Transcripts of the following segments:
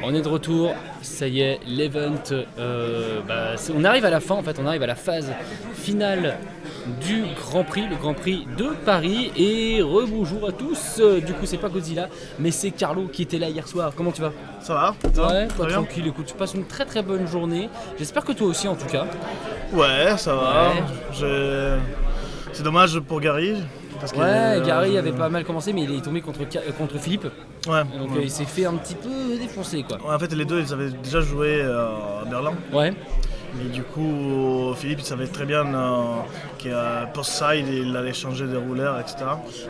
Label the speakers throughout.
Speaker 1: On est de retour, ça y est, l'event, on arrive à la fin en fait, on arrive à la phase finale du Grand Prix, le Grand Prix de Paris. Et rebonjour à tous, du coup c'est pas Godzilla, mais c'est Carlo qui était là hier soir. Comment tu vas?
Speaker 2: Ça va?
Speaker 1: Ouais, toi tranquille, écoute, tu passes une très très bonne journée. J'espère que toi aussi en tout cas.
Speaker 2: Ouais, ça va.
Speaker 1: Ouais.
Speaker 2: C'est dommage pour Gary. Parce
Speaker 1: Gary avait pas mal commencé, mais il est tombé contre Philippe.
Speaker 2: Ouais.
Speaker 1: Donc il s'est fait un petit peu défoncer quoi.
Speaker 2: Ouais, en fait, les deux, ils avaient déjà joué à Berlin.
Speaker 1: Ouais.
Speaker 2: Et du coup, Philippe, il savait très bien qu'à post-side, il allait changer de rouleur, etc.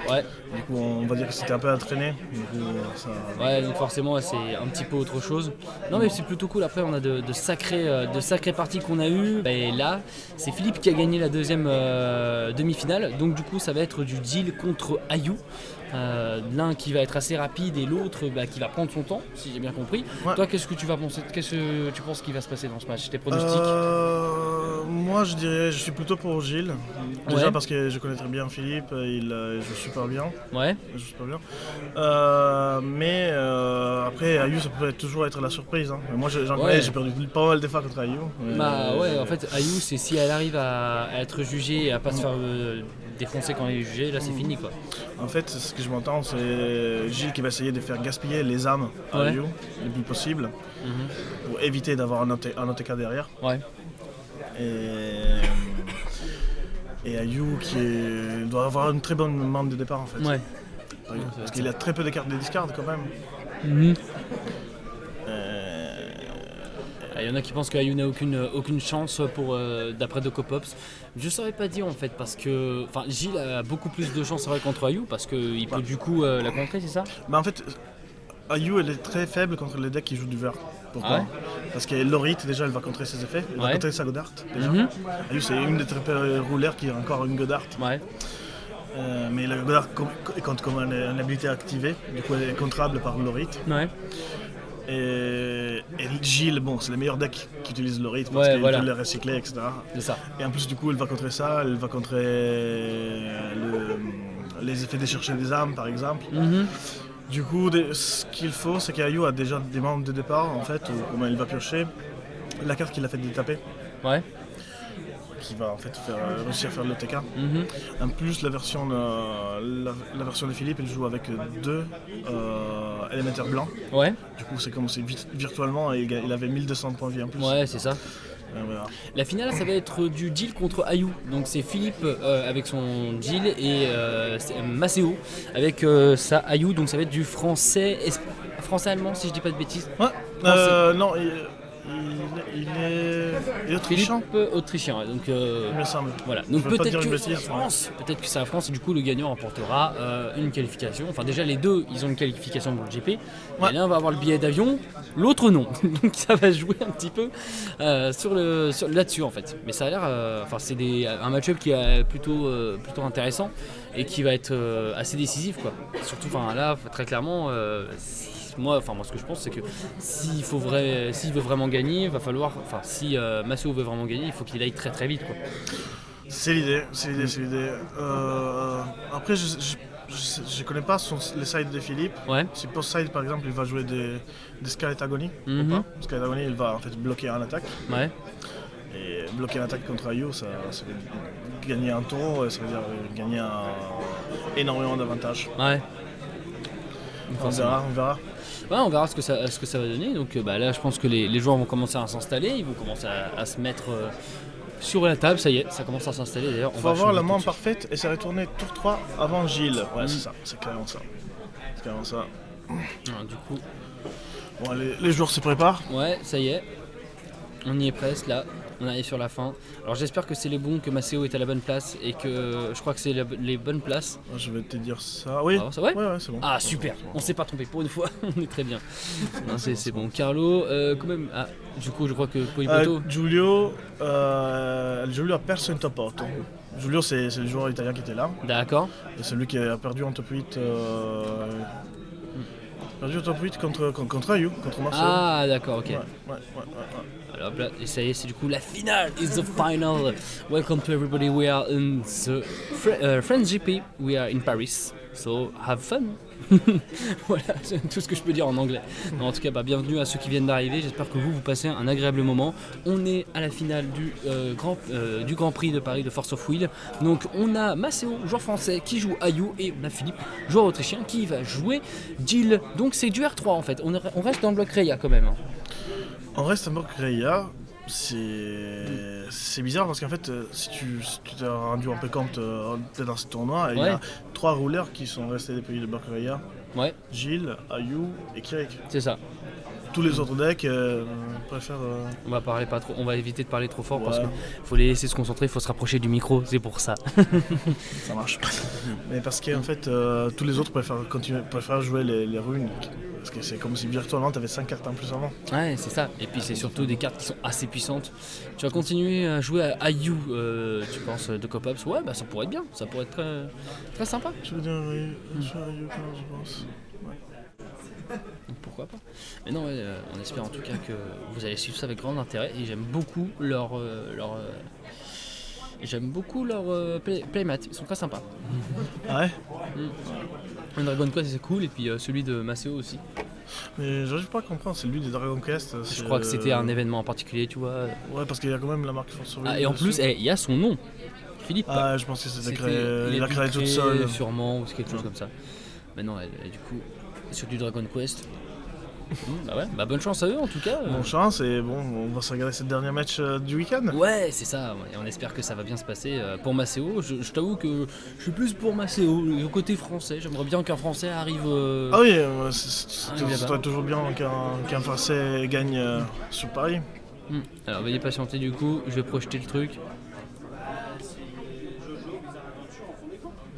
Speaker 1: Ouais.
Speaker 2: Du coup, on va dire que c'était un peu entraîné. Du coup, ça...
Speaker 1: Ouais, donc forcément, c'est un petit peu autre chose. Non, mais c'est plutôt cool. Après, on a de sacrées parties qu'on a eues. Et là, c'est Philippe qui a gagné la deuxième demi-finale. Donc, du coup, ça va être du Gilles contre Ayu. L'un qui va être assez rapide et l'autre qui va prendre son temps, si j'ai bien compris. Ouais. Toi, qu'est-ce que tu vas penser? Qu'est-ce que tu penses qu'il va se passer dans ce match? Tes pronostics?
Speaker 2: Moi, je suis plutôt pour Gilles. Déjà parce que je connais très bien Philippe, il joue super bien.
Speaker 1: Ouais.
Speaker 2: Il joue super bien. Mais après, Ayu, ça peut toujours être la surprise. Hein. Moi, j'ai perdu pas mal de fois contre Ayu.
Speaker 1: En fait, Ayu, c'est si elle arrive à être jugée et à pas se faire défoncer quand elle est jugée, là c'est fini quoi.
Speaker 2: En fait, ce que je m'entends, c'est Gilles qui va essayer de faire gaspiller les âmes à Ayu le plus possible pour éviter d'avoir un OTK derrière.
Speaker 1: Ouais.
Speaker 2: Et Ayu doit avoir une très bonne main de départ en fait.
Speaker 1: Ouais.
Speaker 2: Parce qu'il a très peu de cartes de discard quand même.
Speaker 1: Il y en a qui pensent qu'Ayu n'a aucune chance pour d'après Docopops. Je saurais pas dire en fait parce que Gilles a beaucoup plus de chance contre Ayu parce qu'il peut du coup la contrer, c'est ça?
Speaker 2: En fait, Ayu elle est très faible contre les decks qui jouent du vert. Pourquoi? Parce que Lorit déjà elle va contrer ses effets, elle va contrer sa Godart déjà. Ayu c'est une des très peu rouleurs qui a encore une Godart. Ouais. Mais la Godart compte comme une habilité activée, du coup elle est contrable par Lorit. Ouais. Et Gilles, c'est les meilleurs decks qui utilisent le rythme parce qu'il peut les recycler, etc.
Speaker 1: C'est ça.
Speaker 2: Et en plus, du coup, elle va contrer ça, elle va contrer les effets de chercher des âmes, par exemple. Du coup, ce qu'il faut, c'est qu'Ayu a déjà des membres de départ, en fait, où comment il va piocher la carte qu'il a fait détaper. Ouais. Qui va en fait réussir à faire le TK. En plus, la version de Philippe, il joue avec deux élémentaires blancs. Ouais. Du coup, c'est comme si virtuellement il avait 1200 points de vie en plus.
Speaker 1: Ouais, c'est ça. La finale, ça va être du Gilles contre Ayu. Donc c'est Philippe avec son Gilles et Maceo avec sa Ayu. Donc ça va être du français-allemand si je dis pas de bêtises.
Speaker 2: Ouais. Non. Il est autrichien.
Speaker 1: Philippe autrichien, donc
Speaker 2: il me semble.
Speaker 1: Voilà. Donc peut-être que c'est la France et du coup le gagnant remportera une qualification. Enfin déjà les deux, ils ont une qualification pour le GP. Ouais. L'un va avoir le billet d'avion, l'autre non. Donc ça va jouer un petit peu là-dessus en fait. Mais ça a l'air, c'est un match-up qui est plutôt intéressant et qui va être assez décisif quoi. Surtout là très clairement. Moi, ce que je pense, c'est que s'il veut vraiment gagner, il va falloir. Si Maceo veut vraiment gagner, il faut qu'il aille très très vite, quoi.
Speaker 2: C'est l'idée. Après, je connais pas les sides de Philippe. Ouais. Si post-side, par exemple, il va jouer des Scarlet Agony, ou pas. Scarlet Agony, il va en fait bloquer un attaque. Ouais. Et bloquer une attaque contre Ayu, ça veut gagner un tour, ça veut dire gagner énormément d'avantages. Ouais. On verra.
Speaker 1: Ouais, on verra ce que ça va donner. Donc là, je pense que les joueurs vont commencer à s'installer, ils vont commencer à se mettre sur la table. Ça y est, ça commence à s'installer d'ailleurs.
Speaker 2: Il faut avoir la main parfaite et ça va tourner tour 3 avant Gilles. Ouais, c'est ça, c'est clairement ça.
Speaker 1: Du coup,
Speaker 2: les joueurs se préparent.
Speaker 1: Ouais, ça y est. On y est presque là. On arrive sur la fin. Alors j'espère que c'est les bons, que Maceo est à la bonne place et que je crois que c'est les bonnes places.
Speaker 2: Je vais te dire ça. Oui.
Speaker 1: Ah, ouais,
Speaker 2: c'est bon.
Speaker 1: Ah super. On s'est pas trompé pour une fois. On est très bien. Non, c'est bon. Carlo, quand même. Ah, du coup je crois que Poipoto.
Speaker 2: Giulio a perso un top 8. Giulio c'est le joueur italien qui était là. D'accord. Et celui qui a perdu en top 8. Perdu en top 8 contre Ayu, contre Marcel.
Speaker 1: Ah d'accord, ok. Ouais. Alors là, et ça y est, c'est du coup la finale. It's the final. Welcome to everybody. We are in the French GP. We are in Paris. So have fun. Voilà, c'est tout ce que je peux dire en anglais. Non, en tout cas, bienvenue à ceux qui viennent d'arriver. J'espère que vous passez un agréable moment. On est à la finale du Grand Prix de Paris de Force of Will. Donc on a Maceo, joueur français, qui joue Ayu, et on a Philippe, joueur autrichien, qui va jouer Jill. Donc c'est du R3 en fait. On reste dans le bloc Reya quand même.
Speaker 2: On reste en bloc Reya. C'est bizarre parce qu'en fait, si tu t'es rendu un peu compte peut-être dans ce tournoi, il y a 3 rouleurs qui sont restés des pays de bloc Reya.
Speaker 1: Ouais.
Speaker 2: Jill, Ayu et Kirik.
Speaker 1: C'est ça.
Speaker 2: Tous les autres decks préfèrent.
Speaker 1: On va éviter de parler trop fort parce qu'il faut les laisser se concentrer, il faut se rapprocher du micro, c'est pour ça.
Speaker 2: Ça marche. Mais parce qu'en fait, tous les autres préfèrent jouer les runes. Parce que c'est comme si virtuellement tu avais 5 cartes en plus avant.
Speaker 1: Ouais, c'est ça. Et puis c'est surtout des cartes qui sont assez puissantes. Tu vas continuer à jouer à Ayu, tu penses, de Cop-Ups? Ouais, ça pourrait être bien, ça pourrait être très, très sympa.
Speaker 2: Je veux dire, Ayu quand je pense. Ouais.
Speaker 1: Donc pourquoi pas. Mais non, on espère en tout cas que vous allez suivre ça avec grand intérêt. Et j'aime beaucoup leur playmat, ils sont très sympas.
Speaker 2: Ah ouais.
Speaker 1: Un Dragon Quest c'est cool, et puis celui de Maceo aussi.
Speaker 2: Mais j'arrive pas à comprendre, c'est lui des Dragon Quest.
Speaker 1: Je crois que c'était un événement en particulier, tu vois.
Speaker 2: Ouais, parce qu'il y a quand même la marque Force of Will.
Speaker 1: Ah, et en plus, il y a son nom, Philippe.
Speaker 2: Ah, je pense que c'était créé. Il a créé toute seule.
Speaker 1: Sûrement, ou quelque chose comme ça. Mais non, du coup, sur du Dragon Quest. Bonne chance à eux en tout cas.
Speaker 2: Bonne chance, et bon, on va se regarder cette dernière match du week-end.
Speaker 1: Ouais, c'est ça, et on espère que ça va bien se passer. Pour Maceo, je t'avoue que je suis plus pour Maceo, le côté français. J'aimerais bien qu'un français arrive.
Speaker 2: Ah oui, c'est toujours bien qu'un français gagne sur Paris.
Speaker 1: Alors veuillez patienter, du coup, je vais projeter le truc.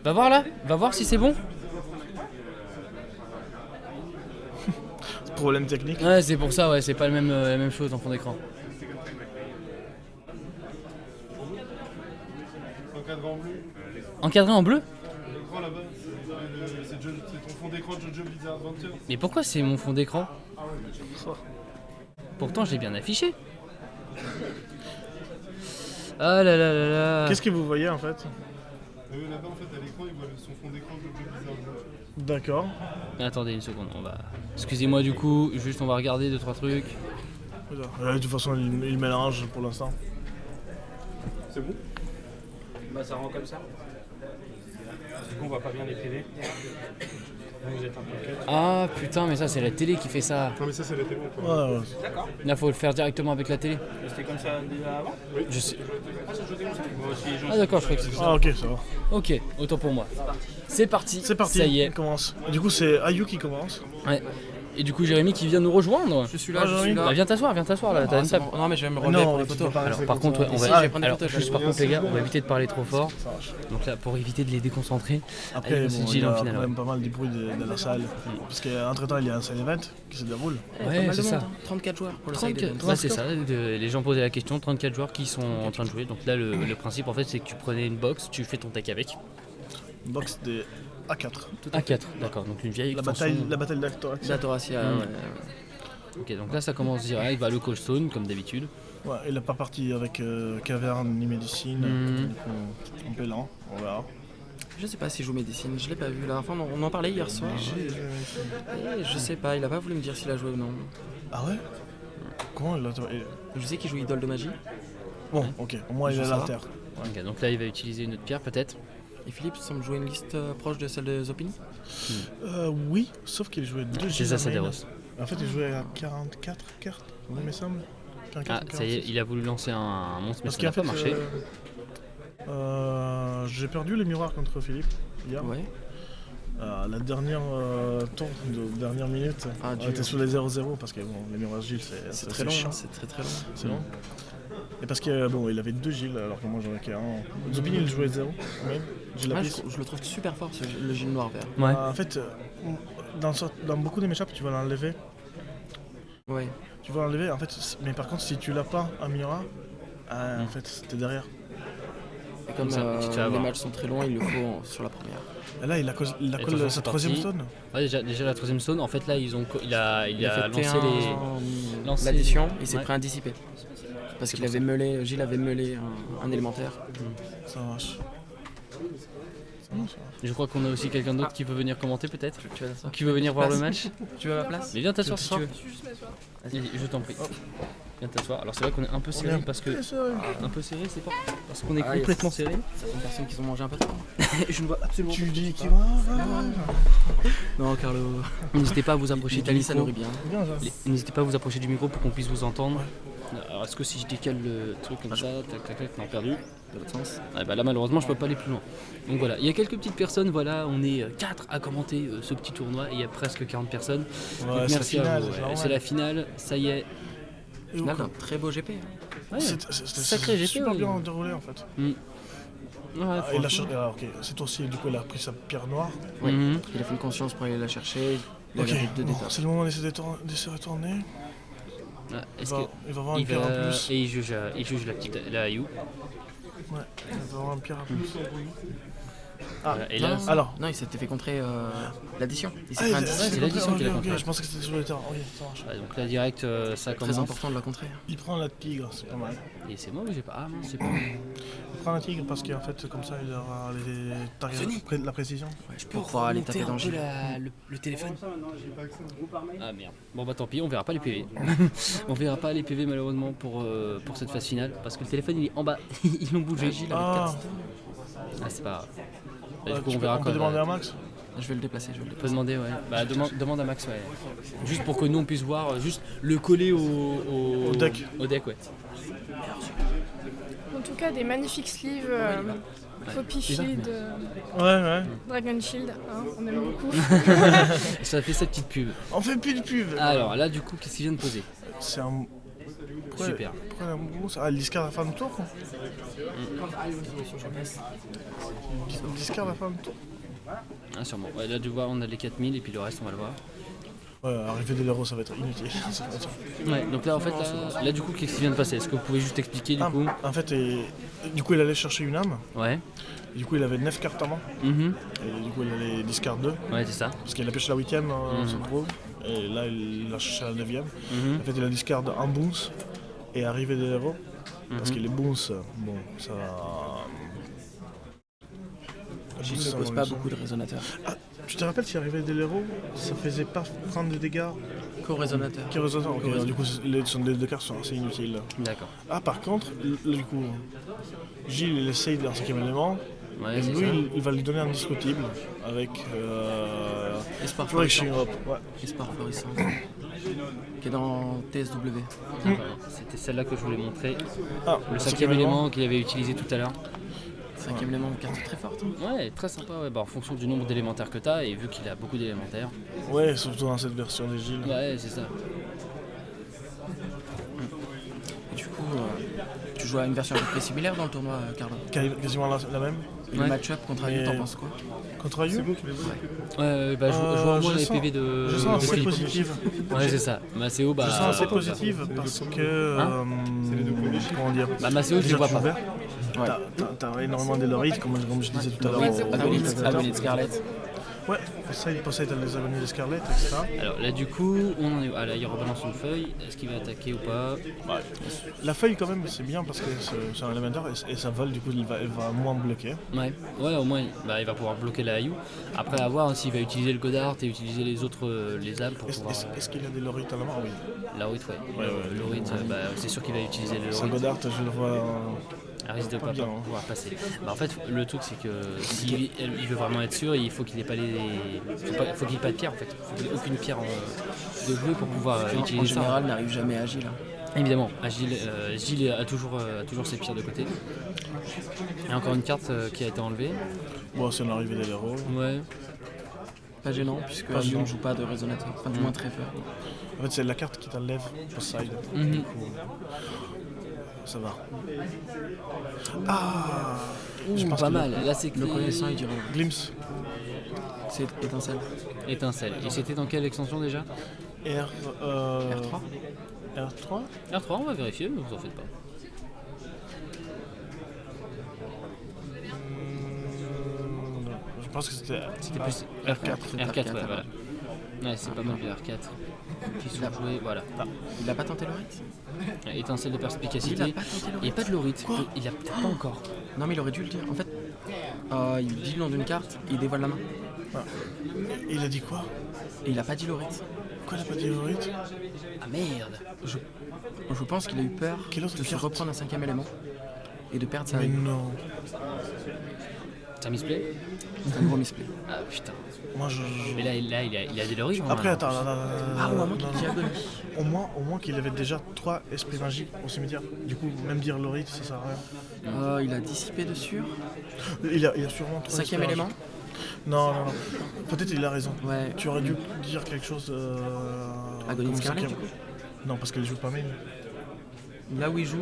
Speaker 1: Va voir là, va voir si c'est bon.
Speaker 2: Problème technique.
Speaker 1: Ouais, c'est pour ça, c'est pas la même chose en fond d'écran.
Speaker 3: Encadré en bleu.
Speaker 1: Encadré en bleu?
Speaker 3: L'écran là-bas, c'est ton fond d'écran de Jojo Blizzard Adventure.
Speaker 1: Mais pourquoi c'est mon fond d'écran? Pourtant j'ai bien affiché. Ah là là là là.
Speaker 2: Qu'est-ce que vous voyez en fait?
Speaker 3: Là-bas en fait à l'écran il voit son fond d'écran de Jojo Blizzard Adventure.
Speaker 2: D'accord.
Speaker 1: Attendez une seconde, excusez-moi du coup, juste on va regarder 2-3 trucs.
Speaker 2: De toute façon il mélange pour l'instant.
Speaker 3: C'est bon?
Speaker 4: Ça rend comme ça. Du coup on voit pas bien les télés. Vous êtes un peu quête.
Speaker 1: Ah putain, mais ça c'est la télé qui fait ça.
Speaker 3: Non mais ça c'est la télé.
Speaker 2: Ouais.
Speaker 4: D'accord.
Speaker 1: Là faut le faire directement avec la télé.
Speaker 4: C'était comme ça déjà avant?
Speaker 3: Oui.
Speaker 1: Je sais.
Speaker 4: Ah, ça jouait comme ça. Moi aussi,
Speaker 1: Ah d'accord, je crois que c'est ça.
Speaker 2: Ah ok, ça va.
Speaker 1: Ok, autant pour moi. C'est parti.
Speaker 2: C'est parti,
Speaker 1: Ça y est.
Speaker 2: on commence. Du coup c'est Ayu qui commence.
Speaker 1: Ouais. Et du coup Jérémy qui vient nous rejoindre.
Speaker 5: Je suis là, je suis là.
Speaker 1: Viens t'asseoir là, t'as une table.
Speaker 5: Non mais je vais me relever pour les photos.
Speaker 1: Alors par contre, on
Speaker 5: Si,
Speaker 1: va.
Speaker 5: je vais prendre des photos,
Speaker 1: Juste par contre les gars, on va éviter de parler trop fort. Donc là, pour éviter de les déconcentrer.
Speaker 2: Après,
Speaker 1: c'est
Speaker 2: bon,
Speaker 1: Jill
Speaker 2: il y
Speaker 1: en
Speaker 2: a
Speaker 1: finale.
Speaker 2: quand même pas mal du bruit de la salle. Parce qu'entre temps il y a un side event qui se déroule.
Speaker 1: Ouais, c'est ça.
Speaker 5: 34 joueurs pour le side
Speaker 1: 34,
Speaker 5: event.
Speaker 1: ouais, c'est ça, les gens posaient la question, 34 joueurs qui sont en train de jouer. Donc là, le principe en fait, c'est que tu prenais une box, tu fais ton deck avec.
Speaker 2: Box des A4.
Speaker 1: A4, d'accord, donc une vieille extension.
Speaker 2: La bataille d'Actor.
Speaker 5: Zatoracia, ouais.
Speaker 1: Ok, donc là ça commence direct, le Coldstone comme d'habitude.
Speaker 2: Ouais, il n'est pas parti avec caverne ni médecine. Du coup, un peu lent, on verra.
Speaker 5: Je sais pas s'il joue médecine, je l'ai pas vu. La fin, on en parlait hier soir. Et je sais pas, il a pas voulu me dire s'il a joué ou non.
Speaker 2: Ah ouais? Comment il a...
Speaker 5: Je sais qu'il joue idole de magie.
Speaker 2: Bon, ok, au moins il est à la terre.
Speaker 1: Ok, donc là il va utiliser une autre pierre peut-être.
Speaker 5: Et Philippe semble jouer une liste proche de celle de Zopini.
Speaker 2: Oui, sauf qu'il jouait 2
Speaker 1: C'est ça, Saderos.
Speaker 2: En fait, il jouait à 44 cartes, il me semble. 44,
Speaker 1: Ah, ça y est, il a voulu lancer un monstre, mais
Speaker 2: parce
Speaker 1: ça n'a pas marché.
Speaker 2: J'ai perdu les miroirs contre Philippe hier.
Speaker 5: Ouais.
Speaker 2: La dernière tour de dernière minute, on était sur les 0-0 parce que bon, les miroirs Gilles
Speaker 5: C'est très long,
Speaker 2: chiant.
Speaker 5: c'est très long.
Speaker 2: C'est long. Et parce que bon, il avait 2 Gilles alors que moi j'en avais qu'un. Zopini il jouait 0 même.
Speaker 5: Je le trouve super fort le Gilles noir vert.
Speaker 1: Ouais.
Speaker 2: En fait, dans beaucoup de match-ups tu vas l'enlever.
Speaker 5: Ouais.
Speaker 2: Tu vas l'enlever en fait, mais par contre si tu l'as pas un miroir, en fait t'es derrière.
Speaker 5: Et comme
Speaker 1: Ça, tu te fais
Speaker 5: les
Speaker 1: avoir.
Speaker 5: matchs sont très longs, il le faut sur la première.
Speaker 2: Et là il a
Speaker 1: toute façon,
Speaker 2: collé sa
Speaker 1: c'est
Speaker 2: troisième
Speaker 1: parti.
Speaker 2: stone.
Speaker 1: Ouais, déjà la troisième zone, en fait là il a
Speaker 5: fait
Speaker 1: lancé lancé
Speaker 5: l'addition, il s'est
Speaker 1: ouais.
Speaker 5: pris un dissipé. Parce qu'il avait meulé, Gilles avait meulé un élémentaire.
Speaker 2: Ça marche.
Speaker 1: Je crois qu'on a aussi quelqu'un d'autre qui veut venir commenter peut-être.
Speaker 5: Tu vas t'asseoir.
Speaker 1: Qui veut venir voir le match.
Speaker 5: Tu veux ma place?
Speaker 1: Mais viens t'asseoir si tu veux.
Speaker 6: Je vais juste m'asseoir.
Speaker 1: Vas-y, je t'en prie. Viens t'asseoir. Alors c'est vrai qu'on est un peu serré parce que. Un peu serré, c'est pas parce qu'on est
Speaker 5: Ah, yes.
Speaker 1: complètement serré.
Speaker 5: Certaines personnes qui ont mangé un peu trop.
Speaker 1: Je ne vois absolument
Speaker 2: Tu
Speaker 1: pas.
Speaker 2: dis qui va?
Speaker 5: Non, Carlo.
Speaker 1: N'hésitez pas à vous approcher de
Speaker 5: Italie, ça
Speaker 1: micro.
Speaker 5: nourrit bien.
Speaker 2: Bien ça.
Speaker 1: N'hésitez pas à vous approcher du micro pour qu'on puisse vous entendre. Alors est-ce que si je décale le truc comme ça, tac tac tac, non perdu.
Speaker 5: De l'autre sens.
Speaker 1: Ah bah là malheureusement je peux pas aller plus loin. Donc voilà, il y a quelques petites personnes, voilà, on est 4 à commenter ce petit tournoi et il y a presque 40 personnes.
Speaker 2: Ouais,
Speaker 1: Donc,
Speaker 2: c'est
Speaker 1: merci
Speaker 2: la
Speaker 1: à
Speaker 2: finale,
Speaker 1: vous.
Speaker 2: c'est
Speaker 1: Ouais.
Speaker 2: normal.
Speaker 1: C'est la finale, ça y est.
Speaker 2: Et
Speaker 5: Final
Speaker 2: quoi
Speaker 5: d'un très beau GP.
Speaker 1: Ouais.
Speaker 2: C'était
Speaker 1: Sacré GP,
Speaker 2: super
Speaker 1: ouais.
Speaker 2: bien déroulé en fait.
Speaker 1: Ouais,
Speaker 2: Et la
Speaker 1: franchement.
Speaker 2: ok, c'est aussi, du coup, il a pris sa pierre noire.
Speaker 5: Ouais.
Speaker 1: Mhm.
Speaker 5: Il a fait une conscience pour aller la chercher. Il a
Speaker 2: Ok,
Speaker 5: gardé 2
Speaker 2: bon,
Speaker 5: d'étapes.
Speaker 2: c'est le moment d'essayer de se retourner.
Speaker 1: Ah,
Speaker 2: Il
Speaker 1: est-ce
Speaker 2: va,
Speaker 1: que
Speaker 2: il va avoir
Speaker 1: il
Speaker 2: une pierre en
Speaker 1: va
Speaker 2: plus.
Speaker 1: et il juge la petite la Ayu.
Speaker 2: Ouais, il va avoir une pierre en plus.
Speaker 1: Voilà, et là,
Speaker 5: Non,
Speaker 2: Alors.
Speaker 5: non, il s'était fait contrer l'addition. Il s'est
Speaker 2: Ah,
Speaker 5: fait un
Speaker 2: c'est
Speaker 5: 10.
Speaker 1: c'est l'addition qu'il a
Speaker 2: ok,
Speaker 1: compris.
Speaker 2: je pensais que c'était sur le terrain. Oui, ça marche.
Speaker 1: ouais, donc là direct ça
Speaker 5: Très
Speaker 1: commence.
Speaker 5: important de la contrer.
Speaker 2: Il prend la tigre, c'est pas mal.
Speaker 1: Et c'est moi ou j'ai pas. Ah non, c'est pas.
Speaker 2: Il prend la tigre parce qu'en fait, comme ça, il aura la précision.
Speaker 5: Pour pouvoir aller taper dans le gilet.
Speaker 1: le téléphone. Ah merde. Bon bah tant pis, on verra pas les PV. On verra pas les PV malheureusement pour cette phase finale parce que le téléphone il est en bas. Ils l'ont bougé.
Speaker 2: Ah,
Speaker 1: Ah c'est pas grave. Bah, du coup,
Speaker 2: tu
Speaker 1: on
Speaker 2: peux,
Speaker 1: verra
Speaker 2: on
Speaker 1: quand
Speaker 2: peut demander à Max.
Speaker 5: Je vais le déplacer. Je vais le
Speaker 1: On peut
Speaker 5: déplacer.
Speaker 1: demander, ouais. Bah, demande à Max, ouais. Juste pour que nous on puisse voir, juste le coller au
Speaker 2: deck.
Speaker 1: Au deck, ouais.
Speaker 6: En tout cas, des magnifiques sleeves, Poppy Shield,
Speaker 2: Ouais.
Speaker 6: Dragon Shield, hein, on aime beaucoup.
Speaker 1: Ça fait sa petite pub.
Speaker 2: On fait plus de pub.
Speaker 1: Alors là, du coup, qu'est-ce qu'il vient de poser?
Speaker 2: C'est un. Pourquoi-
Speaker 1: Super.
Speaker 2: Pourquoi la mousse? Ah, il discard la fin de tour quoi. Il discard la fin de tour.
Speaker 1: Ah, sûrement. Ouais, là, tu vois, on a les 4000 et puis le reste, on va le voir.
Speaker 2: Ouais, arriver de l'euro, ça va être inutile. Ça va être-
Speaker 1: Ouais, donc là, en fait, là du coup, qu'est-ce qui vient de passer? Est-ce que vous pouvez juste expliquer, du
Speaker 2: Ah,
Speaker 1: coup?
Speaker 2: en fait, du coup, il allait chercher une âme.
Speaker 1: Ouais.
Speaker 2: Et du coup, il avait 9 cartes avant.
Speaker 1: Mhm.
Speaker 2: Et du coup, il allait discard 2.
Speaker 1: Ouais, c'est ça.
Speaker 2: Parce qu'il a pêché la 8ème, on se trouve. Et là, il l'a cherché à la 9ème.
Speaker 1: Mhm.
Speaker 2: En fait, il a discard un bounce et arrivé de l'euro. Parce que les bounce, bon, ça va.
Speaker 5: Gilles ne pose pas beaucoup de résonateurs.
Speaker 2: Ah, tu te rappelles si arrivé de l'euro, ça faisait pas prendre des dégâts
Speaker 5: Co-résonateur.
Speaker 2: qui résonnent. Ok, alors, du coup, les deux cartes sont assez inutiles.
Speaker 1: D'accord.
Speaker 2: Ah, par contre, du coup, Gilles, il essaye d'un 5ème élément.
Speaker 1: Ouais,
Speaker 2: Et
Speaker 1: c'est
Speaker 2: lui,
Speaker 1: ça.
Speaker 2: il va lui donner un indiscutible avec
Speaker 5: Espoir
Speaker 2: Flourishing
Speaker 5: florissant.
Speaker 2: Up. Ouais.
Speaker 5: Espoir florissant. Qui est dans TSW.
Speaker 1: C'était celle-là que je voulais montrer.
Speaker 2: Ah,
Speaker 1: Le 5ème élément qu'il avait utilisé tout à l'heure.
Speaker 5: 5ème élément, une carte très forte.
Speaker 1: Ouais, très sympa, ouais. Bah, en fonction du nombre d'élémentaires que t'as, et vu qu'il a beaucoup d'élémentaires.
Speaker 2: Ouais, surtout dans cette version des Gilles.
Speaker 1: Ouais, c'est ça.
Speaker 5: Et du coup, tu joues à une version à peu près similaire dans le tournoi, Carlo.
Speaker 2: Quasiment la même.
Speaker 5: Et
Speaker 1: Ouais.
Speaker 5: le match-up contre Ayu,
Speaker 2: Mais-
Speaker 5: t'en penses quoi?
Speaker 2: Contre Ayu,
Speaker 1: Ouais, bah, je vois au moins
Speaker 2: je
Speaker 1: les
Speaker 2: sens-
Speaker 1: PV de.
Speaker 2: je
Speaker 1: de
Speaker 2: sens assez
Speaker 1: Philippe.
Speaker 2: positive.
Speaker 1: Ouais, c'est ça. Maceo, bah.
Speaker 2: Je sens assez positive parce que. Comment dire?
Speaker 1: Bah, Maceo, je
Speaker 2: Déjà,
Speaker 1: le vois
Speaker 2: tu
Speaker 1: pas.
Speaker 2: ouvert.
Speaker 5: Ouais.
Speaker 2: T'as énormément d'Elorite, comme je disais tout à l'heure.
Speaker 5: Agonie Scarlett.
Speaker 2: Ouais, Poseid, t'as les agonies de Scarlet, etc.
Speaker 1: Alors là, du coup, on en est. Ah là, il rebalance une feuille. Est-ce qu'il va attaquer ou pas?
Speaker 2: La feuille, quand même, c'est bien parce que c'est un élémentaire et ça vole, du coup, elle va moins bloquer.
Speaker 1: Ouais, au moins il va pouvoir bloquer la Ayu. Après, à voir s'il va utiliser le Godard et utiliser les autres les âmes pour pouvoir.
Speaker 2: Est-ce qu'il a des Lorites à la main? Oui.
Speaker 1: La Horit, ouais. L'Horit, bah, c'est sûr qu'il va utiliser le
Speaker 2: Sans
Speaker 1: Horit.
Speaker 2: Godard, je le vois.
Speaker 1: Elle risque de pas
Speaker 2: bien, hein.
Speaker 1: pouvoir passer. Bah, en fait, le truc c'est que s'il il veut vraiment être sûr, il faut qu'il ait pas les. Faut qu'il ait pas de pierre en fait. Il faut qu'il ait aucune pierre de bleu pour pouvoir
Speaker 5: En
Speaker 1: utiliser ça.
Speaker 5: général, n'arrive jamais à Gilles.
Speaker 1: Évidemment, Gilles a toujours ses pierres de côté. Et encore une carte qui a été enlevée.
Speaker 2: Bon, c'est l'arrivée des héros.
Speaker 1: Ouais.
Speaker 5: Pas gênant, puisque
Speaker 2: Pas
Speaker 5: Ayu
Speaker 2: gênant.
Speaker 5: ne joue pas de résonateur. Enfin, du moins très peu.
Speaker 2: En fait, c'est la carte qui t'enlève Poseid.
Speaker 1: Mhm.
Speaker 2: Du coup, ça va. Ah, je pense
Speaker 1: Pas
Speaker 2: que
Speaker 1: mal. Là, c'est que
Speaker 5: Le connaissant, il dirait
Speaker 2: Glimpse.
Speaker 5: c'est étincelle.
Speaker 1: étincelle. Et c'était dans quelle extension déjà?
Speaker 2: R,
Speaker 5: R3.
Speaker 2: R3.
Speaker 1: R3, on va vérifier, mais vous en faites pas.
Speaker 2: Je pense que c'était
Speaker 1: Plus
Speaker 2: R4.
Speaker 1: R4, ouais, voilà. Ouais, c'est pas mal le R4 qui sont joués, voilà.
Speaker 5: Il a pas tenté Lorite?
Speaker 1: Étincelle de
Speaker 5: Il a
Speaker 1: perspicacité.
Speaker 5: pas tenté
Speaker 1: Il n'y a
Speaker 5: Lorite?
Speaker 1: pas de Lorite. Il a peut-être pas encore.
Speaker 5: Non, mais il aurait dû le dire. En fait, Il dit le nom d'une carte, il dévoile la main.
Speaker 2: Et il a dit quoi?
Speaker 5: Et il a pas dit l'orite.
Speaker 2: Quoi, il a pas dit Lorite?
Speaker 1: Ah merde.
Speaker 5: Je pense qu'il a eu peur
Speaker 2: Quelle autre
Speaker 5: de se
Speaker 2: carte?
Speaker 5: reprendre un 5e élément et de perdre sa
Speaker 2: Mais
Speaker 5: vie.
Speaker 2: non.
Speaker 1: C'est un misplay?
Speaker 5: C'est un gros misplay.
Speaker 1: Ah putain.
Speaker 2: Moi,
Speaker 1: Mais là, il a des loris.
Speaker 2: Après, attends.
Speaker 5: Ah, ou à moins qu'il
Speaker 2: non,
Speaker 5: dise
Speaker 2: non.
Speaker 5: agonie.
Speaker 2: Au moins qu'il avait déjà 3 esprits magiques au cimetière. Du coup, même dire Lorite, ça sert à rien.
Speaker 5: Il a dissipé dessus.
Speaker 2: Il a sûrement 3
Speaker 5: 5e élément.
Speaker 2: Non. Peut-être il a raison.
Speaker 5: Ouais.
Speaker 2: Tu aurais dû dire quelque chose.
Speaker 5: Agonie
Speaker 2: comme
Speaker 5: Scarlet,
Speaker 2: cinquième.
Speaker 5: du coup.
Speaker 2: Non, parce qu'elle joue pas main.
Speaker 5: Là où il joue.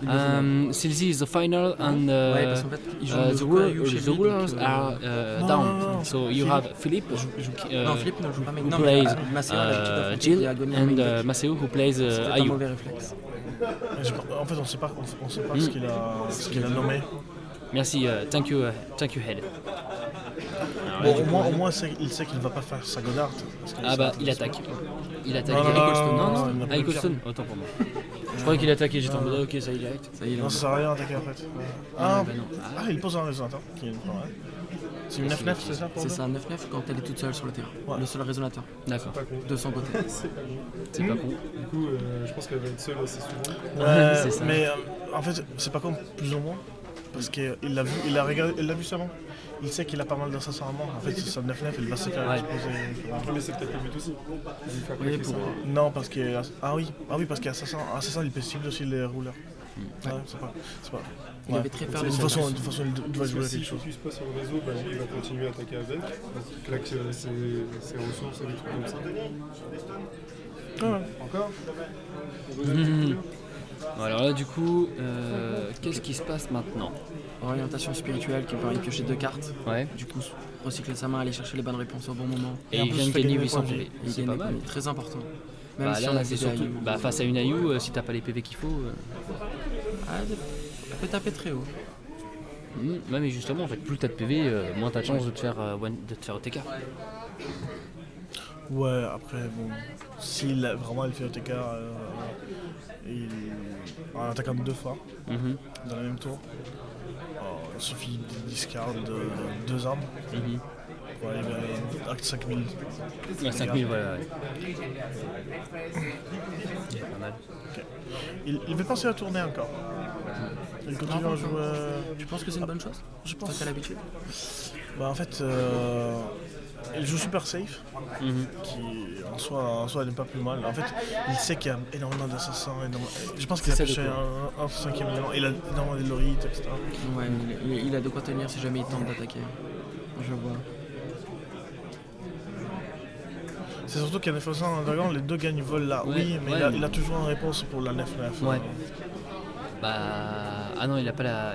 Speaker 5: Il le joue même.
Speaker 1: Silzy is the final and
Speaker 5: Ouais, parce qu'en fait, il joue
Speaker 1: the,
Speaker 5: le Caillou chez
Speaker 1: the
Speaker 5: lui,
Speaker 1: rulers
Speaker 5: donc,
Speaker 1: are
Speaker 2: non,
Speaker 1: down.
Speaker 2: non.
Speaker 1: So you have Philippe,
Speaker 5: Non, Philippe ne joue pas main.
Speaker 1: who
Speaker 5: Non,
Speaker 1: plays
Speaker 5: mais Maceo a l'habitude d'affronter
Speaker 1: Jill,
Speaker 5: des Agonie en
Speaker 1: and
Speaker 5: main.
Speaker 1: Maceo who plays
Speaker 5: C'est un
Speaker 1: Ayu.
Speaker 5: mauvais réflexe.
Speaker 2: En fait, on sait pas ce qu'il a nommé.
Speaker 1: Merci, thank you Head.
Speaker 2: Bon, au moins il sait qu'il va pas faire sa Godard.
Speaker 1: Ah bah il attaque. Il attaque.
Speaker 2: Non,
Speaker 1: Eccleston.
Speaker 2: non,
Speaker 1: Non,
Speaker 2: il n'a pas
Speaker 1: ah,
Speaker 2: le
Speaker 1: Eccleston, autant pour moi. Je croyais qu'il attaquait, j'étais en mode ok, ça y est direct.
Speaker 5: Ça y est, il est
Speaker 2: Non,
Speaker 5: en
Speaker 2: ça sert à rien d'attaquer en fait.
Speaker 1: bah non.
Speaker 2: Ah, il pose un résonateur. C'est une 9-9, c'est ça pour
Speaker 5: C'est
Speaker 2: deux
Speaker 5: ça, 9-9 quand elle est toute seule sur le terrain.
Speaker 2: Ouais.
Speaker 5: Le seul résonateur
Speaker 1: D'accord,
Speaker 5: de son côté.
Speaker 1: c'est pas con.
Speaker 3: Du coup, je pense qu'elle va être seule assez souvent.
Speaker 2: Ouais,
Speaker 1: C'est ça.
Speaker 2: mais en fait, c'est pas comme plus ou moins. Parce qu'il l'a vu, il l'a vu seulement. Il sait qu'il a pas mal d'assassins à mort. En fait, c'est sa 9-9, il va se faire
Speaker 1: Ouais.
Speaker 2: exploser.
Speaker 3: Mais c'est peut-être le but aussi. De lui faire
Speaker 5: Oui,
Speaker 3: claquer
Speaker 5: pour...
Speaker 3: ça.
Speaker 2: Non, parce que. Ah oui, parce qu'assassin, il peut cibler aussi les rouleurs. Ouais, c'est pas.
Speaker 5: Il avait très peur
Speaker 2: De
Speaker 5: de
Speaker 2: toute
Speaker 5: ça.
Speaker 2: façon, il doit
Speaker 3: Parce
Speaker 2: jouer
Speaker 3: que
Speaker 2: à
Speaker 3: s'il
Speaker 2: quelque chose.
Speaker 3: ne focus pas sur le réseau, bah, lui, il va continuer à attaquer avec. Il claque ses ressources et des trucs comme ça.
Speaker 2: Ouais.
Speaker 3: Encore
Speaker 1: Bon, alors là du coup, qu'est-ce qui se passe maintenant?
Speaker 5: Orientation spirituelle qui permet de piocher 2 cartes.
Speaker 1: Ouais.
Speaker 5: Du coup, recycler sa main, aller chercher les bonnes réponses au bon moment.
Speaker 1: Et
Speaker 2: en
Speaker 1: il
Speaker 2: plus,
Speaker 1: vient de
Speaker 2: ça fait
Speaker 1: gagner
Speaker 2: gagner
Speaker 1: 800
Speaker 2: des points de
Speaker 1: PV.
Speaker 5: Et il
Speaker 1: C'est
Speaker 5: gagne
Speaker 1: pas
Speaker 5: des
Speaker 1: mal.
Speaker 5: points, très important. Même
Speaker 1: Bah
Speaker 5: si
Speaker 1: là,
Speaker 5: on a
Speaker 1: c'est
Speaker 5: des
Speaker 1: surtout
Speaker 5: Ayu,
Speaker 1: face à une Ayu, si t'as pas les PV qu'il faut.
Speaker 5: elle peut taper très haut.
Speaker 1: Ouais, mais justement, en fait, plus t'as de PV, moins t'as de chance de te faire OTK.
Speaker 2: Ouais, après, bon. S'il a vraiment elle fait OTK, en attaquant 2 fois
Speaker 1: Mhm,
Speaker 2: dans le même tour, il suffit de discard de 2 armes
Speaker 1: mhm.
Speaker 2: pour arriver à 5000.
Speaker 1: Ouais, 5000, voilà. Ouais. Pas mal.
Speaker 2: Il veut penser à tourner encore. Il continue à jouer.
Speaker 5: Tu penses que c'est une bonne chose?
Speaker 2: Je
Speaker 5: Toi
Speaker 2: pense.
Speaker 5: qui as l'habitude?
Speaker 2: Bah en fait, il joue super safe,
Speaker 1: Mhm.
Speaker 2: qui en soi n'est pas plus mal. En fait, il sait qu'il y a énormément d'assassins. Je pense qu'il a
Speaker 1: C'est ça,
Speaker 2: pêché
Speaker 1: le coup.
Speaker 2: un 5e élément. Il a énormément de lorites, etc.
Speaker 5: Ouais, il a de quoi tenir si jamais il tente d'attaquer. Je vois.
Speaker 2: C'est surtout qu'il y a des fois en dragon, les deux gagnent volent là.
Speaker 1: Ouais,
Speaker 2: Oui, mais
Speaker 1: ouais.
Speaker 2: il a toujours une réponse pour la 9-9.
Speaker 1: Ouais. Bah. Ah non, il a pas la.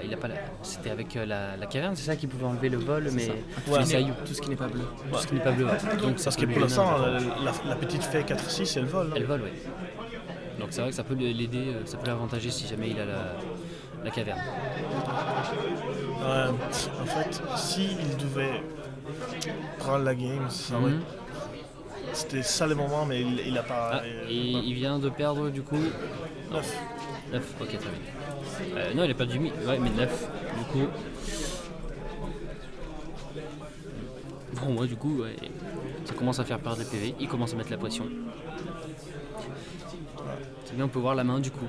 Speaker 1: C'était avec la caverne, c'est ça qui pouvait enlever le vol, mais.
Speaker 2: Ouais.
Speaker 1: c'est Ayu.
Speaker 5: Tout ce qui n'est pas bleu.
Speaker 1: Tout ce qui n'est pas bleu. Ouais. Donc ça
Speaker 2: Parce que
Speaker 1: peut lui
Speaker 2: pour
Speaker 1: donner
Speaker 2: l'instant,
Speaker 1: un-
Speaker 2: la petite fée 4-6, elle vole.
Speaker 1: Elle vole, oui. Donc c'est vrai que ça peut l'aider, ça peut l'avantager si jamais il a la caverne.
Speaker 2: En fait, s'il devait prendre la game, ça aurait-
Speaker 1: Mhm.
Speaker 2: c'était ça le moment, mais il a pas.
Speaker 1: Ah, et il vient de perdre du coup
Speaker 2: 9.
Speaker 1: 9, ok très bien. Non il a perdu 1000, ouais mais 9 du coup. Bon moi du coup ouais, ça commence à faire perdre des PV, il commence à mettre la pression. C'est bien on peut voir la main du coup.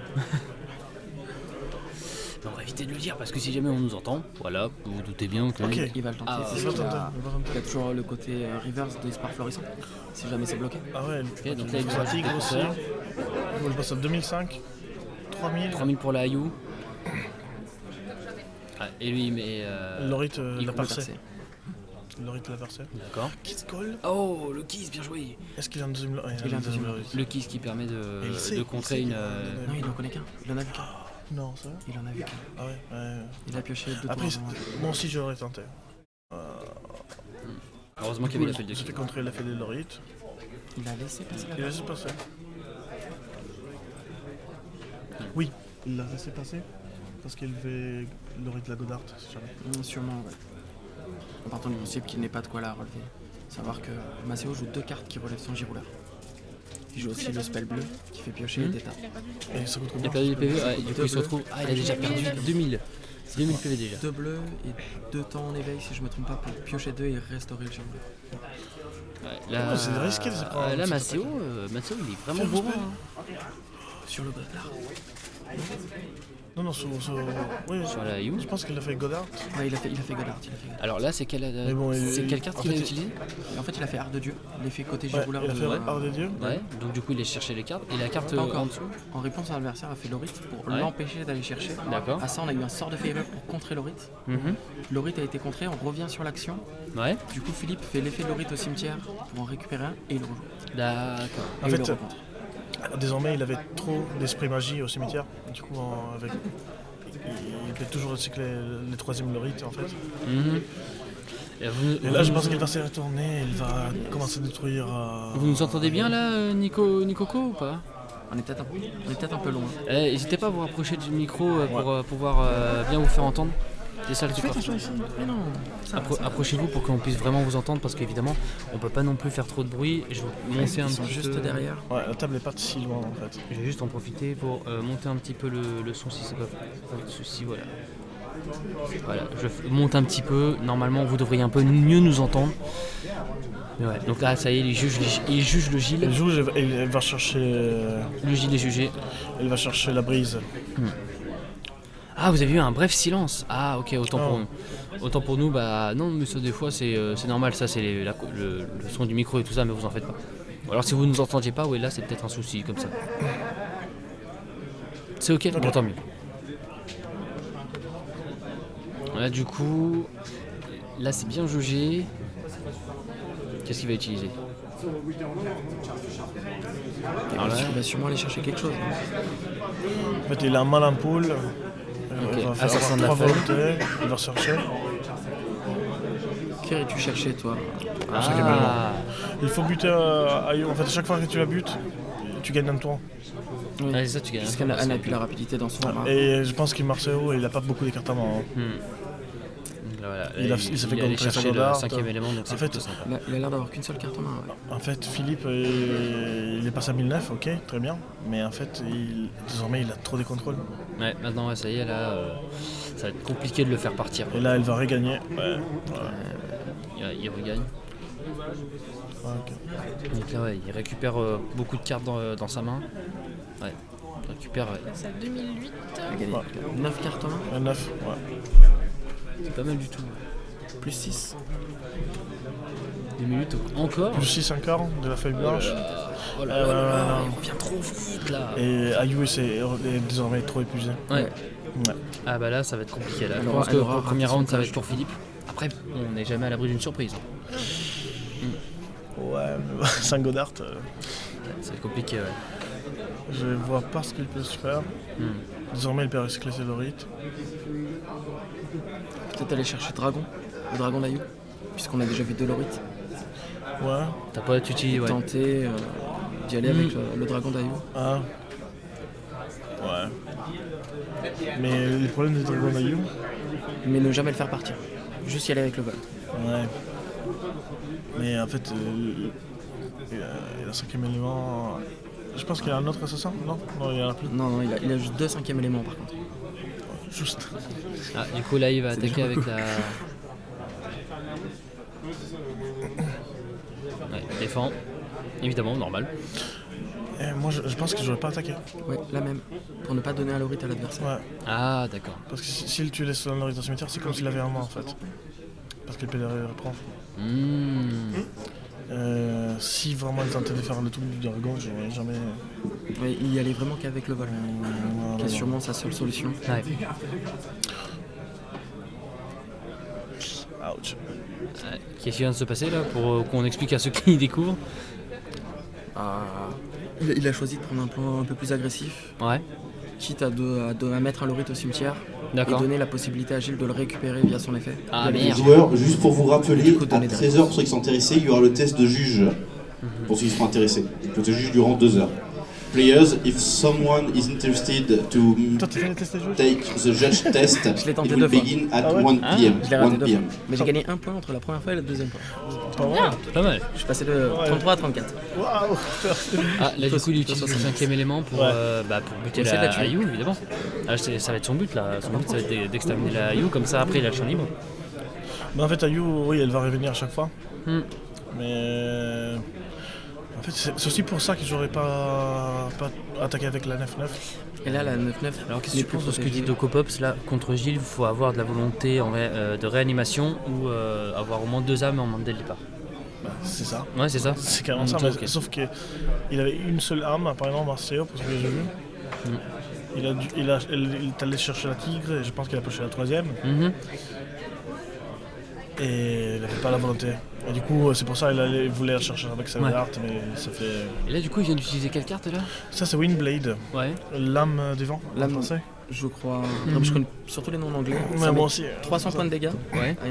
Speaker 1: Mais on va éviter de le dire parce que si jamais on nous entend, voilà, vous vous doutez bien que...
Speaker 2: Ok.
Speaker 5: Il va le tenter.
Speaker 1: Ah,
Speaker 5: parce
Speaker 2: Il va
Speaker 5: qu'il
Speaker 2: tenter,
Speaker 5: a-
Speaker 2: il va tenter.
Speaker 5: il a toujours le côté reverse de Spark Florissant. Si jamais c'est bloqué.
Speaker 2: Ah ouais,
Speaker 1: Ok, donc là il
Speaker 2: il
Speaker 1: doit
Speaker 2: tigre aussi.
Speaker 1: faire
Speaker 2: On passe à 2005, 3000.
Speaker 1: 3000 pour la Ayu. Ah, et lui il met...
Speaker 2: Lorite
Speaker 1: il
Speaker 2: l'a
Speaker 1: peut
Speaker 2: percé.
Speaker 5: percer.
Speaker 2: Lorite l'a percé.
Speaker 1: D'accord.
Speaker 2: Kiss Call.
Speaker 1: Oh, le kiss, bien joué.
Speaker 2: Est-ce qu'il a un deuxième Lorite?
Speaker 5: Il a un deuxième Lorite.
Speaker 1: Le kiss qui permet
Speaker 2: Et il sait,
Speaker 1: de
Speaker 2: il
Speaker 1: contrer
Speaker 2: sait
Speaker 1: une...
Speaker 2: qu'il va-
Speaker 5: Non, il n'en connaît qu'un. Il en a vu qu'un.
Speaker 2: Non, ça va.
Speaker 5: Il en a vu qu'un.
Speaker 2: Ah ouais.
Speaker 5: Il a pioché 2
Speaker 2: Après,
Speaker 5: tours avant.
Speaker 2: moi aussi j'aurais tenté.
Speaker 1: Heureusement qu'il y avait l'appel de
Speaker 2: J'ai fait
Speaker 1: kill.
Speaker 2: contrer l'effet des Lorites.
Speaker 5: Il a laissé passer la
Speaker 2: Il a laissé passer. Oui, il l'a laissé passer parce qu'il veut Lorite la Godard, si jamais.
Speaker 5: Sûrement, ouais. En partant du principe qu'il n'est pas de quoi la relever. Savoir que Maceo joue 2 cartes qui relèvent son girouleur. Il joue aussi le spell bleu qui fait piocher des tas.
Speaker 2: Et ça coûte
Speaker 1: Il a
Speaker 2: combien?
Speaker 1: perdu les PV, ouais, du coup il se retrouve... Ah, il a déjà perdu 2000. C'est 2000 PV déjà.
Speaker 5: 2 bleus et 2 temps en éveil si je me trompe pas pour piocher 2 et restaurer le girouleur.
Speaker 1: Ouais, là,
Speaker 2: c'est risqué de se prendre un
Speaker 1: là
Speaker 2: petit
Speaker 1: Maceo, Maceo, il est vraiment beau.
Speaker 5: Sur le Godard.
Speaker 2: Non, oui,
Speaker 1: Sur la You.
Speaker 2: je pense qu'il a fait Godard.
Speaker 5: Ouais, il a fait Godard.
Speaker 1: Alors là, c'est quelle
Speaker 2: bon,
Speaker 1: quelle carte
Speaker 2: en
Speaker 1: qu'il a
Speaker 2: fait,
Speaker 1: utilisée?
Speaker 5: En fait, il a fait Art de Dieu. L'effet côté
Speaker 2: Ouais,
Speaker 5: girouleur
Speaker 2: il a
Speaker 5: de...
Speaker 2: fait Art des Dieux.
Speaker 1: Ouais, donc du coup, il a cherché les cartes. Et la carte
Speaker 5: Pas encore.
Speaker 1: en dessous?
Speaker 5: En réponse, un adversaire a fait Lorit pour
Speaker 1: Ouais.
Speaker 5: l'empêcher d'aller chercher.
Speaker 1: D'accord.
Speaker 5: À ça, on a eu un sort de faveur pour contrer Lorit.
Speaker 1: Mhm.
Speaker 5: Lorit a été contré, on revient sur l'action.
Speaker 1: Ouais,
Speaker 5: Du coup, Philippe fait l'effet de Lorit au cimetière pour en récupérer un et il le rejoue.
Speaker 1: d'accord.
Speaker 2: En
Speaker 5: Et il
Speaker 2: fait,
Speaker 5: le recontre.
Speaker 2: désormais, il avait trop d'esprit magie au cimetière. Du coup, il peut toujours recycler les troisièmes Lorites en fait.
Speaker 1: Mhm.
Speaker 2: Et là, je pense qu'il va se retourner, il va commencer à détruire.
Speaker 1: Vous nous entendez bien là, Nicoco ou pas?
Speaker 5: On est peut-être un peu loin.
Speaker 1: N'hésitez pas à vous rapprocher du micro pour pouvoir bien vous faire entendre. C'est ça le truc.
Speaker 5: Mais non,
Speaker 1: Approchez-vous pour qu'on puisse vraiment vous entendre parce qu'évidemment on peut pas non plus faire trop de bruit. Je vais monter un
Speaker 5: ils sont
Speaker 1: petit
Speaker 5: juste
Speaker 1: peu.
Speaker 5: derrière.
Speaker 2: Ouais, la table n'est pas si loin en fait.
Speaker 1: Je vais juste en profiter pour monter un petit peu le son si c'est pas de souci. Voilà. Voilà, je monte un petit peu. Normalement vous devriez un peu mieux nous entendre. Mais ouais, donc là ça y est, il juge le Gilles.
Speaker 2: Il va chercher.
Speaker 1: Le Gilles est jugé.
Speaker 2: Il va chercher la brise.
Speaker 1: Ah, vous avez eu un bref silence. Ah, ok, autant pour nous, bah non, mais ça des fois c'est normal, ça c'est le son du micro et tout ça, mais vous en faites pas. Ou alors si vous nous entendiez pas, ouais, là c'est peut-être un souci comme ça. C'est ok, bon, tant mieux. Là du coup, là c'est bien jaugé. Qu'est-ce qu'il va utiliser? Alors là,
Speaker 5: Il va sûrement aller chercher quelque chose.
Speaker 2: En fait, il a un mal en poule.
Speaker 1: Ok.
Speaker 2: Il va
Speaker 1: Ah, ça
Speaker 2: faire
Speaker 1: ressemble à
Speaker 2: 3
Speaker 1: la feuille.
Speaker 2: volontés. Il va chercher.
Speaker 5: Qu'irais-tu chercher, toi?
Speaker 1: ah,
Speaker 2: Il faut buter Ayo. En fait, chaque fois que tu la butes, tu gagnes un tour.
Speaker 5: Oui.
Speaker 1: c'est ça, tu gagnes.
Speaker 5: Parce qu'elle n'a plus la rapidité dans son main.
Speaker 2: Et je pense qu'il Marcelo, il a pas beaucoup d'écartement.
Speaker 1: Donc là, voilà.
Speaker 2: Il s'est fait
Speaker 1: est allé
Speaker 2: contrer
Speaker 1: chercher le
Speaker 2: Godard.
Speaker 1: 5e élément, donc c'est
Speaker 2: En fait,
Speaker 1: plutôt sympa.
Speaker 5: Il a l'air d'avoir qu'une seule carte en main. Ouais.
Speaker 2: En fait, Philippe, il est passé à 1009, ok, très bien. Mais en fait, désormais, il a trop de contrôles.
Speaker 1: Ouais, maintenant, ouais, ça y est, là, ça va être compliqué de le faire partir.
Speaker 2: Et là, il va regagner. Ouais.
Speaker 1: Il regagne.
Speaker 2: Ok.
Speaker 1: Donc là, ouais, il récupère beaucoup de cartes dans sa main. Ouais, il récupère. Ouais.
Speaker 6: C'est à 2008.
Speaker 5: Il a gagné 9 cartes en main,
Speaker 2: Un 9, ouais.
Speaker 1: C'est pas mal du tout.
Speaker 5: plus 6.
Speaker 1: Des minutes encore.
Speaker 2: Plus 6 encore de la feuille blanche.
Speaker 1: Oh là là, il revient trop vite là.
Speaker 2: Et Ayu est désormais trop épuisé.
Speaker 1: Ouais.
Speaker 2: Ouais.
Speaker 1: Ah bah là, ça va être compliqué là. Je
Speaker 5: Alors,
Speaker 1: pense que
Speaker 5: elle
Speaker 1: pour
Speaker 5: aura
Speaker 1: le premier
Speaker 5: raté
Speaker 1: round,
Speaker 5: son
Speaker 1: ça va
Speaker 5: cage.
Speaker 1: être pour Philippe. Après, on n'est jamais à l'abri d'une surprise.
Speaker 2: Ouais, mais sans Godard,
Speaker 1: C'est compliqué, ouais.
Speaker 2: je vois pas ce qu'il peut se faire. Désormais, il peut recycler ses Lorites.
Speaker 5: Peut-être aller chercher Dragon, le dragon d'Ayu, puisqu'on a déjà vu de Lorit.
Speaker 2: Ouais.
Speaker 1: T'as pas tuti, ouais.
Speaker 5: Tenter d'y aller avec le dragon d'Ayu.
Speaker 2: Ah. Ouais. Mais le problème du Dragon d'Ayu,
Speaker 5: Mais ne jamais le faire partir. Juste y aller avec le vol.
Speaker 2: ouais. Mais en fait, il a 5e élément. Je pense qu'il y a un autre assassin, non? Non, il y en a plus.
Speaker 5: Non, il a juste 2 5e éléments par contre.
Speaker 2: Juste.
Speaker 1: Ah, du coup, là, il va attaquer
Speaker 5: déjà
Speaker 1: avec la. Ouais, il défend. Évidemment, normal.
Speaker 2: Et moi, je pense que j'aurais pas attaqué.
Speaker 5: Ouais, la même. Pour ne pas donner un Lorit à l'adversaire.
Speaker 2: Ouais.
Speaker 1: Ah, d'accord.
Speaker 2: Parce que si tu laisses un Lorite au cimetière, c'est comme s'il avait un mort en fait. Parce qu'il peut les reprendre. Si vraiment il tentait de faire le truc du dragon, j'aurais jamais.
Speaker 5: Ouais, il y allait vraiment qu'avec le vol.
Speaker 2: Non,
Speaker 5: Qui est sûrement sa seule solution.
Speaker 1: Ouais.
Speaker 2: Ouch.
Speaker 1: Qu'est-ce qui vient de se passer là pour qu'on explique à ceux qui découvrent?
Speaker 5: Il a choisi de prendre un plan un peu plus agressif,
Speaker 1: Ouais,
Speaker 5: quitte à mettre un Lorit au cimetière et
Speaker 1: d'accord.
Speaker 5: donner la possibilité à Gilles de le récupérer via son effet.
Speaker 1: Ah
Speaker 5: Via
Speaker 1: merde.
Speaker 5: les
Speaker 7: Joueurs, juste pour vous rappeler,
Speaker 5: Du coup,
Speaker 7: à
Speaker 5: donner des
Speaker 7: 13h pour ceux qui sont intéressés, il y aura le test de juge pour ceux qui seront intéressés. Le test de juge durant 2 heures. players. If someone is interested to
Speaker 2: Toi, t'as fait les tests de jeu?
Speaker 7: take the judge test,
Speaker 5: Je l'ai
Speaker 7: it
Speaker 5: tenté
Speaker 7: will
Speaker 5: 2 fois.
Speaker 7: begin at
Speaker 2: Ah ouais
Speaker 7: 1 p.m.
Speaker 5: Je l'ai raté
Speaker 7: 1
Speaker 5: 2 fois.
Speaker 7: p.m.
Speaker 5: Mais j'ai gagné 1 point entre la première fois et la deuxième fois.
Speaker 2: Pas mal.
Speaker 1: Pas mal.
Speaker 5: Je suis passé de 33 à 34.
Speaker 2: Waouh.
Speaker 1: Ah, là, du
Speaker 5: Faut-
Speaker 1: coup, il
Speaker 5: faut
Speaker 1: utilise le
Speaker 5: 60.
Speaker 1: 5ème élément pour,
Speaker 2: Ouais.
Speaker 1: pour buter
Speaker 5: Essayer de la
Speaker 1: la
Speaker 5: tuer.
Speaker 1: Ayu, évidemment. Ah, ça va être son but, là. Son but, ça va être d'exterminer la Ayu, comme ça, après, il a le champ libre.
Speaker 2: Mais en fait, Ayu, oui, elle va revenir à chaque fois.
Speaker 1: Hmm.
Speaker 2: Mais. En fait, c'est aussi pour ça que j'aurais pas attaqué avec la 9-9.
Speaker 5: Et là, la 9-9.
Speaker 1: Alors, qu'est-ce que tu penses de ce que dit Docopops là contre Gilles? Il faut avoir de la volonté de réanimation ou avoir au moins 2 âmes en moment dès le départ.
Speaker 2: Bah, c'est ça.
Speaker 1: Ouais, c'est ça.
Speaker 2: C'est carrément ça.
Speaker 1: Ok,
Speaker 2: Mais
Speaker 1: ok.
Speaker 2: sauf qu'il avait une seule arme, apparemment, Marcelo, pour ce que j'ai vu. Il est allé chercher la tigre et je pense qu'il a poché la 3ème.
Speaker 1: Mhm.
Speaker 2: Et il n'avait pas la volonté. Et du coup, c'est pour ça qu'il voulait la chercher avec sa
Speaker 1: Ouais.
Speaker 2: carte, mais ça fait.
Speaker 1: Et là, du coup, il vient d'utiliser quelle carte là?
Speaker 2: Ça, c'est Windblade,
Speaker 1: Ouais.
Speaker 2: l'âme des vents, en
Speaker 5: L'âme-
Speaker 2: français.
Speaker 5: Je crois. Non, mais je connais surtout les noms en anglais.
Speaker 2: Ouais,
Speaker 5: Ça met
Speaker 2: moi aussi.
Speaker 5: 300 points de dégâts
Speaker 1: Ouais.
Speaker 5: et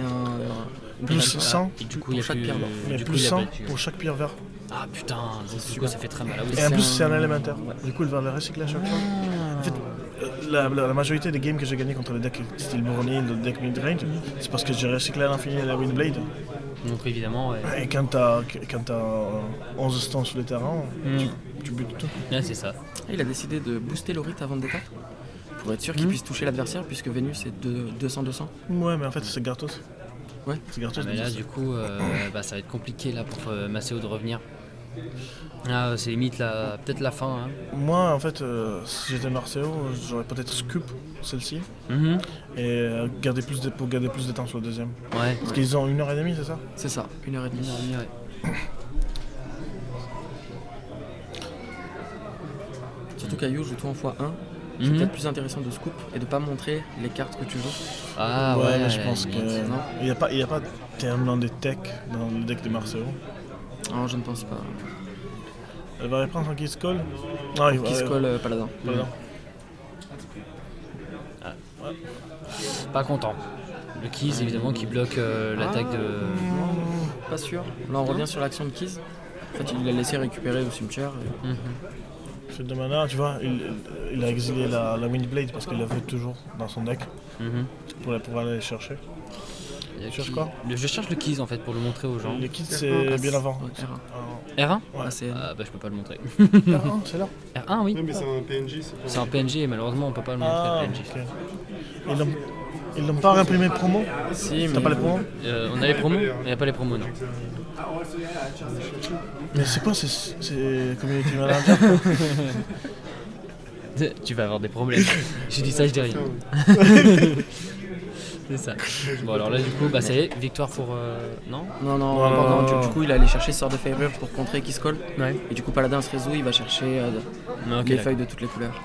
Speaker 5: une
Speaker 2: Plus
Speaker 5: grande-
Speaker 2: 100,
Speaker 1: Et du coup,
Speaker 5: Pour
Speaker 1: il y a
Speaker 5: chaque
Speaker 1: plus,
Speaker 5: pierre d'or.
Speaker 2: mais
Speaker 1: du coup,
Speaker 2: plus
Speaker 1: il a
Speaker 2: 100
Speaker 1: battu.
Speaker 2: pour chaque pierre verte.
Speaker 1: Ah putain, du coup, ça fait très mal. Ah oui,
Speaker 2: Et en
Speaker 5: c'est
Speaker 2: plus,
Speaker 5: un-
Speaker 2: c'est un élémentaire. Du coup, il va le recycler à chaque fois. En fait, la majorité des games que j'ai gagné contre les decks style Bournier, le deck midrange, c'est parce que j'ai recyclé à l'infini la Windblade.
Speaker 1: donc évidemment, ouais.
Speaker 2: Et quand t'as 11 stands sur le terrain, tu butes tout.
Speaker 1: Ouais, c'est ça.
Speaker 5: Il a décidé de booster l'Orit avant le départ pour être sûr qu'il puisse toucher l'adversaire puisque Vénus est de 200-200.
Speaker 2: Ouais, mais en fait, c'est gratos.
Speaker 5: Ouais.
Speaker 2: C'est gratos.
Speaker 1: Ah, mais là, du coup, ça va être compliqué là pour Maceo de revenir. Ah, c'est limite peut-être la fin. Hein.
Speaker 2: Moi, en fait, si j'étais Marcelo, j'aurais peut-être scoop celle-ci
Speaker 1: Mhm.
Speaker 2: et pour garder plus de temps sur le deuxième.
Speaker 1: Ouais.
Speaker 2: Parce qu'ils ont 1h30, c'est ça?
Speaker 5: C'est ça, 1h30.
Speaker 1: Ouais.
Speaker 5: Surtout qu'Ayu joue tout en x1. C'est
Speaker 1: Mhm.
Speaker 5: peut-être plus intéressant de scoop et de pas montrer les cartes que tu joues.
Speaker 1: Ah ouais,
Speaker 2: mais je pense
Speaker 1: limite.
Speaker 2: que.
Speaker 5: non.
Speaker 2: Il n'y a pas tellement de tech dans le deck de Marcelo.
Speaker 5: Non, je ne pense pas.
Speaker 2: Elle va reprendre son Kiss Call. Non, il va.
Speaker 5: Qui se colle Paladin.
Speaker 2: Pardon.
Speaker 1: Pas content. Le Keys, évidemment, qui bloque l'attaque de.
Speaker 5: Pas sûr. Là, on revient sur l'action de Keys. En fait, il l'a laissé récupérer au cimetière. et-
Speaker 1: Mhm.
Speaker 2: Fait de mana, tu vois, il a exilé la Windblade parce qu'il la veut toujours dans son deck
Speaker 1: Mhm.
Speaker 2: pour pouvoir aller chercher.
Speaker 1: Il y a
Speaker 2: Tu cherches
Speaker 1: qui-
Speaker 2: quoi
Speaker 1: Je cherche le Keys en fait pour le montrer aux gens.
Speaker 2: Le kit,
Speaker 5: Ah,
Speaker 2: c'est bien avant.
Speaker 5: ouais, R1.
Speaker 1: R1
Speaker 2: Ouais.
Speaker 5: Ah, c'est
Speaker 1: Ah bah je peux pas le montrer.
Speaker 2: C'est là.
Speaker 1: R1 oui.
Speaker 3: Non, mais c'est un PNJ, c'est pas
Speaker 1: C'est un PNG et malheureusement on peut pas le montrer
Speaker 2: Ah,
Speaker 1: le PNG.
Speaker 2: ok. Ils l'ont pas réimprimé promo?
Speaker 1: Si,
Speaker 2: T'as pas les promos?
Speaker 1: on a les promos, mais il n'y a pas les promos non.
Speaker 2: Mais c'est quoi c'est Community Manager?
Speaker 1: Tu vas avoir des problèmes. J'ai dit ça, je dis rien. C'est ça. Bon alors là du coup, ça y est, victoire pour... Non
Speaker 5: Non, non,
Speaker 2: Non,
Speaker 5: non,
Speaker 2: non.
Speaker 5: du coup, il allait chercher Sword of Favor pour contrer Kiss Call.
Speaker 1: Ouais.
Speaker 5: Et du coup, Paladin se résout, il va chercher
Speaker 1: Non, ok,
Speaker 5: les
Speaker 1: d'accord.
Speaker 5: feuilles de toutes les couleurs.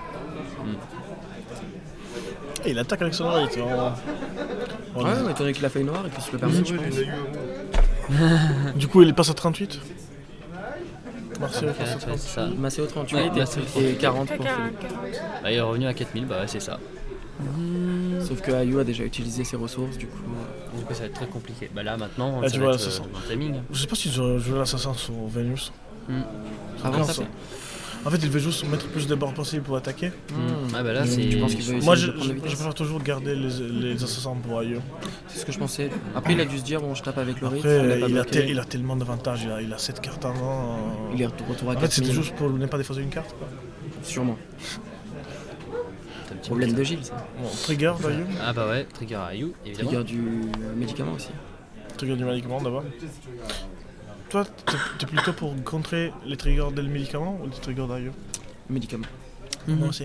Speaker 2: Et il attaque avec son rate.
Speaker 5: Ouais, mais étant donné qu'il a feuille noire, il peut se le permettre, je
Speaker 3: Ouais,
Speaker 5: pense.
Speaker 3: d'une Ayu
Speaker 2: Du coup, il passe à 38. Marcelo
Speaker 1: Ok,
Speaker 2: passe à
Speaker 1: ouais,
Speaker 2: 38.
Speaker 1: c'est ça.
Speaker 5: Maceo 38
Speaker 1: Ouais,
Speaker 5: et-
Speaker 1: Maceo
Speaker 5: et 40 pour
Speaker 6: 40.
Speaker 5: Philippe.
Speaker 1: Bah, il est revenu à 4000, bah ouais, c'est ça.
Speaker 5: Sauf que Ayu a déjà utilisé ses ressources, du coup.
Speaker 1: Du coup ça va être très compliqué. Bah là maintenant,
Speaker 2: Ah,
Speaker 1: ça
Speaker 2: tu
Speaker 1: va
Speaker 2: vois,
Speaker 1: être
Speaker 2: ça sent.
Speaker 1: dans le timing.
Speaker 2: Je sais pas si je joue l'assassin sur Vénus.
Speaker 5: Avant ça
Speaker 2: ça.
Speaker 5: fait.
Speaker 2: En fait, il veut juste mettre plus de bords possible pour attaquer.
Speaker 1: Ah bah là
Speaker 5: Tu
Speaker 1: c'est...
Speaker 5: penses qu'il veut
Speaker 2: Moi,
Speaker 5: essayer
Speaker 2: je
Speaker 5: de prendre la vitesse?
Speaker 2: préfère toujours garder les assassins pour Ayu.
Speaker 5: C'est ce que je pensais. Après, il a dû se dire, bon, je tape avec le rythme,
Speaker 2: Après,
Speaker 5: pas bloqué.
Speaker 2: il a tellement d'avantages. Il a 7 cartes avant.
Speaker 5: Il est de retour à
Speaker 2: En fait, c'était
Speaker 5: 4000.
Speaker 2: juste pour ne pas défausser une carte. Quoi.
Speaker 5: Sûrement.
Speaker 1: t'as un petit
Speaker 5: Problème
Speaker 1: peu
Speaker 5: de
Speaker 1: ça.
Speaker 5: Gilles, ça.
Speaker 2: Bon, trigger d'Ayu.
Speaker 1: Ah bah ouais, trigger à Ayu, évidemment.
Speaker 5: Trigger du médicament aussi.
Speaker 2: Trigger du médicament d'abord. Toi, t'es plutôt pour contrer les triggers des médicaments ou les triggers d'Ayu?
Speaker 5: Médicament.
Speaker 2: Moi aussi.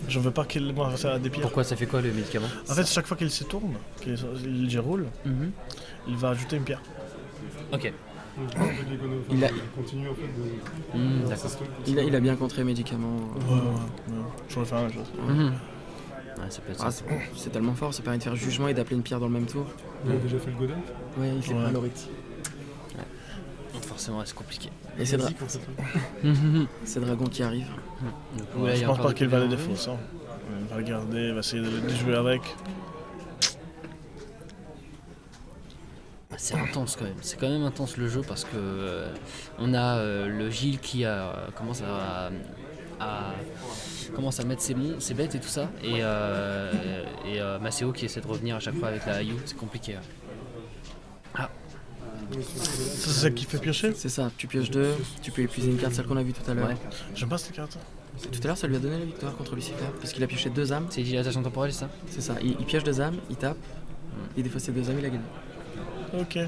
Speaker 2: Je veux pas qu'il m'en fasse à des pires.
Speaker 1: Pourquoi ça fait quoi le médicament?
Speaker 2: En fait, chaque fois qu'il se tourne, qu'il déroule, il va ajouter une pierre.
Speaker 1: Ok.
Speaker 5: Il a-
Speaker 3: continue en fait de.
Speaker 1: D'accord.
Speaker 5: Il a bien contré médicament.
Speaker 2: Ouais. J'aurais fait la même chose.
Speaker 1: Ouais, ça peut être
Speaker 5: Ah,
Speaker 1: ça.
Speaker 5: c'est tellement fort, ça permet de faire jugement et d'appeler une pierre dans le même tour.
Speaker 3: Il a déjà fait le Godin.
Speaker 5: Ouais, il fait
Speaker 2: Ouais.
Speaker 5: pas l'orite.
Speaker 1: Donc forcément c'est compliqué.
Speaker 5: Et c'est
Speaker 3: Vas-y pour ça.
Speaker 5: c'est Dragon qui arrive.
Speaker 1: Du coup, là, il y
Speaker 2: Je
Speaker 1: a
Speaker 2: pense
Speaker 1: encore
Speaker 2: pas
Speaker 1: des
Speaker 2: qu'il va les
Speaker 1: couleurs.
Speaker 2: défausser. Il va regarder, il va essayer de jouer avec.
Speaker 1: C'est intense quand même, c'est quand même intense le jeu parce que on a le Gilles qui commence à mettre ses bêtes et tout ça, et Maceo qui essaie de revenir à chaque fois avec la Ayu, c'est compliqué. Ah,
Speaker 2: C'est ça qui fait piocher.
Speaker 5: C'est ça, tu pioches 2, tu peux épuiser une carte, celle qu'on a vue tout à l'heure.
Speaker 1: Ouais.
Speaker 2: J'aime pas cette carte.
Speaker 5: Tout à l'heure, ça lui a donné la victoire contre Lucifer, parce qu'il a pioché 2 âmes.
Speaker 1: c'est dilatation temporelle, c'est ça?
Speaker 5: C'est ça, il pioche 2 âmes, il tape, il défausse ses 2 âmes, il a gagné.
Speaker 2: Ok.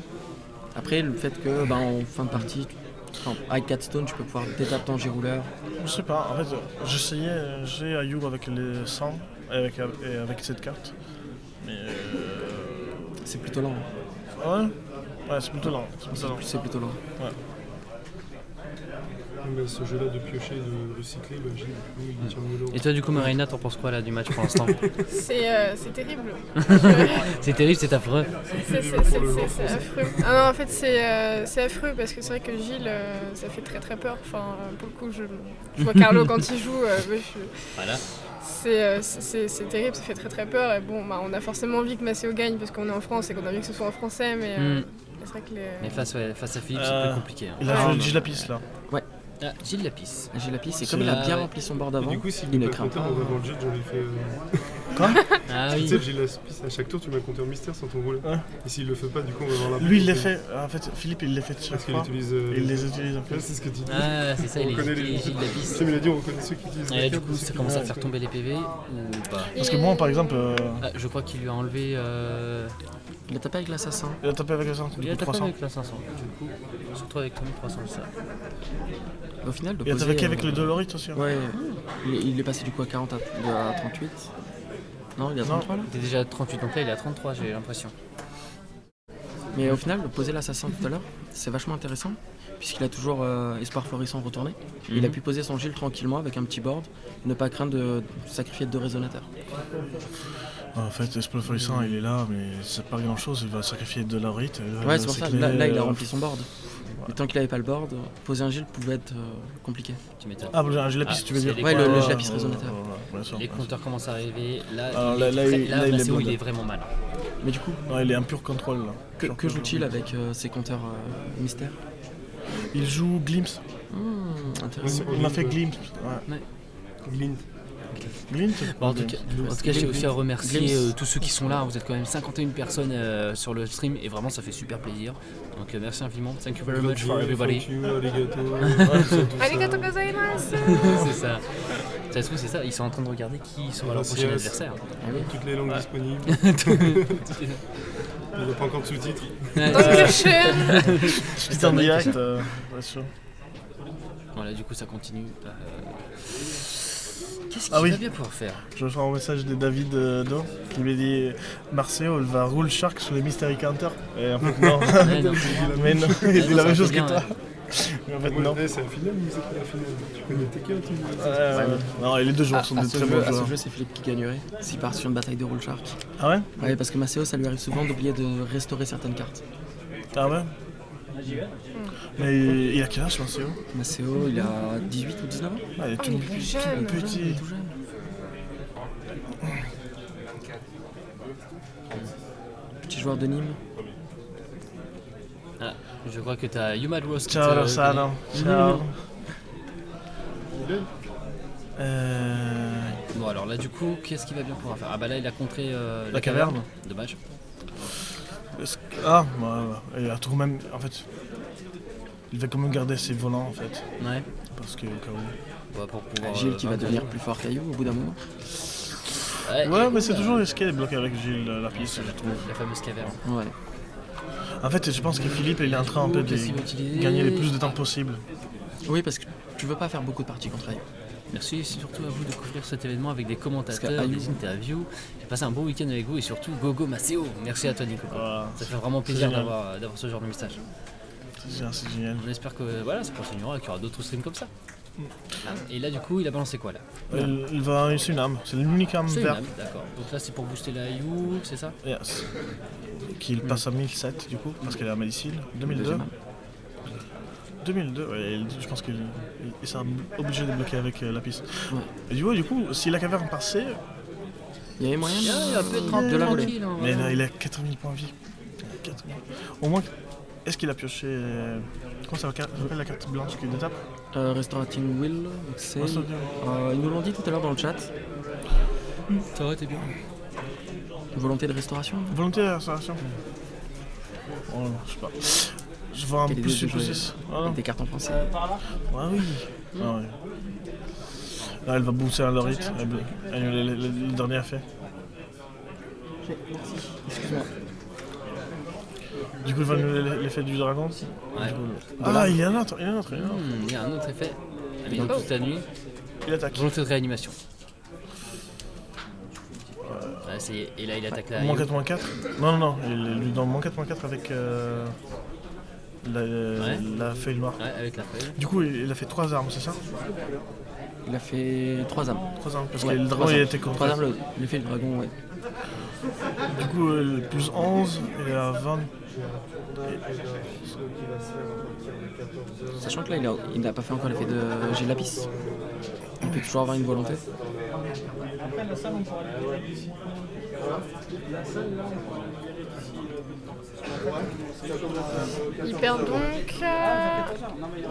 Speaker 5: Après, le fait que, en fin de partie, avec 4 stones, tu peux pouvoir détaper ton Girouleur.
Speaker 2: Je sais pas, en fait, j'ai Ayu avec les 100 et avec cette carte. Mais
Speaker 5: C'est plutôt lent.
Speaker 2: ouais, c'est plutôt lent.
Speaker 5: C'est plutôt lent.
Speaker 2: Ouais.
Speaker 3: Mais ce jeu-là de piocher et de recycler, le Gilles, il tient mieux l'eau.
Speaker 1: Et toi du coup Marina, t'en penses quoi là du match pour l'instant?
Speaker 6: C'est terrible.
Speaker 1: C'est terrible, c'est affreux.
Speaker 6: C'est affreux. Ah non, en fait, c'est affreux parce que c'est vrai que Gilles, ça fait très très peur. Enfin, pour le coup, je vois Carlo quand il joue.
Speaker 1: Voilà.
Speaker 6: C'est terrible, ça fait très très peur. Et bon, on a forcément envie que Maceo gagne parce qu'on est en France et qu'on a envie que ce soit en français, mais c'est vrai que
Speaker 1: Mais face à Philippe, c'est plus compliqué. Hein.
Speaker 2: Il a joué le Gilles Lapis là.
Speaker 1: Ah, Gilles Lapis.
Speaker 5: Gilles Lapis, c'est comme il a bien rempli son board
Speaker 3: Et
Speaker 5: avant,
Speaker 3: du coup, s'il
Speaker 5: il
Speaker 3: ne
Speaker 5: ne
Speaker 3: pas
Speaker 5: craint
Speaker 3: compté
Speaker 5: pas.
Speaker 3: en devant le Gilles, j'en ai fait.
Speaker 1: Ah
Speaker 3: Tu
Speaker 1: oui.
Speaker 3: sais, le Gilles Lapis, à chaque tour, tu m'as compté en mystère sans ton rouleur.
Speaker 2: Ouais.
Speaker 3: Et s'il le fait pas, du coup, on va voir la.
Speaker 2: Lui, il les fait. En fait, Philippe, il les fait de chaque
Speaker 3: Parce qu'il
Speaker 2: fois.
Speaker 3: utilise.
Speaker 2: Il les utilise en
Speaker 3: Ouais,
Speaker 2: fait.
Speaker 3: c'est ce que tu dis.
Speaker 1: Ah, c'est ça,
Speaker 3: On
Speaker 1: il
Speaker 3: connaît
Speaker 1: est
Speaker 3: les-
Speaker 1: Gilles Lapis.
Speaker 3: Tu sais, mais il a dit, on reconnaît ceux qui utilisent.
Speaker 1: Et
Speaker 3: la
Speaker 1: là, du
Speaker 3: carte
Speaker 1: coup,
Speaker 3: et ceux
Speaker 1: ça
Speaker 3: qui
Speaker 1: commence à
Speaker 3: l'ont,
Speaker 1: faire
Speaker 3: en fait.
Speaker 1: tomber les PV ou pas?
Speaker 2: Parce que moi, par exemple,
Speaker 1: Ah, je crois qu'il lui a enlevé.
Speaker 5: Il a tapé avec l'assassin.
Speaker 2: il a tapé avec le 100,
Speaker 1: Il
Speaker 2: du
Speaker 1: a
Speaker 2: coup
Speaker 1: tapé
Speaker 2: 300.
Speaker 1: avec la 500. Du coup, surtout avec 300, ça.
Speaker 5: Au final, de
Speaker 2: Il a
Speaker 5: poser,
Speaker 2: tapé avec le Dolorite aussi. Hein.
Speaker 5: Ouais, il est passé du coup à 40 à 38. Non, il est à 33 là.
Speaker 1: Il était déjà à 38, donc là il est à 33, j'ai l'impression.
Speaker 5: Mais au final, de poser l'assassin tout à l'heure, c'est vachement intéressant, puisqu'il a toujours Espoir Florissant retourné. Il a pu poser son Gilles tranquillement avec un petit board, ne pas craindre de sacrifier 2 résonateurs.
Speaker 2: En fait, Espoir Florissant, il est là, mais c'est pas grand chose. Il va sacrifier de Dolorite.
Speaker 5: Ouais, c'est pour ça, là il a rempli son board. Et tant qu'il avait pas le board, poser un Gilles pouvait être compliqué.
Speaker 1: Tu m'étonnes.
Speaker 2: Ah, un Gilles Lapis,
Speaker 1: Ah,
Speaker 2: tu veux
Speaker 1: c'est
Speaker 2: dire.
Speaker 1: les
Speaker 5: Ouais, le
Speaker 1: Ouais,
Speaker 5: Gilles Lapis résonateur.
Speaker 2: Bien sûr,
Speaker 1: Les
Speaker 2: bien sûr.
Speaker 1: compteurs commencent à arriver. Là,
Speaker 2: Alors
Speaker 1: il est
Speaker 2: est
Speaker 1: Maceo, il
Speaker 2: blood.
Speaker 1: est vraiment mal.
Speaker 5: Mais du coup,
Speaker 2: Ouais, il est un pur contrôle là.
Speaker 5: que joue-t-il avec ses compteurs mystères?
Speaker 2: Il joue Glimpse.
Speaker 5: Intéressant.
Speaker 2: Il m'a fait Glimpse. Ouais.
Speaker 3: Glint.
Speaker 2: Glimpse.
Speaker 1: Bon, en tout cas, j'ai aussi à remercier
Speaker 5: Glimpse.
Speaker 1: tous ceux qui sont là. Vous êtes quand même 51 personnes sur le stream et vraiment ça fait super plaisir. Donc merci infiniment. Thank you very much for everybody.
Speaker 3: Fuck you, arigato.
Speaker 6: Arigato gozaimasu.
Speaker 1: C'est ça. Ça se trouve, c'est ça. Ils sont en train de regarder qui sera leur prochain
Speaker 3: Gracias.
Speaker 1: adversaire.
Speaker 3: Toutes les langues disponibles. Il n'y a pas encore de sous-titres.
Speaker 6: Dankeschön.
Speaker 2: Je suis en direct. Bien sûr.
Speaker 1: Voilà, du coup ça continue. Qu'est-ce qu'il
Speaker 2: Ah oui.
Speaker 1: va bien pouvoir faire?
Speaker 2: Je reçois un message de David Do qui me dit Marceo, elle va roule shark sur les Mystery Counters. Et en fait, non.
Speaker 1: Ouais, non.
Speaker 2: Mais non, il dit
Speaker 1: non,
Speaker 2: la
Speaker 1: ça
Speaker 2: même
Speaker 1: fait
Speaker 2: chose que
Speaker 1: bien,
Speaker 2: toi.
Speaker 1: ouais.
Speaker 2: Mais en fait, non.
Speaker 3: Ouais, c'est la finale ou c'est pas la finale? Tu connais Tekken, tu
Speaker 2: Non, et les deux joueurs
Speaker 5: À
Speaker 2: sont des
Speaker 5: ce
Speaker 2: très bons
Speaker 5: jeu, à ce
Speaker 2: joueurs.
Speaker 5: jeu, c'est Philippe qui gagnerait s'il part sur une bataille de Roll Shark.
Speaker 2: Ah ouais
Speaker 5: Ouais, parce que Maceo, ça lui arrive souvent d'oublier de restaurer certaines cartes.
Speaker 2: Ah ouais Mais il a quel âge, Marceo?
Speaker 5: Maceo, il a 18 ou 19 ans.
Speaker 2: Ah, il est tout
Speaker 6: il est jeune.
Speaker 5: Il est
Speaker 2: petit.
Speaker 5: tout jeune. Petit joueur de Nîmes.
Speaker 1: Ah, je crois que t'as Yumad Rose qui
Speaker 2: Ciao
Speaker 1: te-
Speaker 2: Rossano. Ciao.
Speaker 1: Bon alors là du coup, qu'est-ce qu'il va bien pouvoir faire? Ah bah là il a contré
Speaker 2: La caverne.
Speaker 1: Dommage.
Speaker 2: Ah, ouais. Et à tout même, en fait, il va quand même garder ses volants en fait.
Speaker 1: Ouais.
Speaker 2: Parce que au cas où.
Speaker 1: Ouais, pour pouvoir,
Speaker 5: Gilles qui va
Speaker 1: vaincre.
Speaker 5: devenir plus fort qu'Ayou au bout d'un moment.
Speaker 2: Ouais, mais c'est toujours risqué de bloquer avec Gilles Lapis, je trouve.
Speaker 1: La fameuse caverne.
Speaker 5: Ouais.
Speaker 2: En fait, je pense que Philippe il est en train un peu de
Speaker 1: Qu'est-ce qu'il va utiliser?
Speaker 2: gagner le plus de temps possible.
Speaker 5: Oui, parce que tu veux pas faire beaucoup de parties contre Ayou.
Speaker 1: Merci surtout à vous de couvrir cet événement avec des commentateurs,
Speaker 5: Parce que-
Speaker 1: des interviews. J'ai passé un beau week-end avec vous et surtout Gogo Maceo. Merci à toi Nico.
Speaker 2: Voilà.
Speaker 1: Ça fait vraiment plaisir
Speaker 2: génial.
Speaker 1: d'avoir ce genre de message.
Speaker 2: C'est génial.
Speaker 1: On espère que voilà, ça continuera et qu'il y aura d'autres streams comme ça. Ah, et là du coup il a balancé quoi là?
Speaker 2: C'est une âme, c'est l'unique âme
Speaker 1: C'est une
Speaker 2: verte.
Speaker 1: âme, d'accord. Donc là c'est pour booster la You, c'est ça?
Speaker 2: Yes. Qu'il passe à 1007 du coup, parce qu'elle est à médecine. 2002.
Speaker 5: Deuxième.
Speaker 2: 2002, ouais, je pense qu'il s'est obligé de bloquer avec Lapis.
Speaker 5: Ouais.
Speaker 2: Et du coup, si la caverne passait,
Speaker 5: Il y avait moyen
Speaker 1: Il va peut-être
Speaker 5: de la voler.
Speaker 1: tranquille. Hein,
Speaker 2: mais
Speaker 1: voilà.
Speaker 2: là, il a 4000 points de vie. 4. Au moins, est-ce qu'il a pioché. Comment ça s'appelle la carte blanche qu'il détape?
Speaker 5: Restaurating Will, c'est. Ils nous l'ont dit tout à l'heure dans le chat.
Speaker 1: Ça aurait été bien.
Speaker 5: Volonté de restauration.
Speaker 2: Volonté de restauration. Oh, je sais pas. Je vois un
Speaker 5: Quelle
Speaker 2: plus
Speaker 5: idée de jouer
Speaker 2: 6.
Speaker 5: des cartes en français.
Speaker 2: Ouais, oui. Ah, ouais. Là, elle va booster un Lorit. Le dernier a fait.
Speaker 5: Excuse-moi.
Speaker 2: Du coup, il va nous l'effet du dragon.
Speaker 1: Ouais.
Speaker 2: Ah, il y a un autre.
Speaker 1: Il y a un autre effet. Ah, mais donc toute la nuit.
Speaker 2: Il attaque.
Speaker 1: Volonté de réanimation. Ouais, ça y est. Et là, il attaque la.
Speaker 2: Moins 4, moins 4. Non, il lui donne moins 4, moins 4 avec la feuille noire.
Speaker 1: Ouais, avec la feuille.
Speaker 2: Du coup, il a fait 3 armes, c'est ça?
Speaker 5: Il a fait 3 armes.
Speaker 2: 3 armes, parce
Speaker 5: Ouais,
Speaker 2: que le dragon
Speaker 5: 3
Speaker 2: il
Speaker 5: armes.
Speaker 2: était contre.
Speaker 5: 3 armes, l'effet du dragon, ouais.
Speaker 2: Du coup, plus 11, il est à 20.
Speaker 5: Sachant que là, il n'a pas fait encore l'effet de Gilles Lapis. Il peut toujours avoir une volonté.
Speaker 6: Il perd donc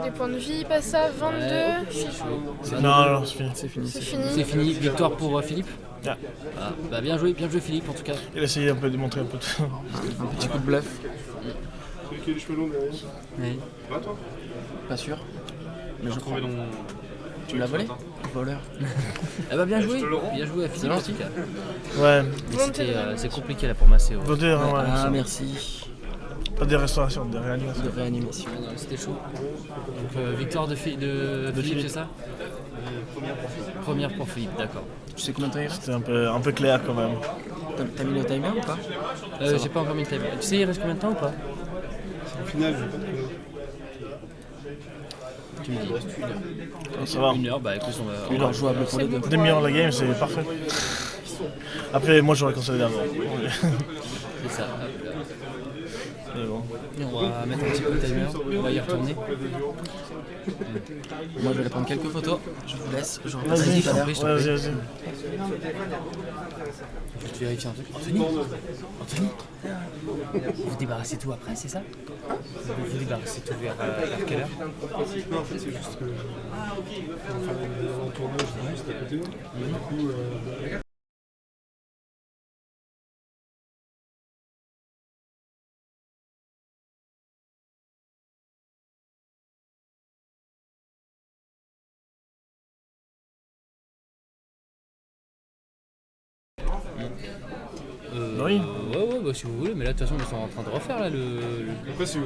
Speaker 6: des points de vie, il passe à 22.
Speaker 2: Non, c'est fini.
Speaker 5: C'est fini.
Speaker 6: C'est fini.
Speaker 1: C'est fini. Victoire pour Philippe.
Speaker 2: Ah.
Speaker 1: Ah, bah bien joué Philippe en tout cas.
Speaker 2: Il a essayé un peu de démontrer un peu de.
Speaker 5: Un petit coup de bluff.
Speaker 3: Celui qui a les cheveux longs derrière.
Speaker 1: Ouais.
Speaker 3: Va toi.
Speaker 5: Pas sûr. Mais je crois.
Speaker 4: dans mon.
Speaker 5: Tu l'as volé? Voleur.
Speaker 1: Ah bah bien joué à Philippe en tout cas.
Speaker 2: Ouais,
Speaker 1: Mais c'est compliqué là pour Maceo.
Speaker 2: voter, ouais,
Speaker 5: Ah, merci.
Speaker 2: pas des restaurations, des réanimations.
Speaker 5: De réanimation.
Speaker 1: Ah non, c'était chaud. Donc victoire de Philippe, c'est ça? Première pour Philippe, d'accord.
Speaker 5: Tu sais combien de temps il reste?
Speaker 2: C'était un peu clair quand même.
Speaker 5: T'as mis le timer ou pas?
Speaker 1: J'ai pas encore mis le timer. Tu sais il reste combien de temps ou pas?
Speaker 3: Au final, je vais pas te connaître.
Speaker 1: Tu me dis.
Speaker 2: Ça va.
Speaker 1: 1 heure, bah écoute, on va.
Speaker 5: Une heure jouable pour les deux.
Speaker 2: Demi-heure la game, c'est parfait. Après, moi j'aurais conseillé d'avant.
Speaker 1: C'est ça. Hop là.
Speaker 2: Mais bon.
Speaker 1: Et on va mettre un petit peu le timer, on va y retourner.
Speaker 5: Moi, je vais aller prendre quelques photos. Je vous laisse. Je reviens
Speaker 2: Vas-y,
Speaker 5: tout à l'heure.
Speaker 2: vas-y.
Speaker 1: Faut que tu vérifies un truc. Anthony, vous débarrassez tout après, c'est ça? Vous débarrassez tout vers quelle heure?
Speaker 3: Non, en fait, c'est juste que. On va faire un tournage juste à côté. Et du coup.
Speaker 2: Oui.
Speaker 1: Ouais, bah si vous voulez, mais là de toute façon ils sont en train de refaire là le.
Speaker 3: Après, si on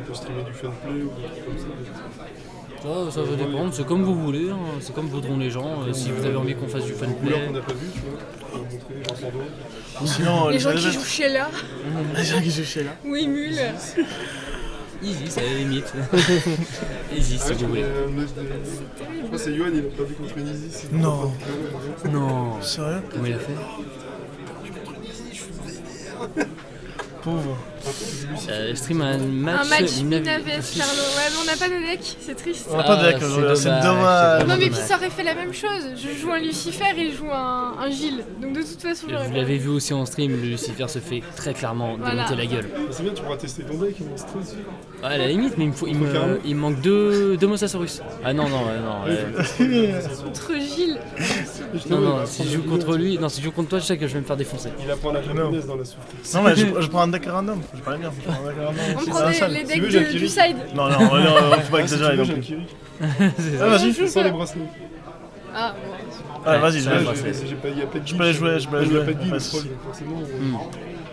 Speaker 3: peut streamer du funplay ou des trucs comme ça.
Speaker 1: Ça va dépendre, c'est comme vous voulez, hein. C'est comme voudront les gens. Si vous avez envie qu'on fasse du
Speaker 3: Couleur
Speaker 1: funplay.
Speaker 3: qu'on n'a pas vu, tu vois. Pour montrer les gens sans dos.
Speaker 2: Sinon,
Speaker 6: Les gens qui jouent chez là,
Speaker 2: Les gens qui jouent chez là.
Speaker 6: ou émulent.
Speaker 1: Easy, c'est à la limite. Easy si vous voulez.
Speaker 3: Je crois que c'est Yoann, il a perdu contre une Easy.
Speaker 2: Non.
Speaker 1: Non.
Speaker 2: Sérieux?
Speaker 1: Comment il a fait?
Speaker 2: Pauvre.
Speaker 1: Stream un match.
Speaker 6: Un match
Speaker 1: une
Speaker 6: Mina vs Carlo. Ouais, mais on n'a pas de deck, c'est triste.
Speaker 2: On n'a pas de deck, c'est dommage.
Speaker 6: Non, mais puis ça aurait fait la même chose. Je joue un Lucifer et il joue un Gilles. Donc de toute façon, j'aurais
Speaker 1: Vous
Speaker 6: pas.
Speaker 1: l'avez vu aussi en stream, le Lucifer se fait très clairement
Speaker 6: Voilà.
Speaker 1: démonter la gueule.
Speaker 3: C'est bien, tu pourras tester ton deck, il stress.
Speaker 1: Ouais, à la limite, mais il me manque deux Mosasaurus. Ah non.
Speaker 6: Contre Gilles.
Speaker 1: Non, si je joue contre lui, non, si je joue contre toi, je sais que je vais me faire défoncer.
Speaker 3: Il apprend la japonaise dans la souffrance.
Speaker 2: Non, mais je prends un deck random. Je parlais bien. Je prends un deck random.
Speaker 6: On
Speaker 2: C'est
Speaker 6: prend
Speaker 2: un
Speaker 6: les
Speaker 2: seul.
Speaker 6: decks
Speaker 3: veux, j'ai un
Speaker 6: du
Speaker 3: Kiri.
Speaker 6: side.
Speaker 2: Non, faut pas exagérer.
Speaker 3: J'ai
Speaker 2: non
Speaker 3: un
Speaker 2: plus.
Speaker 3: Kiri.
Speaker 2: Ah, vas-y.
Speaker 3: Sans les bracelets.
Speaker 6: Ah, bon.
Speaker 2: Ah, vas-y, je
Speaker 1: Ouais,
Speaker 2: vais.
Speaker 1: ouais.
Speaker 3: Il y a pas de
Speaker 2: Je peux les jouer, je peux les
Speaker 3: Il n'y a
Speaker 2: jouer.
Speaker 3: pas de guide,
Speaker 2: Ouais,
Speaker 3: troll, donc forcément,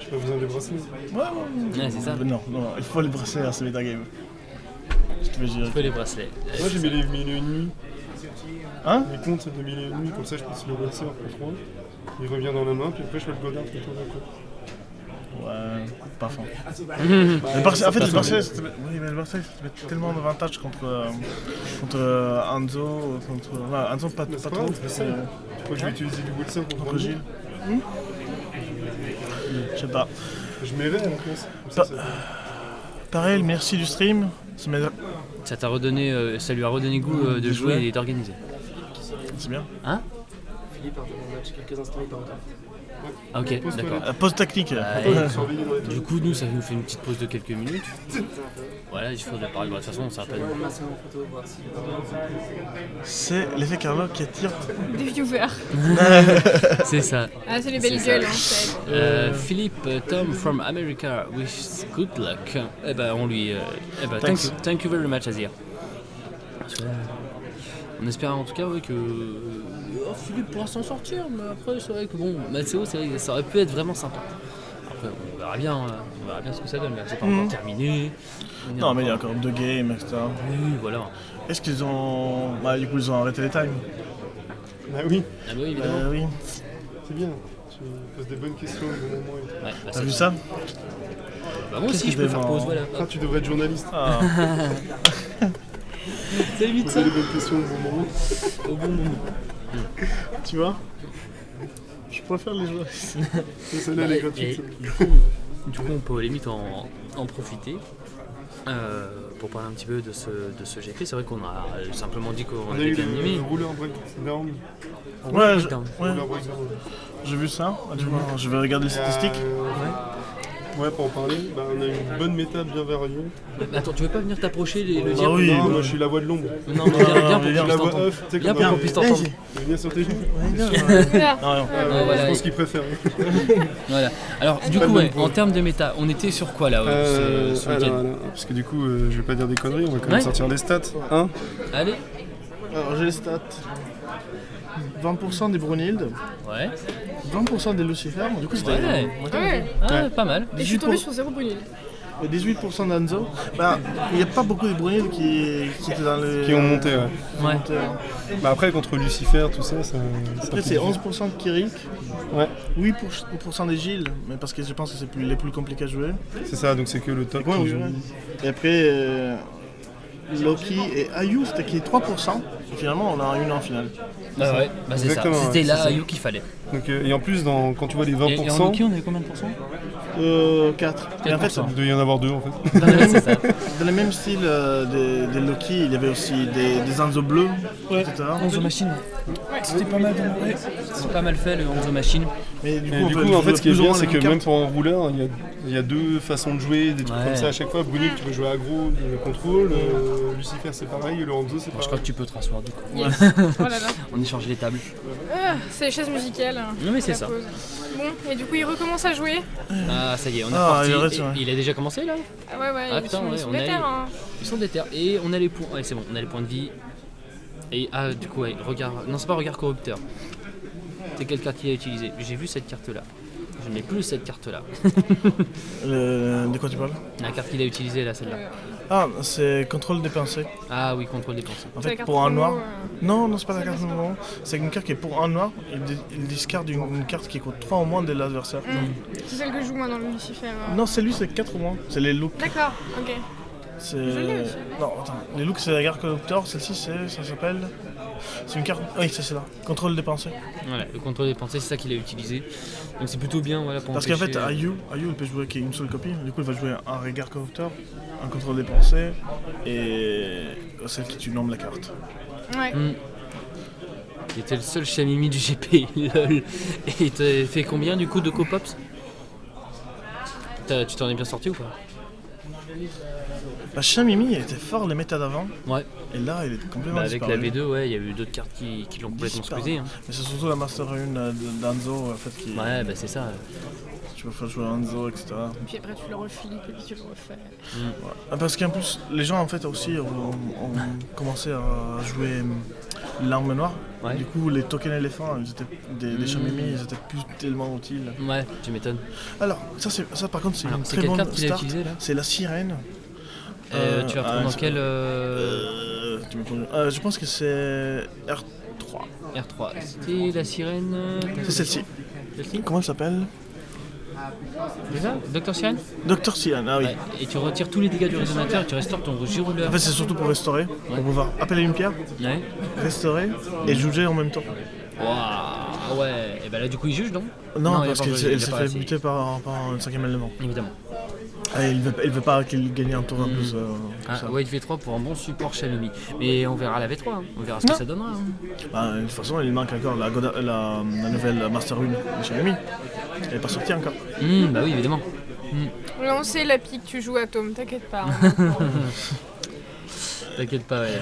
Speaker 3: j'ai pas besoin des bracelets.
Speaker 1: Ouais, c'est ça.
Speaker 2: Non, il faut les brasser à ce metagame. Je te fais
Speaker 1: Je
Speaker 2: gérer.
Speaker 1: peux les bracelets.
Speaker 3: Moi j'ai mis les 1001
Speaker 2: Hein?
Speaker 3: les comptes de 1001 comme ça je peux le lancer en contre 1. Il revient dans la main, puis après je fais le godard tout le temps d'un coup.
Speaker 2: Ouais, pas fort. En fait, le Barcelone, ça te met tellement d'avantages contre Anzo, Anzo pas
Speaker 3: C'est pas
Speaker 2: trop.
Speaker 3: grave, c'est ça. Tu crois que je vais utiliser du Wilson contre
Speaker 2: Gilles.
Speaker 3: Gilles?
Speaker 2: Je sais pas.
Speaker 3: Je mets à la place. Comme ça,
Speaker 2: Pareil, merci du stream.
Speaker 1: Ça t'a redonné, ça lui a redonné goût de jouer et d'organiser.
Speaker 2: C'est bien.
Speaker 1: Hein?
Speaker 5: Philippe a un match quelques instants, il part en temps.
Speaker 1: Ah ok,
Speaker 3: Pause
Speaker 1: d'accord.
Speaker 2: Pause technique.
Speaker 3: Surveiller dans les
Speaker 1: Du coup, nous, ça nous fait une petite pause de quelques minutes. Voilà, il faut de parler. De toute façon, ça va pas.
Speaker 2: C'est l'effet Carlo qui attire.
Speaker 6: Des viewers.
Speaker 1: C'est ça.
Speaker 6: Ah, c'est les belles
Speaker 1: C'est
Speaker 6: gueules,
Speaker 1: ça.
Speaker 6: en fait.
Speaker 1: Philippe, Tom from America, wish good luck. Eh ben, on lui. Thank you very much, Azir. On espère en tout cas que Philippe pourra s'en sortir, mais après, c'est vrai que bon, Matteo, c'est vrai que ça aurait pu être vraiment sympa. Après, on verra bien ce que ça donne. Là. C'est pas encore terminé.
Speaker 2: Non, mais il y a encore 2 games, etc.
Speaker 1: Oui, voilà.
Speaker 2: Est-ce qu'ils ont. Bah, du coup, ils ont arrêté les times.
Speaker 3: Ah oui,
Speaker 1: Ah bah oui, évidemment.
Speaker 2: Oui.
Speaker 3: c'est bien. Tu poses des bonnes questions au bon moment. Et tout.
Speaker 1: Ouais, bah,
Speaker 2: T'as
Speaker 1: c'est-
Speaker 2: vu ça
Speaker 1: Bah, moi aussi,
Speaker 2: Qu'est-ce
Speaker 1: je peux
Speaker 2: que
Speaker 1: faire
Speaker 2: t'es
Speaker 1: pause,
Speaker 2: marrant.
Speaker 1: voilà.
Speaker 3: Ah, tu devrais être journaliste.
Speaker 2: Ah.
Speaker 1: Ça évite ça.
Speaker 3: Poser des bonnes questions au bon moment.
Speaker 1: Au bon moment.
Speaker 2: Tu vois Je préfère les journalistes.
Speaker 3: Celle-là, elle est
Speaker 1: Et
Speaker 3: gratuite.
Speaker 1: du coup, on peut à la limite en profiter pour parler un petit peu de ce GP. C'est vrai qu'on a simplement dit qu'on
Speaker 3: On a
Speaker 1: était
Speaker 3: eu
Speaker 1: bien animé.
Speaker 3: le rouleur breakdown.
Speaker 2: Ouais,
Speaker 1: Putain.
Speaker 2: ouais,
Speaker 3: Rouleur breakdown.
Speaker 2: j'ai vu ça. Du coup, je vais regarder les statistiques.
Speaker 3: Ouais, pour en parler, bah, on a une bonne méta bien variée.
Speaker 1: Mais attends, tu veux pas venir t'approcher et le dire?
Speaker 2: Ah oui,
Speaker 3: non,
Speaker 2: bah,
Speaker 3: moi je suis la voix de l'ombre.
Speaker 1: Non, mais viens pour
Speaker 2: mais
Speaker 1: qu'on
Speaker 3: La
Speaker 1: puisse
Speaker 3: voix
Speaker 1: t'entendre.
Speaker 3: off, tu sais,
Speaker 1: Viens
Speaker 3: comme
Speaker 1: pour qu'on
Speaker 3: un-
Speaker 1: puisse t'entendre.
Speaker 3: Viens sur tes genoux.
Speaker 6: Là.
Speaker 2: Non, non.
Speaker 1: Ouais, voilà.
Speaker 3: Je pense qu'il préfère.
Speaker 1: Voilà. Alors, du
Speaker 3: Pas
Speaker 1: coup,
Speaker 3: le même
Speaker 1: ouais,
Speaker 3: point.
Speaker 1: en termes de méta, on était sur quoi là ce week-end?
Speaker 3: Alors, parce que du coup, je vais pas dire des conneries, on va quand même
Speaker 1: Ouais.
Speaker 3: sortir les stats. Hein
Speaker 1: Allez.
Speaker 2: Alors, j'ai les stats. 20% des Brunhilde,
Speaker 1: Ouais.
Speaker 2: 20% des Lucifer. Du coup, c'était.
Speaker 1: Ouais.
Speaker 6: Ouais.
Speaker 1: Ah, pas mal.
Speaker 6: Et je suis tombée sur 0 brunil.
Speaker 2: 18% d'Anzo. Bah, il n'y a pas beaucoup de Brunhilde qui étaient dans le.
Speaker 3: Qui ont monté, ouais.
Speaker 1: Ouais.
Speaker 3: Bah après, contre Lucifer, tout ça, ça.
Speaker 2: Après, c'est 11% de Kirik,
Speaker 3: Ouais,
Speaker 2: 8% des Gilles, mais parce que je pense que c'est les plus compliqués à jouer.
Speaker 3: c'est ça, donc c'est que le top.
Speaker 2: Ouais,
Speaker 3: qui
Speaker 2: oui,
Speaker 3: joue.
Speaker 2: ouais. Et après, Loki et Ayu, c'était qui est 3%. Et finalement, on a une en finale.
Speaker 1: Bah ouais, bah c'est ça.
Speaker 3: Exactement,
Speaker 1: C'était
Speaker 3: ouais,
Speaker 1: là
Speaker 3: c'est ça.
Speaker 1: Ayu qu'il fallait.
Speaker 3: Donc, et en plus, quand tu vois les
Speaker 1: Et en
Speaker 3: 20%,
Speaker 1: Loki, on avait combien de pourcents?
Speaker 2: 4. Et en fait,
Speaker 1: 4%.
Speaker 3: il doit y en avoir 2 en fait.
Speaker 1: C'est ça.
Speaker 2: dans le même style des Loki, il y avait aussi des Anzo bleus, etc.
Speaker 1: Onzo Machine. C'était pas mal. C'est pas mal fait le Onzo Machine.
Speaker 2: Mais du coup,
Speaker 3: Et
Speaker 2: on
Speaker 3: du
Speaker 2: peut
Speaker 3: coup, en fait,
Speaker 2: jouer
Speaker 3: ce qui est
Speaker 2: plus ou
Speaker 3: bien,
Speaker 2: moins
Speaker 3: c'est
Speaker 2: les
Speaker 3: que
Speaker 2: mêmes
Speaker 3: même
Speaker 2: cartes.
Speaker 3: pour un rouleur, il y a 2 façons de jouer, des trucs
Speaker 1: Ouais.
Speaker 3: comme ça à chaque fois. Brunil, tu peux jouer aggro, contrôle. Lucifer, c'est pareil. Et le Hanzo, c'est
Speaker 1: Je
Speaker 3: pareil.
Speaker 1: crois que tu peux te rasseoir du coup.
Speaker 6: Yes. Oh là là.
Speaker 1: On échange les tables.
Speaker 6: Ah, c'est les chaises musicales.
Speaker 1: Non, mais c'est
Speaker 6: La
Speaker 1: ça.
Speaker 6: pause. Bon, et du coup, il recommence à jouer.
Speaker 1: Ah, ça y est, on est
Speaker 2: Ah,
Speaker 1: parti.
Speaker 2: il arrête, ouais.
Speaker 1: Il a déjà commencé là?
Speaker 6: Ah ouais, ouais,
Speaker 1: Ah,
Speaker 6: ils
Speaker 1: putain,
Speaker 6: sont,
Speaker 1: ouais,
Speaker 6: ils sont
Speaker 1: on
Speaker 6: déter,
Speaker 1: a eu-
Speaker 6: hein.
Speaker 1: Ils sont déter. Et on a les points. Ouais, c'est bon, on a les points de vie. Et du coup, ouais, regard. Non, c'est pas regard corrupteur. C'est quelle carte il a utilisé? J'ai vu cette carte là. Je n'ai plus cette carte là.
Speaker 2: De quoi tu parles?
Speaker 1: La carte qu'il a utilisée là, celle-là.
Speaker 2: Ah, c'est contrôle des pensées.
Speaker 1: Ah oui, contrôle des pensées.
Speaker 2: En
Speaker 6: C'est la
Speaker 2: fait,
Speaker 6: carte
Speaker 2: pour un
Speaker 6: promo,
Speaker 2: noir. Non, non, c'est pas la carte noire. C'est une carte qui est pour un noir. Il discarde une carte qui coûte 3 au moins de l'adversaire.
Speaker 6: C'est celle que je joue moi dans le Lucifer.
Speaker 2: Non, c'est lui, c'est 4 au moins. C'est les looks.
Speaker 6: D'accord, ok.
Speaker 2: C'est.
Speaker 6: l'ai aussi.
Speaker 2: Non, attends. Les looks, c'est la garde corrupteur. Celle-ci, ça s'appelle. C'est une carte. Oui, c'est celle-là. Contrôle des pensées.
Speaker 1: Voilà, le contrôle des pensées, c'est ça qu'il a utilisé. Donc c'est plutôt bien, voilà, pour
Speaker 2: Parce qu'en
Speaker 1: empêcher,
Speaker 2: fait, Ayu, il peut jouer qu'une seule copie. Du coup, il va jouer un regard corrupteur, un contrôle des pensées et celle qui tu nommes la carte.
Speaker 6: Ouais.
Speaker 1: Il était le seul chamimi du GP, lol. Et t'as fait combien du coup de co-pops? Tu t'en es bien sorti ou pas?
Speaker 2: Bah, Shamimi, il était fort les méta d'avant,
Speaker 1: Ouais.
Speaker 2: et là, il est complètement
Speaker 1: Bah, avec
Speaker 2: disparu.
Speaker 1: la V2, ouais, il y a eu d'autres cartes qui l'ont complètement
Speaker 2: Disparu.
Speaker 1: squeezé. Hein.
Speaker 2: Mais c'est surtout la Master 1 d'Anzo en fait, qui.
Speaker 1: Ouais, bah c'est ça.
Speaker 2: Tu peux faire jouer Anzo, etc.
Speaker 6: Et puis après, tu le reflippes et puis tu le refais.
Speaker 2: Ah, parce qu'en plus, les gens en fait aussi ont commencé à jouer l'arme noire.
Speaker 1: Ouais.
Speaker 2: Du coup, les tokens éléphants, ils étaient des Shamimi, ils étaient plus tellement utiles.
Speaker 1: Ouais, tu m'étonnes.
Speaker 2: Alors, ça par contre, c'est
Speaker 1: Alors,
Speaker 2: une
Speaker 1: c'est
Speaker 2: très
Speaker 1: quelle
Speaker 2: bonne
Speaker 1: carte qu'il a
Speaker 2: start.
Speaker 1: utilisée là?
Speaker 2: C'est la sirène.
Speaker 1: Tu vas prendre dans quel
Speaker 2: tu me poses- je pense que c'est R3.
Speaker 1: R3. C'était la sirène.
Speaker 2: C'est celle-ci.
Speaker 1: Celle-ci?
Speaker 2: Comment elle s'appelle?
Speaker 1: C'est ça? Dr. Sirène?
Speaker 2: Docteur Sirène, ah oui.
Speaker 1: Ouais. Et tu retires tous les dégâts du résonateur et tu restaures ton girouleur.
Speaker 2: En fait, c'est surtout pour restaurer, pour pouvoir appeler une pierre,
Speaker 1: Ouais.
Speaker 2: restaurer et juger en même temps.
Speaker 1: Waouh, ouais. Et bah là, du coup, il juge, non?
Speaker 2: Non,
Speaker 1: il a
Speaker 2: parce
Speaker 1: pas
Speaker 2: qu'elle
Speaker 1: jugé, il a
Speaker 2: s'est
Speaker 1: pas
Speaker 2: fait
Speaker 1: assez.
Speaker 2: buter par un cinquième élément.
Speaker 1: Évidemment.
Speaker 2: Ah, il veut pas qu'il gagne un tour en plus.
Speaker 1: Ah, White V3 pour un bon support Xiaomi. Mais on verra la V3, hein. On verra ce que ça donnera. Hein.
Speaker 2: Bah, de toute façon, il manque encore la nouvelle Master 1 de Xiaomi. Elle n'est pas sortie encore.
Speaker 1: Bah oui, évidemment.
Speaker 6: Là, on sait la pique, tu joues à Tom, t'inquiète pas. Hein.
Speaker 1: T'inquiète pas, ouais.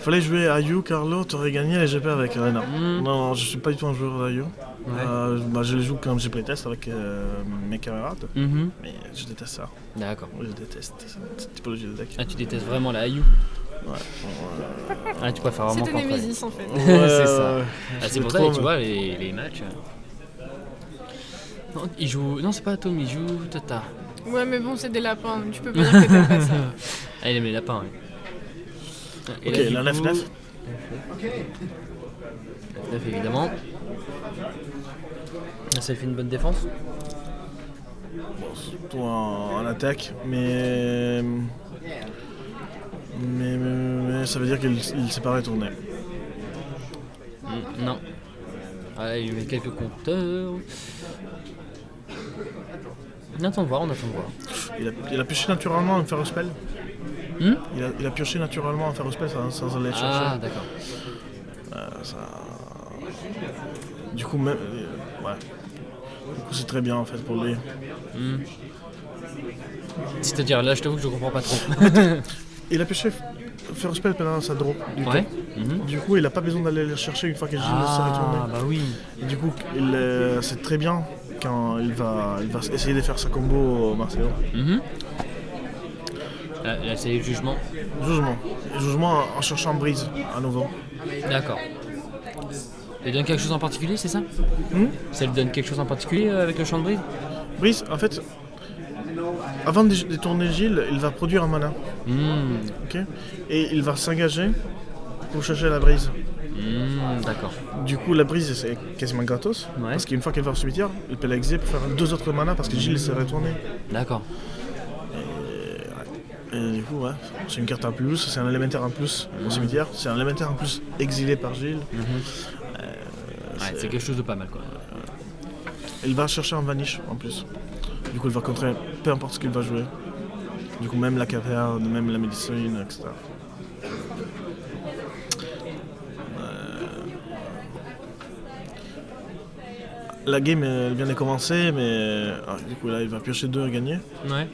Speaker 2: Fallait jouer à Yu, Carlo, t'aurais gagné les GP avec Arena. Non, je suis pas du tout un joueur de Yu.
Speaker 1: Ouais.
Speaker 2: Je les joue quand j'ai playtest avec mes camarades. Mais je déteste ça.
Speaker 1: D'accord.
Speaker 2: Oui, je déteste cette typologie de deck.
Speaker 1: Ah, tu détestes vraiment la IU?
Speaker 2: Ouais.
Speaker 1: Ah, tu préfères vraiment
Speaker 6: C'est
Speaker 1: Control.
Speaker 6: Nemesis en fait.
Speaker 1: C'est ça. Ah, c'est pour ça
Speaker 2: trop,
Speaker 1: que tu vois les matchs. Non, il joue. Non, c'est pas Tom, il joue Tata.
Speaker 6: Ouais, mais bon, c'est des lapins, tu peux pas dire que t'aimes pas ça.
Speaker 1: Ah, il aime les lapins, oui.
Speaker 2: Ok, la 9-9.
Speaker 1: 9 évidemment. Là, ça fait une bonne défense.
Speaker 2: Surtout en attaque, mais ça veut dire qu'il s'est pas retourné.
Speaker 1: Non. Ah, il lui met quelques compteurs. On attend de voir.
Speaker 2: Il a pioché naturellement un Ferro Spell. Il a pioché naturellement un Ferro Spell sans aller le chercher.
Speaker 1: Ah, d'accord.
Speaker 2: Du coup, même. Ouais. Du coup, c'est très bien en fait pour lui.
Speaker 1: C'est-à-dire, là, je t'avoue que je comprends pas trop.
Speaker 2: Il a pioché Ferro Spell pendant sa draw.
Speaker 1: Ouais.
Speaker 2: Du coup, il a pas besoin d'aller le chercher une fois que Gilles s'est retourné.
Speaker 1: Ah, bah oui.
Speaker 2: Et du coup, c'est très bien quand il va essayer de faire sa combo Marcelo.
Speaker 1: Là, c'est le jugement.
Speaker 2: Jugement en cherchant Brise à nouveau.
Speaker 1: D'accord. Ça lui donne quelque chose en particulier, c'est ça? Ça lui donne quelque chose en particulier avec le champ de brise?
Speaker 2: Brise, en fait, avant de tourner Gilles, il va produire un mana. Ok. Et il va s'engager pour chercher la brise.
Speaker 1: D'accord.
Speaker 2: Du coup, la brise, c'est quasiment gratos.
Speaker 1: Ouais.
Speaker 2: Parce qu'une fois qu'elle va au cimetière, il peut l'exiler pour faire 2 autres mana parce que Gilles s'est retourné.
Speaker 1: D'accord.
Speaker 2: Et du coup, ouais, c'est une carte en plus, c'est un élémentaire en plus au cimetière, c'est un élémentaire en plus exilé par Gilles.
Speaker 1: Ouais, c'est quelque chose de pas mal, quoi.
Speaker 2: Il va chercher un vanish en plus. Du coup, il va contrer peu importe ce qu'il va jouer. Du coup, même la caverne, même la médecine, etc. La game elle vient de commencer, mais du coup là il va piocher 2 et gagner.
Speaker 1: Ouais.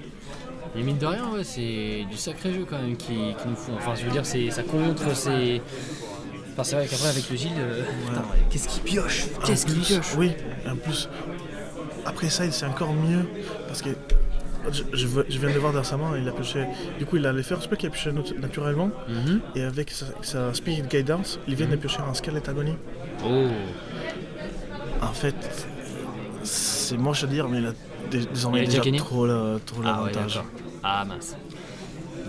Speaker 1: Et mine de rien, ouais, c'est du sacré jeu quand même qui nous font. Enfin, je veux dire, ça contre, c'est. Enfin, c'est vrai qu'après avec le Gilles, putain, qu'est-ce qu'il pioche?
Speaker 2: Oui, en plus. Après ça, c'est encore mieux parce que je viens de voir récemment, il a pioché. Du coup, il a les first spells qu'il a pioché naturellement et avec sa Spirit Guidance, il vient de piocher un Scarlet Agony.
Speaker 1: Oh.
Speaker 2: En fait, c'est moche à dire, mais il a désormais
Speaker 1: Il a déjà gagné
Speaker 2: trop l'avantage.
Speaker 1: Ouais, ah mince.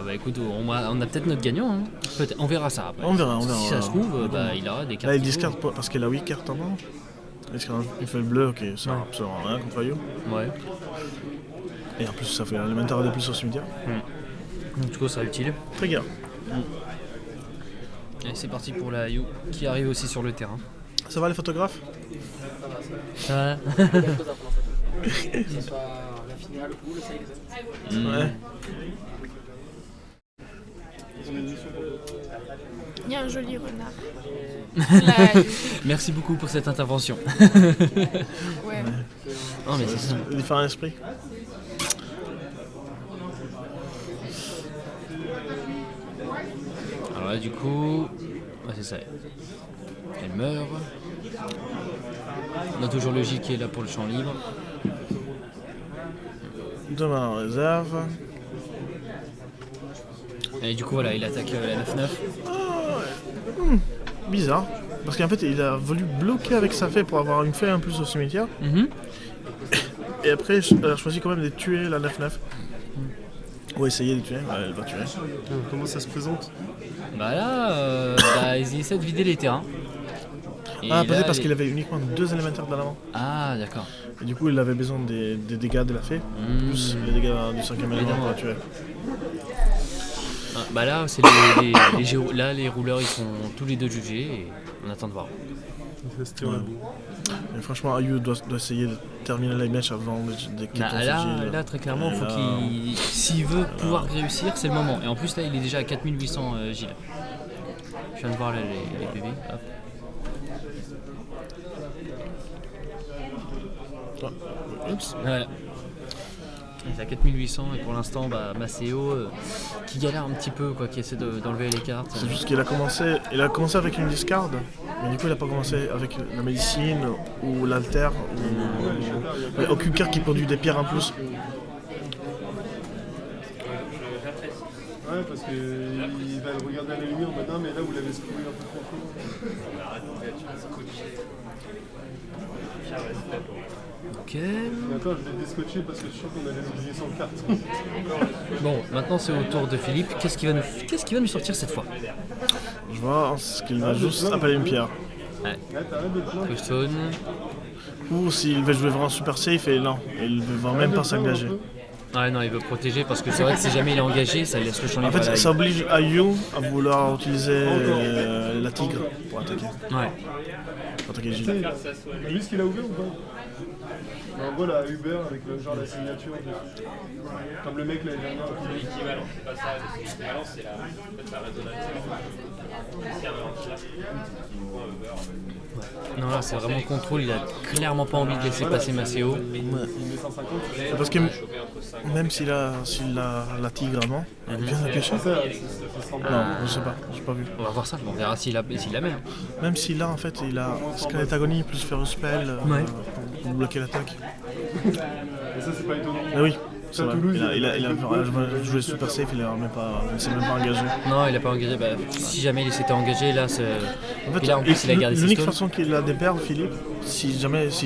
Speaker 1: Bah écoute, on a peut-être notre gagnant. Hein. On verra ça après.
Speaker 2: On verra.
Speaker 1: Si ça se trouve, il aura des cartes.
Speaker 2: Là, il discarte parce qu'il a 8 cartes en main. Il fait le bleu, ok, ça sert absolument rien contre You.
Speaker 1: Ouais.
Speaker 2: Et en plus, ça fait un élémentaire de plus au cimetière.
Speaker 1: Donc, du coup, ça sera utile.
Speaker 2: Très bien.
Speaker 1: Et c'est parti pour la You qui arrive aussi sur le terrain.
Speaker 2: Ça va les photographes?
Speaker 1: Ça va.
Speaker 5: Que ce soit la finale ou le side.
Speaker 2: Ouais.
Speaker 6: Il y a un joli renard. Là,
Speaker 1: Merci beaucoup pour cette intervention.
Speaker 6: ouais.
Speaker 1: Non, mais c'est ça.
Speaker 2: Différents esprits.
Speaker 1: Alors là, du coup, ouais, c'est ça. Elle meurt. On a toujours le J qui est là pour le champ libre.
Speaker 2: Demain en réserve.
Speaker 1: Et du coup, voilà, il attaque la 9-9.
Speaker 2: Bizarre. Parce qu'en fait, il a voulu bloquer avec sa fée pour avoir une fée en plus au cimetière. Et après, elle a choisi quand même de tuer la 9-9. Ou essayer de tuer, elle va tuer.
Speaker 3: Comment ça se présente?
Speaker 1: Bah là, ils essaient de vider les terrains. Et
Speaker 2: Peut-être
Speaker 1: là,
Speaker 2: parce qu'il avait uniquement 2 élémentaires dans la main.
Speaker 1: Ah, d'accord.
Speaker 2: Et du coup, il avait besoin des dégâts de la fée, plus les dégâts du 5e élément pour la tuer.
Speaker 1: Ah, bah là, c'est les rouleurs, ils sont tous les deux jugés. Et On attend de voir.
Speaker 3: Ça se tire la boue.
Speaker 2: Et franchement, Ayu doit essayer de terminer les matchs avant de quitter
Speaker 1: Là, très clairement, faut s'il veut pouvoir réussir, c'est le moment. Et en plus, là, il est déjà à 4800 Gilles. Je viens de voir là, les PV. Hop. Oups. Voilà. Il est à 4800 et pour l'instant, Maceo qui galère un petit peu, quoi, qui essaie d'enlever les cartes.
Speaker 2: C'est juste qu'il a commencé avec une discard, mais du coup il n'a pas commencé avec la médecine ou l'alter. Il n'y a aucune carte qui produit des pierres en plus.
Speaker 3: Ouais, parce qu'il va le regarder à la lumière, maintenant, mais là vous l'avez screwé un peu trop tôt.
Speaker 1: Ok.
Speaker 3: D'accord, je l'ai descotché parce que je suis sûr qu'on allait l'oublier sans carte.
Speaker 1: Bon, maintenant c'est au tour de Philippe. Qu'est-ce qu'il va nous sortir cette fois?
Speaker 2: Je vois qu'il va juste appeler une pierre.
Speaker 1: Ouais.
Speaker 3: T'arrêtes de te plaindre.
Speaker 1: Crystone.
Speaker 2: Ou s'il veut jouer vraiment super safe, et non, il ne veut même pas s'engager.
Speaker 1: Ouais, non, il veut protéger parce que c'est vrai que si jamais il est engagé, ça laisse le champ libre.
Speaker 2: En fait, ça oblige Ayu à vouloir utiliser la tigre pour attaquer.
Speaker 1: Ouais.
Speaker 2: Pour attaquer
Speaker 3: Tu
Speaker 2: Gilles.
Speaker 3: sais, t'as vu ce qu'il a ouvert ou pas? En gros, la Uber avec le genre la signature. Comme le mec l'année dernière.
Speaker 4: L'équivalent, c'est pas ça. L'équivalent, c'est la résonance.
Speaker 1: Non, là c'est vraiment contrôle. Il a clairement pas envie de laisser passer Maceo.
Speaker 3: Il met 150.
Speaker 2: C'est parce que même s'il a la tigre avant, il vient de pêcher. Non, je sais pas, j'ai pas vu.
Speaker 1: On va voir ça, on verra s'il la met. Hein.
Speaker 2: Même s'il a en fait, il a Scarlet Agony plus faire spell pour bloquer l'attaque.
Speaker 3: Et ça, c'est pas étonnant.
Speaker 2: Ah oui, c'est vrai.
Speaker 3: Toulouse,
Speaker 2: Il a joué super safe, il s'est même pas engagé.
Speaker 1: Non, il a pas engagé. Si jamais il s'était engagé, là, c'est.
Speaker 2: En fait,
Speaker 1: Et là, en plus, il a gardé ses
Speaker 2: l'unique
Speaker 1: stones.
Speaker 2: façon qu'il a des perles, Philippe, si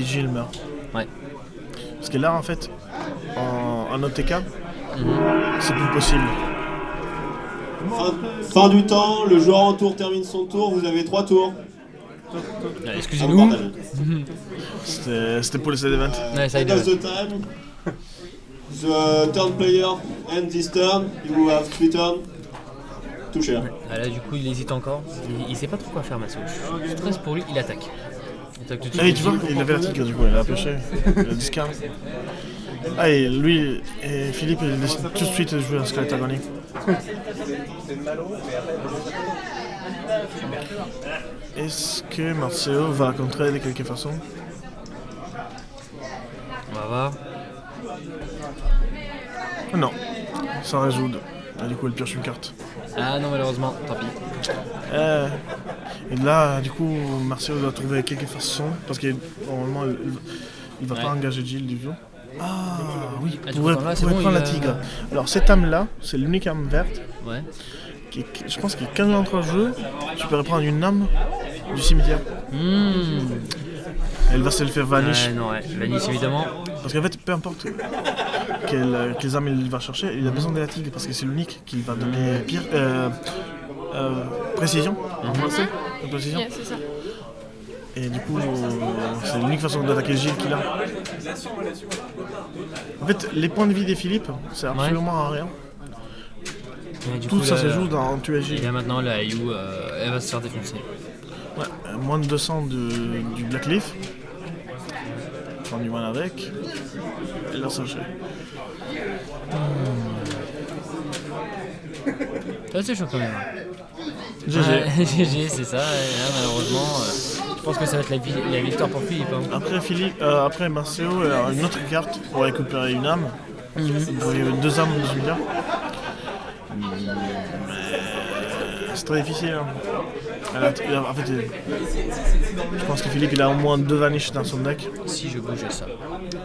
Speaker 2: Gilles meurt.
Speaker 1: Ouais.
Speaker 2: Parce que là, en fait, en OTK, c'est plus possible.
Speaker 7: Fin du temps, le joueur en tour termine son tour, vous avez 3 tours.
Speaker 1: Ah,
Speaker 7: À vous
Speaker 1: excusez-nous.
Speaker 7: partager.
Speaker 2: C'était pour les events.
Speaker 1: Ouais, ça
Speaker 7: End
Speaker 1: aide.
Speaker 7: of the time. The turn player end this turn. You have 3 turns. Toucher.
Speaker 1: Ah, là, du coup, il hésite encore. Il sait pas trop quoi faire, Maceo. Je stresse pour lui, il attaque. Il attaque tout de suite.
Speaker 2: Ah, tu vois, il avait la tigre du coup, il a pêché, il a discard. Ah, et lui et Philippe, ils décident tout de suite de jouer un Scarlet Agony. Est-ce que Marcelo va contrer de quelque façon?
Speaker 1: On va voir.
Speaker 2: Non, sans résoudre. Et du coup, elle pioche une carte.
Speaker 1: Ah non, malheureusement, tant pis.
Speaker 2: Et là, du coup, Marcelo doit trouver quelque façon, parce que normalement, il va pas engager Gilles du tout. Ah oui,
Speaker 1: Ah, du
Speaker 2: pour
Speaker 1: coup, là, c'est bon,
Speaker 2: prendre
Speaker 1: il
Speaker 2: la
Speaker 1: a-
Speaker 2: tigre. Alors cette âme-là, c'est l'unique âme verte.
Speaker 1: Ouais.
Speaker 2: Je pense qu'il y a 15 entre en jeu, tu peux reprendre une âme du cimetière. Elle va se le faire vanish.
Speaker 1: Ouais, non, ouais. Vanish, évidemment.
Speaker 2: Parce qu'en fait, peu importe quelles âmes il va chercher, il a besoin de la tigre parce que c'est l'unique qui va donner précision. Précision.
Speaker 6: Yeah, c'est ça.
Speaker 2: Et du coup, c'est l'unique façon d'attaquer Gilles qu'il a. En fait, les points de vie des Philippe, c'est absolument rien.
Speaker 1: Ouais, du
Speaker 2: Tout
Speaker 1: coup,
Speaker 2: ça
Speaker 1: là,
Speaker 2: se joue dans tuer
Speaker 1: Et
Speaker 2: Gilles.
Speaker 1: là maintenant, la Ayu, elle va se faire défoncer.
Speaker 2: Ouais, moins de 200 du Blackleaf. Prends du mal avec. Et là, ça gère.
Speaker 1: C'est chaud quand même.
Speaker 2: GG.
Speaker 1: Ouais, GG, c'est ça. Et là, malheureusement, je pense que ça va être la victoire pour Philippe. Hein.
Speaker 2: Après Marcelo, il a une autre carte pour récupérer une âme. Il y avait 2 âmes dans une carte. C'est très difficile. Hein. En fait, je pense que Philippe il a au moins 2 vanish dans son deck.
Speaker 1: Si je bouge ça.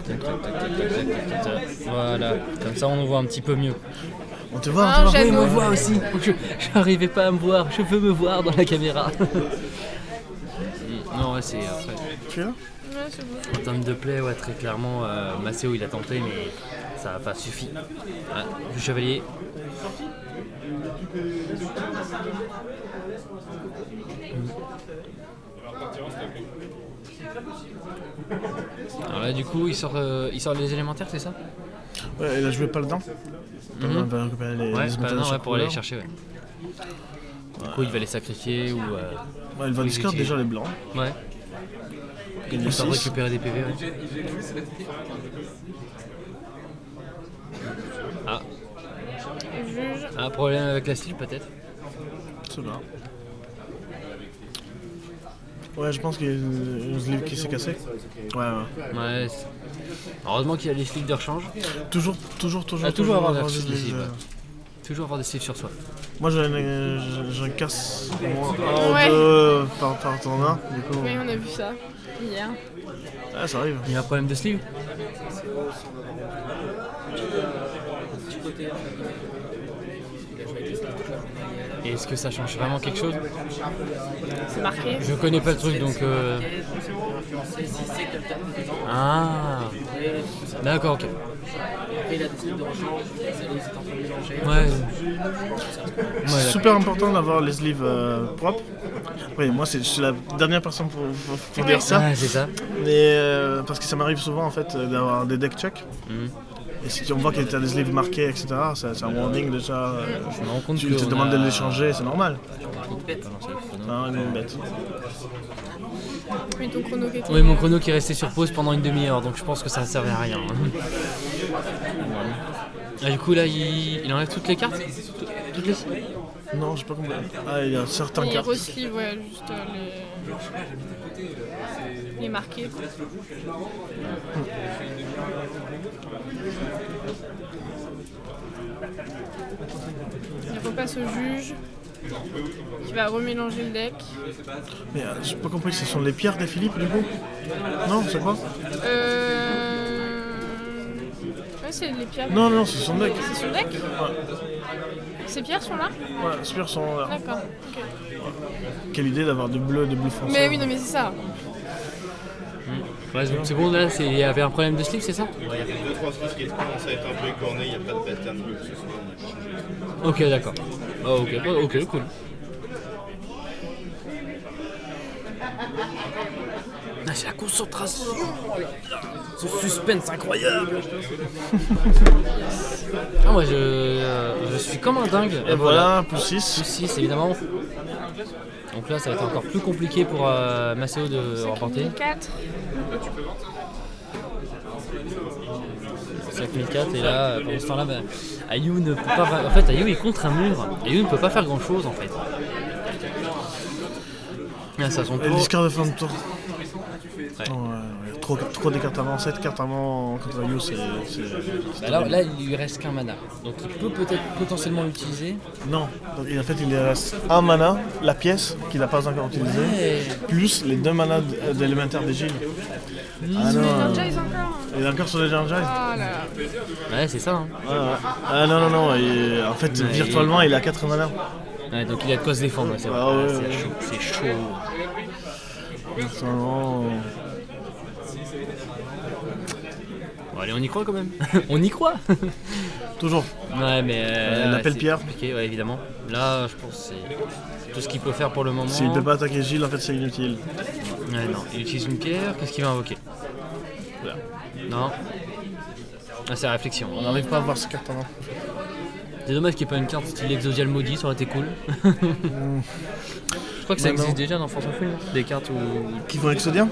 Speaker 1: Tac, tac, tac, tac, tac, tac, tac, tac. Voilà, comme ça on nous voit un petit peu mieux.
Speaker 2: On te voit,
Speaker 6: Ah,
Speaker 2: on te voit.
Speaker 6: j'aime.
Speaker 1: On me voit aussi. Je n'arrivais pas à me voir. Je veux me voir dans la caméra. Non, ouais, c'est après.
Speaker 2: Tu es là?
Speaker 6: Ouais, c'est bon.
Speaker 1: En termes de play, ouais, très clairement, Maceo il a tenté, mais ça n'a pas suffi. Ah, du chevalier. Alors là, du coup, il sort les élémentaires, c'est ça?
Speaker 2: Ouais, elle a joué pas le dent. On va récupérer les
Speaker 1: Ouais,
Speaker 2: élémentaires de
Speaker 1: non, ouais,
Speaker 2: chaque
Speaker 1: pour aller les
Speaker 2: couleur.
Speaker 1: chercher, ouais. Du coup, il va les sacrifier ou
Speaker 2: Il va discard déjà les blancs.
Speaker 1: Ouais.
Speaker 2: Gagner
Speaker 1: Il faut
Speaker 2: 6.
Speaker 1: récupérer des PV. Ouais. Ah.
Speaker 6: Juge.
Speaker 1: Un problème avec la sleeve peut-être.
Speaker 2: C'est là. Ouais, je pense qu'il y a une sleeve qui s'est cassée. Ouais.
Speaker 1: Ouais. Heureusement qu'il y a les sleeves de rechange.
Speaker 2: Toujours
Speaker 1: avoir
Speaker 2: des
Speaker 1: des
Speaker 2: sleeves.
Speaker 1: sleeves, ouais. Toujours avoir des sleeves sur soi.
Speaker 2: Moi, j'en casse au moins un
Speaker 6: Ouais.
Speaker 2: ou deux par tournoi. Du coup,
Speaker 6: Oui, on a vu ça hier.
Speaker 2: ouais, ça arrive.
Speaker 1: Il y a un problème de sleeve. Et est-ce que ça change vraiment quelque chose?
Speaker 6: C'est marqué.
Speaker 1: Je connais pas le truc donc. Ah. D'accord, ok.
Speaker 5: Après, il a des sleeves de rechange, c'est en train de mélanger.
Speaker 1: Ouais.
Speaker 2: C'est
Speaker 1: Ouais,
Speaker 2: super important d'avoir les sleeves propres. Oui, moi, je suis la dernière personne pour dire ça.
Speaker 1: Ouais, c'est ça.
Speaker 2: Mais parce que ça m'arrive souvent en fait d'avoir des deck checks.
Speaker 1: Mhm.
Speaker 2: Et si on voit qu'il y a des sleeves marqués, etc., c'est un warning déjà.
Speaker 1: Je me rends compte
Speaker 2: Tu
Speaker 1: que
Speaker 2: te
Speaker 1: on
Speaker 2: demandes
Speaker 1: a-
Speaker 2: de les changer, c'est normal.
Speaker 1: Non,
Speaker 2: Une bête.
Speaker 6: Mais ton chrono qui était.
Speaker 1: Oui, mon chrono qui est resté sur pause pendant une demi-heure, donc je pense que ça ne servait à rien. Ah, du coup, là, il enlève toutes les cartes? Toutes les...
Speaker 2: Non, j'ai pas compris. Ah, il y a certains
Speaker 6: Il
Speaker 2: cartes.
Speaker 6: resleeve, ouais, juste les marqués. Il repasse au juge qui va remélanger le deck.
Speaker 2: Mais j'ai pas compris, ce sont les pierres des Philippe du coup? Non, c'est quoi?
Speaker 6: Ouais, c'est les pierres.
Speaker 2: Non, non, c'est son deck.
Speaker 6: C'est son deck. Ces pierres sont là?
Speaker 2: Ouais, les pierres sont là.
Speaker 6: D'accord. Ok.
Speaker 2: Quelle idée d'avoir du bleu foncé.
Speaker 6: Mais oui, non, mais c'est ça.
Speaker 1: Ouais, c'est bon, là, il y avait un problème de sleeve, c'est ça?
Speaker 8: Ouais, il y a 2-3 trucs qui commencent à être un peu écornés, il n'y a pas de pattern.
Speaker 1: Ok, d'accord. Ah, ok, cool. Ah, c'est la concentration! Ce suspense incroyable! Ah, moi je suis comme un dingue.
Speaker 2: Et voilà, plus 6.
Speaker 1: Plus 6 évidemment. Donc là ça va être encore plus compliqué pour Maceo de remporter.
Speaker 6: 4.
Speaker 1: 5004 et là pendant ce temps là Ayu ne peut pas. En fait Ayu est contre un mur. Ayu ne peut pas faire grand chose en fait. Ah, ça son
Speaker 2: Et le
Speaker 1: tour.
Speaker 2: discard de fin de tour.
Speaker 1: Ouais.
Speaker 2: Ouais, trop des cartes avant. 7 cartes avant contre You, c'est.
Speaker 1: Là il lui reste qu'un mana. Donc il peut peut-être potentiellement l'utiliser.
Speaker 2: Non, donc, en fait il lui reste un mana, la pièce qu'il n'a pas encore utilisée,
Speaker 1: Ouais.
Speaker 2: plus les 2 manas d'élémentaire des Gilles. Ah
Speaker 6: Les
Speaker 2: non,
Speaker 6: Energize encore.
Speaker 2: il est encore sur les Energize.
Speaker 6: Ah là là.
Speaker 1: Ouais c'est ça hein.
Speaker 2: Ouais. Ah non, en fait
Speaker 1: Ouais,
Speaker 2: virtuellement il a 4 manas.
Speaker 1: Ouais, donc il a de quoi se défendre, c'est vrai.
Speaker 2: Ah ouais,
Speaker 1: Ouais,
Speaker 2: ouais.
Speaker 1: c'est chaud.
Speaker 2: Virtuellement.
Speaker 1: Bon, allez, on y croit quand même. On y croit.
Speaker 2: Toujours.
Speaker 1: Ouais, mais.
Speaker 2: l'appel
Speaker 1: c'est
Speaker 2: pierre.
Speaker 1: compliqué, ouais, évidemment. Là, je pense que c'est tout ce qu'il peut faire pour le moment.
Speaker 2: S'il ne peut pas attaquer Gilles, en fait c'est inutile.
Speaker 1: Ouais, non, il utilise une pierre, qu'est-ce qu'il va invoquer?
Speaker 2: Voilà.
Speaker 1: Non. Ah, c'est réflexion.
Speaker 2: On n'arrive pas à voir ces cartes avant.
Speaker 1: C'est dommage qu'il n'y ait pas une carte style Exodial maudit, ça aurait été cool. Je crois que ça
Speaker 2: Non, non.
Speaker 1: existe déjà dans Force of Will, des cartes
Speaker 2: Qui font Exodien?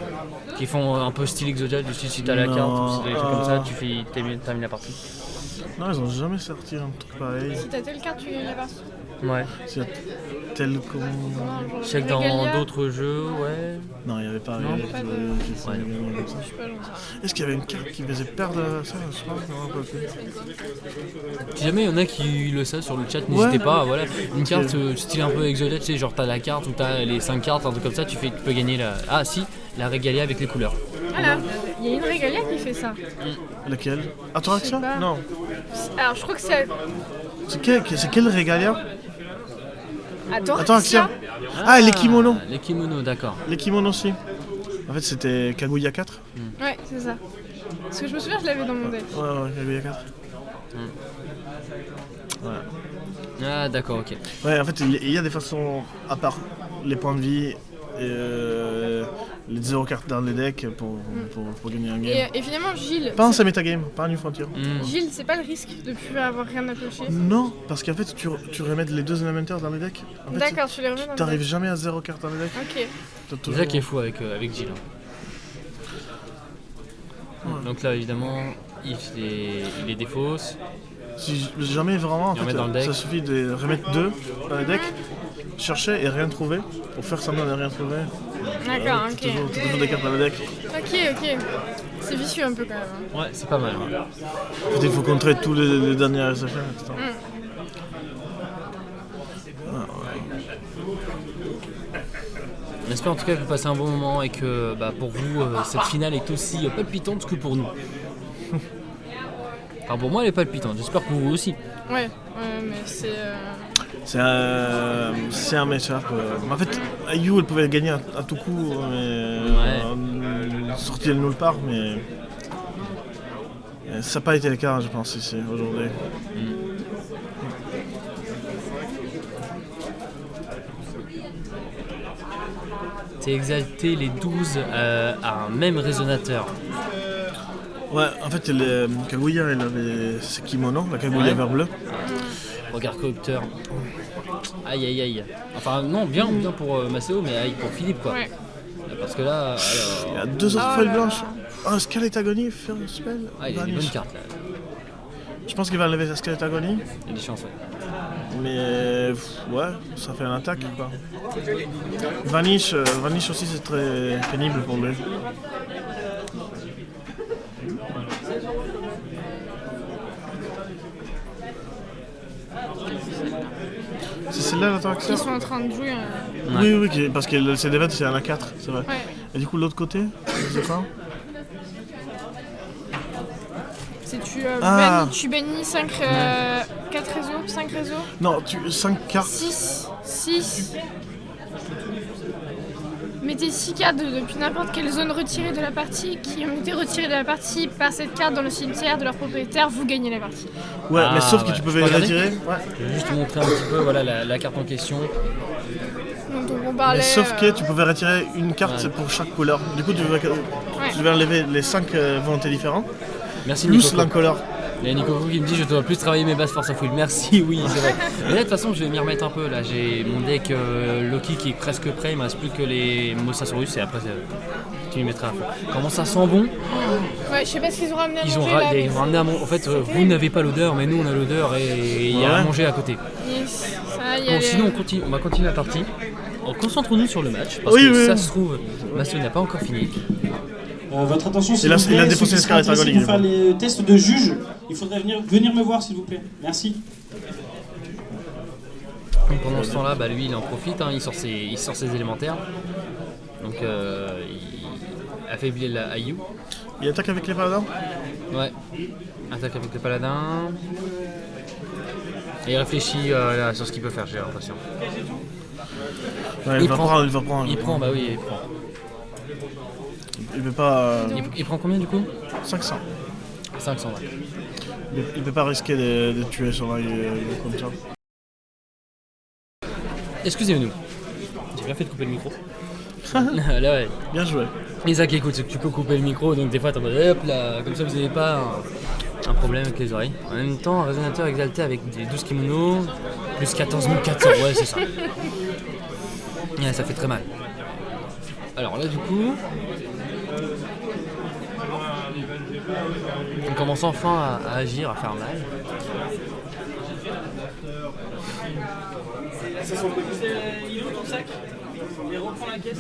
Speaker 1: qui font un peu style Exodial, du style si t'as la
Speaker 2: Non,
Speaker 1: carte ou si t'as des trucs comme ça,
Speaker 2: ah.
Speaker 1: tu termines la partie.
Speaker 2: Non, ils ont jamais sorti un truc pareil.
Speaker 6: Si t'as telle carte, tu gagnes la partie.
Speaker 1: Ouais.
Speaker 2: S'il y a tel con.
Speaker 1: Je sais que dans
Speaker 6: Regalia.
Speaker 1: d'autres jeux, ouais.
Speaker 2: Non, il n'y avait pas.
Speaker 1: Non,
Speaker 2: il y avait
Speaker 6: pas de-
Speaker 2: qui font
Speaker 1: Ouais.
Speaker 2: des gagnements comme ça.
Speaker 6: Je sais pas, j'en sais rien.
Speaker 2: Est-ce qu'il y avait une carte qui faisait perdre ça? Je sais pas, non, pas plus.
Speaker 1: Si jamais il y en a qui le savent sur le chat, n'hésitez pas. Voilà, une carte
Speaker 2: Ok.
Speaker 1: style un peu Exodial, tu sais, genre t'as la carte ou t'as les 5 cartes, un truc comme ça, tu peux gagner la. Ah si, la Regalia avec les couleurs.
Speaker 6: Voilà, il y a une Regalia qui fait ça.
Speaker 2: Laquelle? Atoraxia?
Speaker 6: Je sais pas.
Speaker 2: Non.
Speaker 6: Alors je crois que c'est
Speaker 2: C'est quel Regalia?
Speaker 6: Atoraxia.
Speaker 2: Ah, les kimonos.
Speaker 1: Les kimonos, d'accord.
Speaker 2: Les kimonos aussi. En fait, c'était Kaguya 4.
Speaker 6: Ouais, c'est ça. Parce que je me souviens, je l'avais dans mon deck.
Speaker 2: Ouais, Kaguya 4.
Speaker 1: Ah d'accord, ok.
Speaker 2: Ouais, en fait, il y a des façons, à part les points de vie, les 0 cartes dans les decks pour gagner un game.
Speaker 6: Et finalement, Gilles.
Speaker 2: Pas un seul metagame, pas un New Frontier.
Speaker 6: Gilles, c'est pas le risque de plus avoir rien à cocher?
Speaker 2: Non, parce qu'en fait, tu remets les 2 élémentaires dans les decks. En fait,
Speaker 6: D'accord, tu les remets dans le
Speaker 2: t'arrives
Speaker 6: deck.
Speaker 2: jamais à 0 cartes dans les decks.
Speaker 6: Ok.
Speaker 1: C'est ça qui est fou avec Gilles. Donc là, évidemment, il les défausse.
Speaker 2: Si jamais vraiment, en
Speaker 1: Il remet dans le deck.
Speaker 2: fait, ça suffit de remettre 2 dans les decks, chercher et rien trouver, pour faire semblant de rien trouver.
Speaker 6: D'accord,
Speaker 2: T'as
Speaker 6: ok.
Speaker 2: toujours des cartes dans le deck.
Speaker 6: Ok. C'est vicieux un peu quand même. Hein.
Speaker 1: Ouais, c'est pas mal. Ouais.
Speaker 2: En fait, il faut contrer tous les derniers SFR, etc.
Speaker 1: J'espère en tout cas que vous passez un bon moment et que pour vous, cette finale est aussi palpitante que pour nous. Enfin, pour moi, elle est palpitante. J'espère pour vous aussi.
Speaker 6: Ouais, mais c'est.
Speaker 2: C'est un match-up. En fait, IU, elle pouvait gagner à tout coup, sortie de nulle part, mais ça n'a pas été le cas, je pense, ici, aujourd'hui.
Speaker 1: C'est exalté les 12 à un même résonateur.
Speaker 2: Ouais, en fait, Kaguya, elle avait ses kimonos, la Kaguya vert bleu.
Speaker 1: Regard coopteur. Aïe aïe aïe. Enfin non, bien pour Maceo, mais aïe pour Philippe quoi.
Speaker 6: Ouais.
Speaker 1: Parce que là,
Speaker 2: Il y a 2 autres feuilles blanches. Scarlet Agony, faire un spell.
Speaker 1: il y a des bonnes cartes là.
Speaker 2: Je pense qu'il va enlever sa Scarlet Agony.
Speaker 1: Il y a des chances, ouais.
Speaker 2: Mais ouais, ça fait un attaque quoi. Vanish aussi c'est très pénible pour lui. C'est celle-là l'interaction?
Speaker 6: Ils sont en train de jouer.
Speaker 2: Oui, parce que le CD20 c'est un A4, c'est vrai.
Speaker 6: Ouais.
Speaker 2: Et du coup l'autre côté, c'est quoi?
Speaker 6: C'est
Speaker 2: Ah.
Speaker 6: tu bannis 4 réseaux, 5 réseaux?
Speaker 2: Non, 5 cartes.
Speaker 6: 6. Mettez 6 cartes depuis n'importe quelle zone retirée de la partie qui ont été retirées de la partie par cette carte dans le cimetière de leur propriétaire, vous gagnez la partie.
Speaker 2: Ouais, mais sauf que
Speaker 1: ouais.
Speaker 2: tu
Speaker 1: Je
Speaker 2: pouvais
Speaker 1: peux regarder
Speaker 2: retirer.
Speaker 1: Je vais juste te montrer un petit peu voilà, la carte en question.
Speaker 6: Donc on parlait.
Speaker 2: Mais sauf que tu pouvais retirer une carte pour chaque couleur. Du coup, tu devais enlever les 5 volontés différentes.
Speaker 1: Merci
Speaker 2: Plus
Speaker 1: Nico.
Speaker 2: l'incolore.
Speaker 1: Il y a Nico qui me dit je dois plus travailler mes bases force à full. Merci, oui, c'est vrai. Mais là, de toute façon, je vais m'y remettre un peu. Là, j'ai mon deck Loki qui est presque prêt. Il me reste plus que les Mosasaurus et après, tu m'y mettras à fond. Comment ça sent bon?
Speaker 6: Ouais, je sais pas ce qu'ils ont ramené à
Speaker 1: Ils
Speaker 6: manger.
Speaker 1: ont ramené à manger. En fait, vous n'avez pas l'odeur, mais nous, on a l'odeur et il y a à manger à côté.
Speaker 6: Yes. Ça,
Speaker 1: Bon, sinon, on va continuer la partie. Concentrons-nous sur le match. Parce que ça se trouve, Massio n'a pas encore fini.
Speaker 9: Votre attention, s'il
Speaker 2: Il a-
Speaker 9: vous plaît.
Speaker 2: il a
Speaker 9: Ceux
Speaker 2: défoncé
Speaker 9: qui
Speaker 2: les
Speaker 9: seraient
Speaker 2: Scarlet
Speaker 9: intéressés
Speaker 2: Agony,
Speaker 9: pour faire les tests de juge, il faudrait venir me voir, s'il vous plaît. Merci.
Speaker 1: Donc pendant ce temps-là, lui, il en profite. Il sort ses élémentaires. Donc, il affaiblit la IU.
Speaker 2: Il attaque avec les paladins?
Speaker 1: Ouais. Attaque avec les paladins. Et il réfléchit là, sur ce qu'il peut faire, j'ai l'impression.
Speaker 2: Ouais, il va prendre.
Speaker 1: Il prend, oui, il prend.
Speaker 2: Il peut pas.
Speaker 1: Il prend combien du coup?
Speaker 2: 500.
Speaker 1: 500, ouais.
Speaker 2: Il peut pas risquer de tuer son œil comme ça.
Speaker 1: Excusez-nous. J'ai bien fait de couper le micro. Là, ouais.
Speaker 2: Bien joué.
Speaker 1: Et ça qui écoute, c'est que tu peux couper le micro, donc des fois t'es en mode hop là, comme ça vous n'avez pas un problème avec les oreilles. En même temps, un résonateur exalté avec des 12 kimonos, plus 14 400, ouais c'est ça. Ouais, ça fait très mal. Alors là du coup, on commence enfin à agir, à faire mal.
Speaker 4: Il est où ton sac? Il reprend la caisse.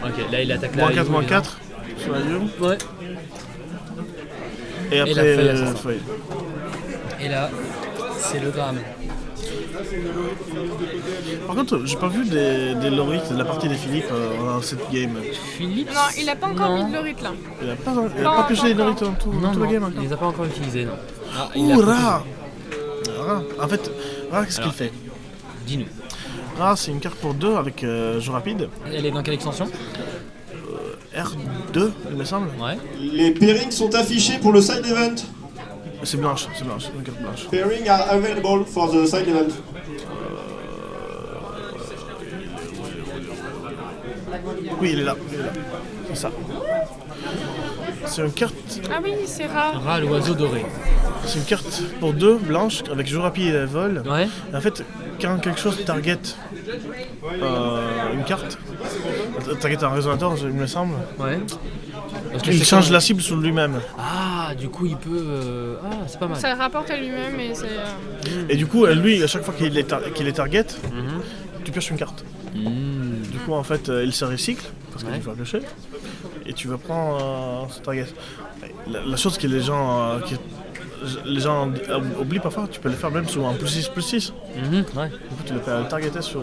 Speaker 1: Ok, là il attaque la
Speaker 2: -4, -4 sur la lieu.
Speaker 1: Ouais.
Speaker 2: Et après,
Speaker 1: la feuille assassin.
Speaker 2: feuille.
Speaker 1: Et là, c'est le drame.
Speaker 2: Par contre, j'ai pas vu des Lorite de la partie des Philippe dans cette game.
Speaker 1: Philippe?
Speaker 6: Non, il a pas encore mis de Lorite là.
Speaker 2: Il a pas pioché les Lorite dans tout
Speaker 1: Non,
Speaker 2: le game encore.
Speaker 1: il les a pas encore utilisés, non. Ah,
Speaker 2: Ouh, Ra! En fait, Ra, qu'est-ce qu'il fait?
Speaker 1: Dis-nous.
Speaker 2: Ra, c'est une carte pour 2 avec jeu rapide.
Speaker 1: Elle est dans quelle extension?
Speaker 2: R2, il me semble.
Speaker 1: Ouais.
Speaker 7: Les pairings sont affichés pour le side event.
Speaker 2: C'est blanche, une carte blanche.
Speaker 7: Pairing are available for the side event.
Speaker 2: Oui, il est là. C'est ça. C'est une carte.
Speaker 6: Ah oui, c'est rare.
Speaker 1: Ra, l'oiseau doré.
Speaker 2: C'est une carte pour 2 blanches avec jeu rapide et vol.
Speaker 1: Ouais.
Speaker 2: Et en fait, quand quelque chose target une carte, target un résonateur, il me semble,
Speaker 1: Ouais.
Speaker 2: il change la cible sur lui-même.
Speaker 1: Ah, du coup, il peut. Ah, c'est pas mal.
Speaker 6: Ça le rapporte à lui-même et c'est.
Speaker 2: Et du coup, lui, à chaque fois qu'il est target, tu pioches une carte. Du coup, en fait, il se recycle parce qu'il va piocher. Et tu vas prendre ce target. La chose que les gens oublient parfois, tu peux le faire même sur un plus 6.
Speaker 1: Ouais.
Speaker 2: Du coup, tu le peux targeter sur.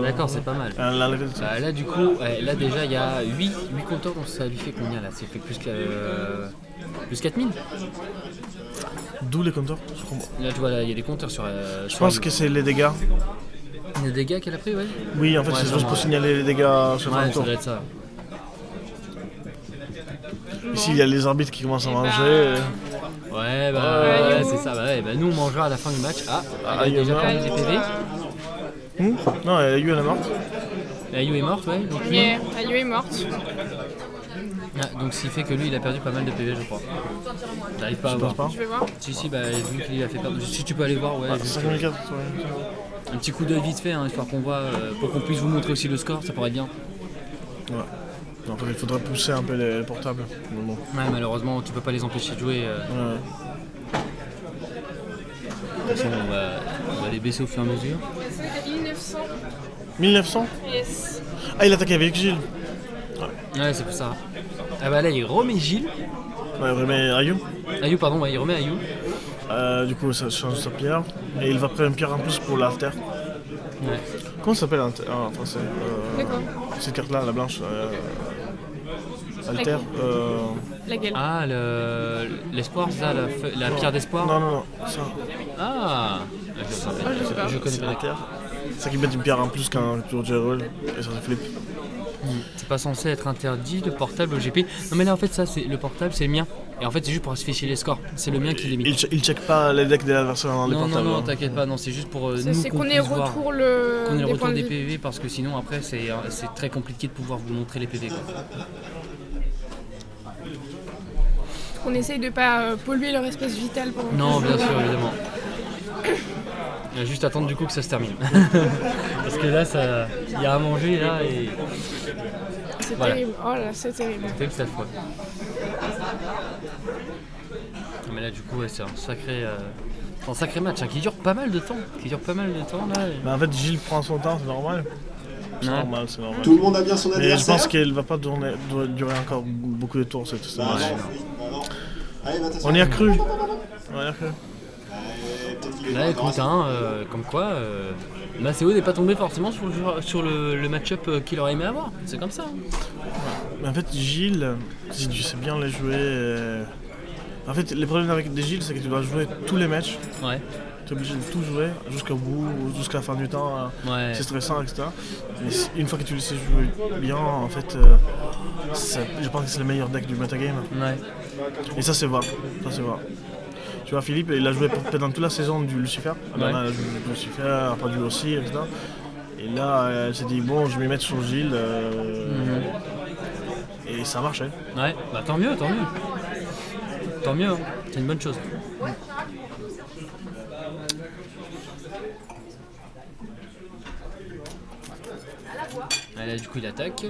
Speaker 1: D'accord, c'est pas mal. Là, du coup, là déjà, il y a 8 compteurs, donc ça lui fait combien là? Ça fait plus 4000.
Speaker 2: D'où les compteurs?
Speaker 1: Là, tu vois, il y a des compteurs sur.
Speaker 2: Je pense que c'est les dégâts.
Speaker 1: Les dégâts qu'elle a pris, ouais.
Speaker 2: Oui, en fait, c'est juste pour signaler les dégâts sur
Speaker 1: Ouais,
Speaker 2: le
Speaker 1: ça
Speaker 2: tour.
Speaker 1: doit être ça.
Speaker 2: Ici, il y a les arbitres qui commencent à manger.
Speaker 1: Ouais, ouais, c'est ça. Bah, nous, on mangera à la fin du match. Ah, il y a déjà perdu des PV.
Speaker 2: Non, Ayu, elle est morte.
Speaker 1: Ayu est morte, ouais. Donc,
Speaker 6: Ayu est morte.
Speaker 1: donc, ce qui fait que lui, il a perdu pas mal de PV, je crois. J'arrive pas à voir.
Speaker 6: Je vais voir.
Speaker 1: Si, bah, vu qu'il a fait perdre. Si tu peux aller voir, ouais. Juste,
Speaker 2: 5004,
Speaker 1: un petit coup d'œil vite fait, hein, histoire qu'on voit, pour qu'on puisse vous montrer aussi le score, ça pourrait être bien.
Speaker 2: Ouais. En fait, il faudrait pousser un peu les portables. Bon.
Speaker 1: Ouais, malheureusement, tu peux pas les empêcher de jouer.
Speaker 2: Ouais.
Speaker 1: De toute façon, on va les baisser au fur et à mesure.
Speaker 6: 1900.
Speaker 2: 1900
Speaker 6: Yes.
Speaker 2: Ah, il attaque avec Gilles.
Speaker 1: Ouais, c'est pour ça. Ah bah là, il remet Gilles.
Speaker 2: Ouais, il remet Ayu.
Speaker 1: Ayu, pardon, ouais, il remet Ayu.
Speaker 2: Du coup, ça change sa pierre. Et il va prendre une pierre en plus pour l'alter.
Speaker 1: Ouais.
Speaker 2: Comment ça s'appelle en français
Speaker 6: D'accord.
Speaker 2: Cette carte-là, la blanche. Alter.
Speaker 6: Laquelle?
Speaker 1: Ah, l'espoir, c'est ça, la pierre d'espoir.
Speaker 2: Non, ça.
Speaker 1: Ah,
Speaker 6: je sais pas.
Speaker 1: je connais
Speaker 2: C'est
Speaker 1: pas.
Speaker 2: Alter. C'est ça qui met une pierre en plus quand tu roll et ça se flippe.
Speaker 1: C'est pas censé être interdit le portable au GP. Non mais là en fait ça c'est le portable, c'est le mien. Et en fait c'est juste pour afficher les scores. C'est le mien qui les met.
Speaker 2: Il check pas les decks de l'adversaire dans les portables.
Speaker 1: Non, t'inquiète pas, non, c'est juste pour nous
Speaker 6: C'est qu'on ait
Speaker 1: puisse voir.
Speaker 6: qu'on ait
Speaker 1: le
Speaker 6: des
Speaker 1: retour
Speaker 6: points de
Speaker 1: des
Speaker 6: vie.
Speaker 1: PV parce que sinon après c'est très compliqué de pouvoir vous montrer les PV quoi.
Speaker 6: Qu'on essaye de pas polluer leur espace vital pendant
Speaker 1: Non,
Speaker 6: que je
Speaker 1: bien
Speaker 6: joue.
Speaker 1: sûr, évidemment. Il va juste attendre du coup que ça se termine. Parce que là, il y a à manger là et.
Speaker 6: C'est
Speaker 1: Voilà.
Speaker 6: terrible. Oh là, c'est terrible.
Speaker 1: C'est que ça fois. Mais là, du coup, ouais, c'est un sacré match hein, qui dure pas mal de temps. Là.
Speaker 2: Mais en fait, Gilles prend son temps, c'est normal. C'est
Speaker 1: Ouais.
Speaker 2: normal.
Speaker 7: Tout le monde a bien son
Speaker 2: Mais je
Speaker 7: adversaire.
Speaker 2: pense qu'elle va pas durer encore beaucoup de tours cette
Speaker 7: Bah
Speaker 2: match.
Speaker 7: non, bah non. Allez, va t'asseoir.
Speaker 2: On y a cru.
Speaker 7: Allez, peut-être qu'il est
Speaker 1: Là,
Speaker 7: dans
Speaker 1: écoute, comme quoi, Maceo n'est pas tombé forcément sur le match-up qu'il aurait aimé avoir. C'est comme ça. Hein.
Speaker 2: Mais en fait, Gilles, si tu sais bien les jouer. En fait, les problèmes avec des Gilles, c'est que tu dois jouer tous les matchs.
Speaker 1: Ouais.
Speaker 2: Tu es obligé de tout jouer jusqu'au bout, jusqu'à la fin du temps.
Speaker 1: Ouais.
Speaker 2: C'est stressant, etc. Mais une fois que tu le sais jouer bien, en fait, je pense que c'est le meilleur deck du metagame.
Speaker 1: Ouais.
Speaker 2: Et ça, c'est vrai. Tu vois, Philippe, il a joué pendant toute la saison du Lucifer. Il a joué du Lucifer, après du aussi, etc. Et là, elle s'est dit, bon, je vais m'y mettre sur Gilles. Et ça marchait.
Speaker 1: Ouais, bah tant mieux. Tant mieux, hein. C'est une bonne chose. Là, du coup, il attaque.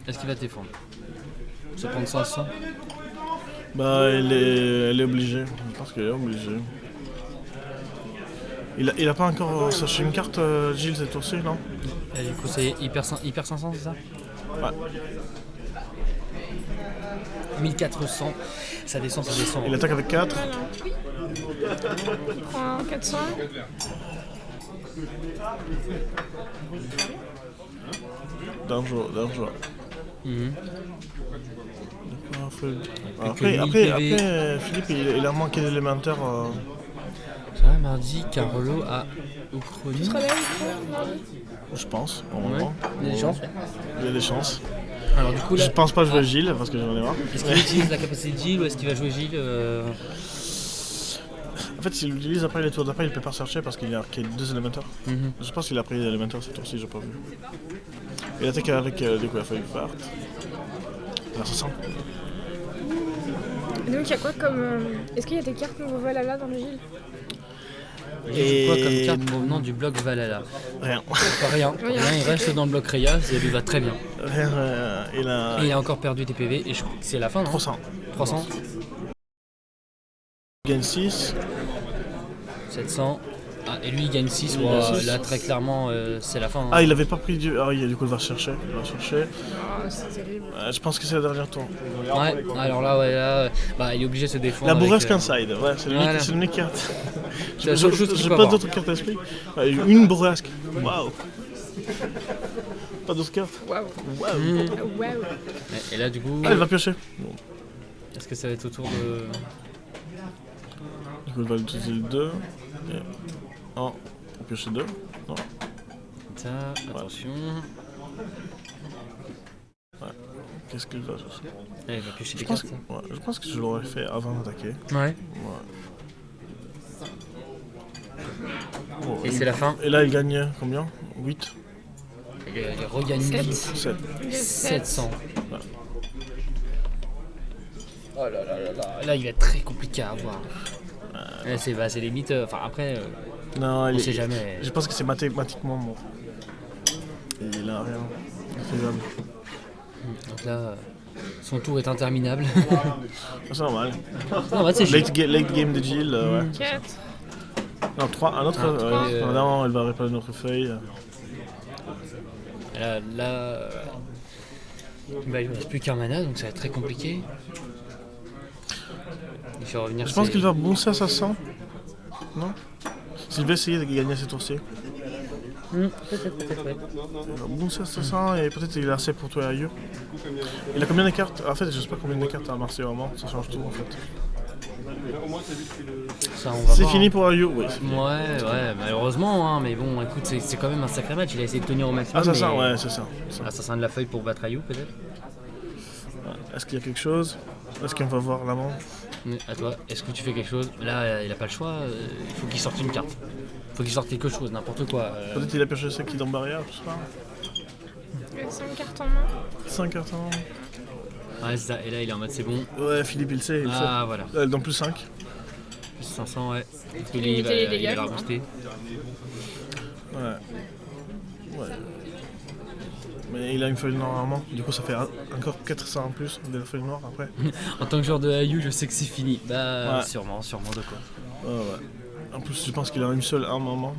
Speaker 1: Est-ce qu'il va te défendre? Se prendre 500.
Speaker 2: Bah, elle est obligée. Je pense qu'elle est obligée. Il a pas encore cherché une carte, Gilles, cette tour-ci, non?
Speaker 1: Et du coup, c'est hyper 500, c'est ça?
Speaker 2: Ouais.
Speaker 1: 1400. Ça descend.
Speaker 2: Il attaque avec 4.
Speaker 6: Il prend 400.
Speaker 2: Dangereux.
Speaker 1: Mhm.
Speaker 2: Après, Philippe, il a manqué d'élémentaire.
Speaker 1: Ça va, mardi, Carolo à Uchronie.
Speaker 6: Tu te relèves, mardi?
Speaker 2: Je pense,
Speaker 1: Ouais.
Speaker 2: normalement.
Speaker 1: Il y a des chances.
Speaker 2: Il y a des chances.
Speaker 1: Alors, du coup, là,
Speaker 2: Je pense pas jouer Gilles parce que j'en ai marre.
Speaker 1: est-ce qu'il utilise la capacité de Gilles ou est-ce qu'il va jouer Gilles
Speaker 2: En fait, s'il l'utilise après les tours d'après, il peut pas chercher parce qu'il y a 2 élémentaires.
Speaker 1: Mhm.
Speaker 2: Je pense qu'il a pris l'élémentaire cette tour-ci, j'ai pas vu. Il attaque avec du coup la feuille verte. Là, ça sent.
Speaker 6: Donc il y a quoi comme... Est-ce qu'il y a des cartes nouveau Valhalla dans le Gilles?
Speaker 1: Et quoi comme carte provenant du bloc Valhalla?
Speaker 2: Rien.
Speaker 1: Rien, il reste dans le bloc Reyas et lui va très bien.
Speaker 2: Rien,
Speaker 1: Et il a encore perdu des PV et je crois que c'est la fin, non?
Speaker 2: 300.
Speaker 1: 300.
Speaker 2: Il gagne 6.
Speaker 1: 700. Ah, et lui il gagne 6,
Speaker 2: Il gagne 6.
Speaker 1: là très clairement c'est la fin. Hein.
Speaker 2: Ah, il avait pas pris du... Ah oui, du coup il va chercher.
Speaker 6: Oh, c'est terrible.
Speaker 2: Je pense que c'est le dernier tour.
Speaker 1: Ouais, alors là, bah, il est obligé de se défendre.
Speaker 2: La bourrasque
Speaker 1: avec,
Speaker 2: inside, ouais, c'est
Speaker 1: voilà.
Speaker 2: l'unique carte.
Speaker 1: C'est la seule chose que tu
Speaker 2: J'ai
Speaker 1: peux
Speaker 2: pas
Speaker 1: avoir.
Speaker 2: d'autres cartes à l'esprit. Ouais, une bourrasque. Waouh. Pas d'autres cartes.
Speaker 6: Waouh. Waouh.
Speaker 1: Et là du coup,
Speaker 2: Ah, il va piocher.
Speaker 1: est-ce que ça va être autour de...
Speaker 2: Du coup il va utiliser le 2. Non, pour piocher 2. Non.
Speaker 1: Ça, attention.
Speaker 2: Ouais. Qu'est-ce qu'il va chercher?
Speaker 1: Là, il va piocher des
Speaker 2: je pense
Speaker 1: cartes.
Speaker 2: que, je pense que je l'aurais fait avant d'attaquer.
Speaker 1: Ouais.
Speaker 2: Bon,
Speaker 1: Et c'est la fin.
Speaker 2: Et là il gagne combien? 8.
Speaker 1: Il regagne
Speaker 2: 7.
Speaker 1: 700.
Speaker 2: Ouais.
Speaker 1: Oh là là là là. Là il va être très compliqué à avoir. Là, c'est limite. Enfin après,
Speaker 2: Non,
Speaker 1: on sait jamais.
Speaker 2: Je pense que c'est mathématiquement mort. Et il a rien. Infaisable.
Speaker 1: Donc là, son tour est interminable.
Speaker 2: C'est normal.
Speaker 1: Non, bah, c'est
Speaker 2: Late game de Jill, ouais.
Speaker 6: 4.
Speaker 2: Non, 3, un autre. Non, elle va réparer notre feuille.
Speaker 1: Là, bah, il ne reste plus qu'un mana, donc ça va être très compliqué. Il faut revenir.
Speaker 2: Je pense qu'il va bouncer à 500. Non? S'il veut essayer de gagner ces tours-ci.
Speaker 1: Peut-être, ouais.
Speaker 2: Il va bouncer à 500 et peut-être il a assez pour toi ailleurs. Il a combien de cartes? En fait, je sais pas combien de cartes à Marseille vraiment, ça change tout en fait.
Speaker 1: Ça, on va
Speaker 2: C'est
Speaker 1: voir,
Speaker 2: fini
Speaker 1: hein.
Speaker 2: pour Ayu, oui.
Speaker 1: Ouais, malheureusement, hein, mais bon, écoute, c'est quand même un sacré match. Il a essayé de tenir au maximum.
Speaker 2: Ah, c'est ça, ouais, c'est ça.
Speaker 1: Assassin de la feuille pour battre Ayu, peut-être.
Speaker 2: Ouais. Est-ce qu'il y a quelque chose? Est-ce qu'on va voir l'amant?
Speaker 1: À toi, est-ce que tu fais quelque chose? Là, il a pas le choix, il faut qu'il sorte une carte. Il faut qu'il sorte quelque chose, n'importe quoi.
Speaker 2: Peut-être qu'il a pioché ce qui est dans barrière, je sais pas.
Speaker 6: 5 cartes en main.
Speaker 2: 5 cartes en...
Speaker 1: Ouais, c'est ça, et là, il est en mode c'est bon.
Speaker 2: Ouais, Philippe, il sait.
Speaker 1: Ah, voilà.
Speaker 2: Dans plus 5.
Speaker 1: Plus 500, ouais. Parce que lui, il
Speaker 6: Limiter les
Speaker 1: va
Speaker 6: dégâts,
Speaker 1: la
Speaker 6: quoi.
Speaker 1: rebooster.
Speaker 2: Ouais. Mais il a une feuille noire normalement, du coup ça fait encore 400 en plus de la feuille noire après.
Speaker 1: En tant que joueur de Ayu, je sais que c'est fini. Bah,
Speaker 2: Ouais.
Speaker 1: sûrement de quoi.
Speaker 2: Ouais. En plus, je pense qu'il a une seule arme normalement.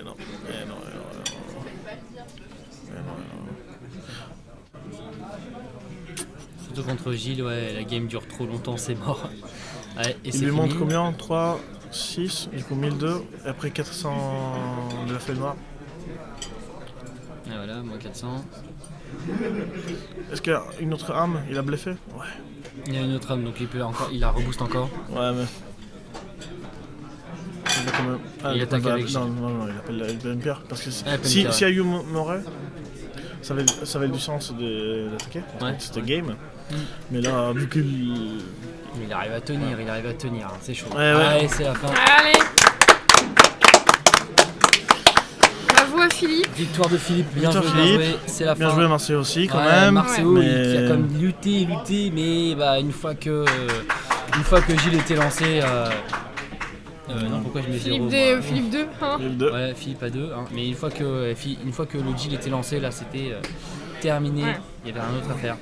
Speaker 2: Non.
Speaker 1: Surtout contre Gilles, ouais, la game dure trop longtemps, c'est mort. Ouais, et
Speaker 2: Il lui montre combien? 3, 6, du coup 1002, et après 400 de la feuille noire.
Speaker 1: Et voilà, moins 400.
Speaker 2: Est-ce qu'il y a une autre arme? Il a bluffé? Ouais.
Speaker 1: Il y a une autre arme, donc il la rebooste encore.
Speaker 2: Ouais, mais. Il a quand même...
Speaker 1: Il attaque avec
Speaker 2: Non, il appelle une pierre. Parce que
Speaker 1: Ah,
Speaker 2: si Ayu m'aurait, ça avait du sens d'attaquer.
Speaker 1: Ouais.
Speaker 2: C'était game. Mais là, vu qu'il.
Speaker 1: Il arrive à tenir, hein, c'est chaud.
Speaker 2: Ouais.
Speaker 1: Allez, c'est la fin.
Speaker 6: Allez. Bravo à Philippe.
Speaker 1: Victoire de Philippe, bien
Speaker 2: Victoire
Speaker 1: joué,
Speaker 2: Philippe.
Speaker 1: bien joué, c'est la fin.
Speaker 2: Bien joué Marseille aussi quand
Speaker 1: Ouais,
Speaker 2: même.
Speaker 1: Marcelo,
Speaker 2: mais...
Speaker 1: qui a quand même lutté, mais bah, une fois que Gilles était lancé... non, pourquoi je mets 0
Speaker 6: Philippe 2, hein.
Speaker 2: Philippe 2.
Speaker 1: Ouais, Philippe à 2, hein. Mais une fois que le Gilles était lancé, là c'était terminé,
Speaker 6: Ouais.
Speaker 1: il y avait rien d'autre à faire.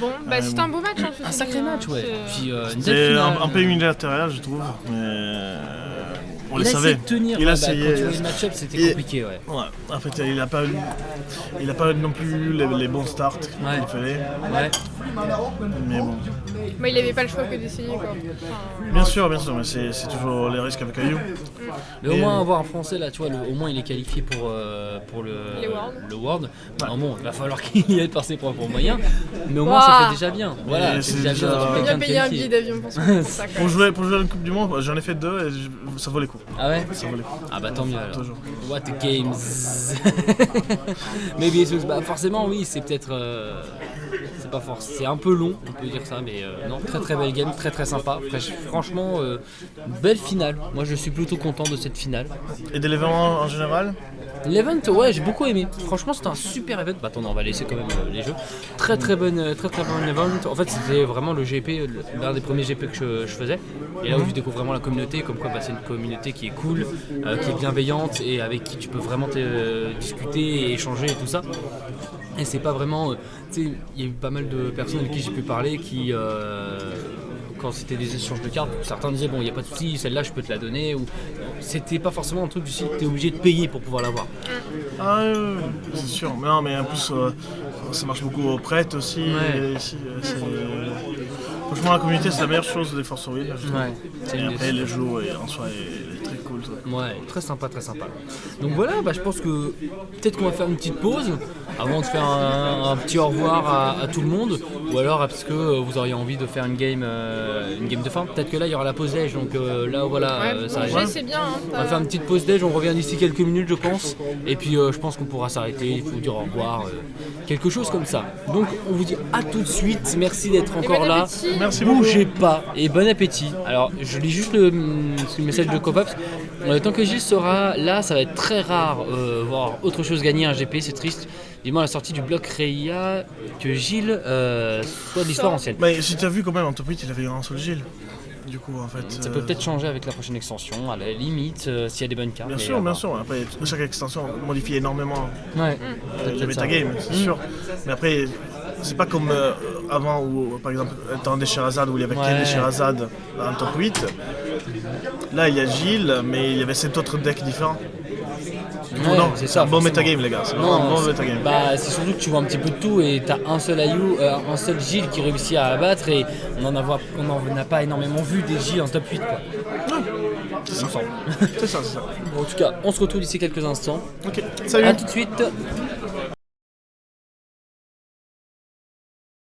Speaker 6: Bon, bah c'était un beau match. Hein,
Speaker 1: Un sacré match, ouais. Puis une belle
Speaker 2: C'est
Speaker 1: finale.
Speaker 2: un peu unilatéral, je trouve. Mais. On
Speaker 1: Il
Speaker 2: le
Speaker 1: a essayé
Speaker 2: savait.
Speaker 1: de tenir,
Speaker 2: Il a
Speaker 1: ouais, bah,
Speaker 2: essayé.
Speaker 1: quand tu vois le match-up, c'était compliqué, ouais.
Speaker 2: Ouais, en fait, il a pas eu non plus les bons starts qu'il fallait.
Speaker 1: Ouais.
Speaker 2: Mais bon.
Speaker 6: Bah, il avait pas le choix que d'essayer, quoi. Enfin,
Speaker 2: Bien sûr, mais c'est toujours les risques avec Ayu.
Speaker 1: Mais au moins avoir un français là, tu vois, au moins il est qualifié pour le World. Alors bon, il va falloir qu'il y ait par ses propres moyens, mais au moins ça fait déjà bien. Voilà, c'est déjà bien d'avoir
Speaker 6: on
Speaker 1: quelqu'un
Speaker 6: a
Speaker 1: de
Speaker 6: payé un
Speaker 1: qualifié.
Speaker 6: billet d'avion pour ça.
Speaker 2: Pour jouer une Coupe du Monde, j'en ai fait 2 et ça vaut les coups.
Speaker 1: Ah ouais?
Speaker 2: Ça vaut les coups.
Speaker 1: Ah bah tant mieux alors.
Speaker 2: Toujours.
Speaker 1: What a games. Mais bien sûr, bah forcément oui, c'est peut-être c'est pas fort, c'est un peu long, on peut dire ça, mais non, très belle game, très sympa. Franchement, belle finale. Moi je suis plutôt content de cette finale.
Speaker 2: Et de l'événement en général?
Speaker 1: L'event, ouais, j'ai beaucoup aimé. Franchement, c'était un super event. Bah, attends, on va laisser quand même les jeux. Très bon event. En fait, c'était vraiment le GP, l'un des premiers GP que je faisais. Et là où je découvre vraiment la communauté, comme quoi c'est une communauté qui est cool, qui est bienveillante et avec qui tu peux vraiment discuter et échanger et tout ça. Et c'est pas vraiment. Tu sais, il y a eu pas mal de personnes avec qui j'ai pu parler qui. Quand c'était des échanges de cartes, certains disaient bon, il n'y a pas de souci, celle-là je peux te la donner, ou c'était pas forcément un truc du style t'es obligé de payer pour pouvoir l'avoir.
Speaker 2: Ah c'est sûr, mais non, mais en plus ça marche beaucoup au prêt aussi.
Speaker 1: Ouais.
Speaker 2: Ici, franchement la communauté c'est la meilleure chose des Force Wheel.
Speaker 1: Ouais.
Speaker 2: Et après les jeux en soi est très cool.
Speaker 1: Ouais, très sympa. Donc voilà, je pense que peut-être qu'on va faire une petite pause avant de faire un petit au revoir à tout le monde, ou alors parce que vous auriez envie de faire une game de fin. Peut-être que là il y aura la pause déj, donc là voilà, ça arrive.
Speaker 6: C'est bien.
Speaker 1: On va faire une petite pause déj, on revient d'ici quelques minutes je pense, et puis je pense qu'on pourra s'arrêter, il faut dire au revoir, quelque chose comme ça. Donc on vous dit à tout de suite, merci d'être encore là,
Speaker 2: merci beaucoup.
Speaker 1: Bougez pas et bon appétit. Alors je lis juste le message de Copops. Tant que Gilles sera là, ça va être très rare voir autre chose gagner un GP, c'est triste. Dis-moi à la sortie du bloc Reia que Gilles soit de l'histoire ancienne.
Speaker 2: Mais si tu as vu quand même en top 8 il avait un seul Gilles. Du coup en fait.
Speaker 1: Ça peut peut-être changer avec la prochaine extension, à la limite, s'il y a des bonnes cartes.
Speaker 2: Bien sûr. Après chaque extension modifie énormément
Speaker 1: le
Speaker 2: metagame, c'est sûr. Mais après c'est pas comme avant où par exemple dans des Sherazade où il y avait que des Sherazade en top 8. Là il y a Gilles mais il y avait 7 autres decks différents. Non, c'est un bon metagame les gars, c'est vraiment un bon metagame.
Speaker 1: C'est surtout que tu vois un petit peu de tout et t'as un seul un seul Gilles qui réussit à abattre et on n'a pas énormément vu des Gilles en top 8 quoi.
Speaker 2: C'est ça. C'est ça.
Speaker 1: Bon, en tout cas, on se retrouve d'ici quelques instants.
Speaker 2: Ok, salut.
Speaker 1: A tout de suite.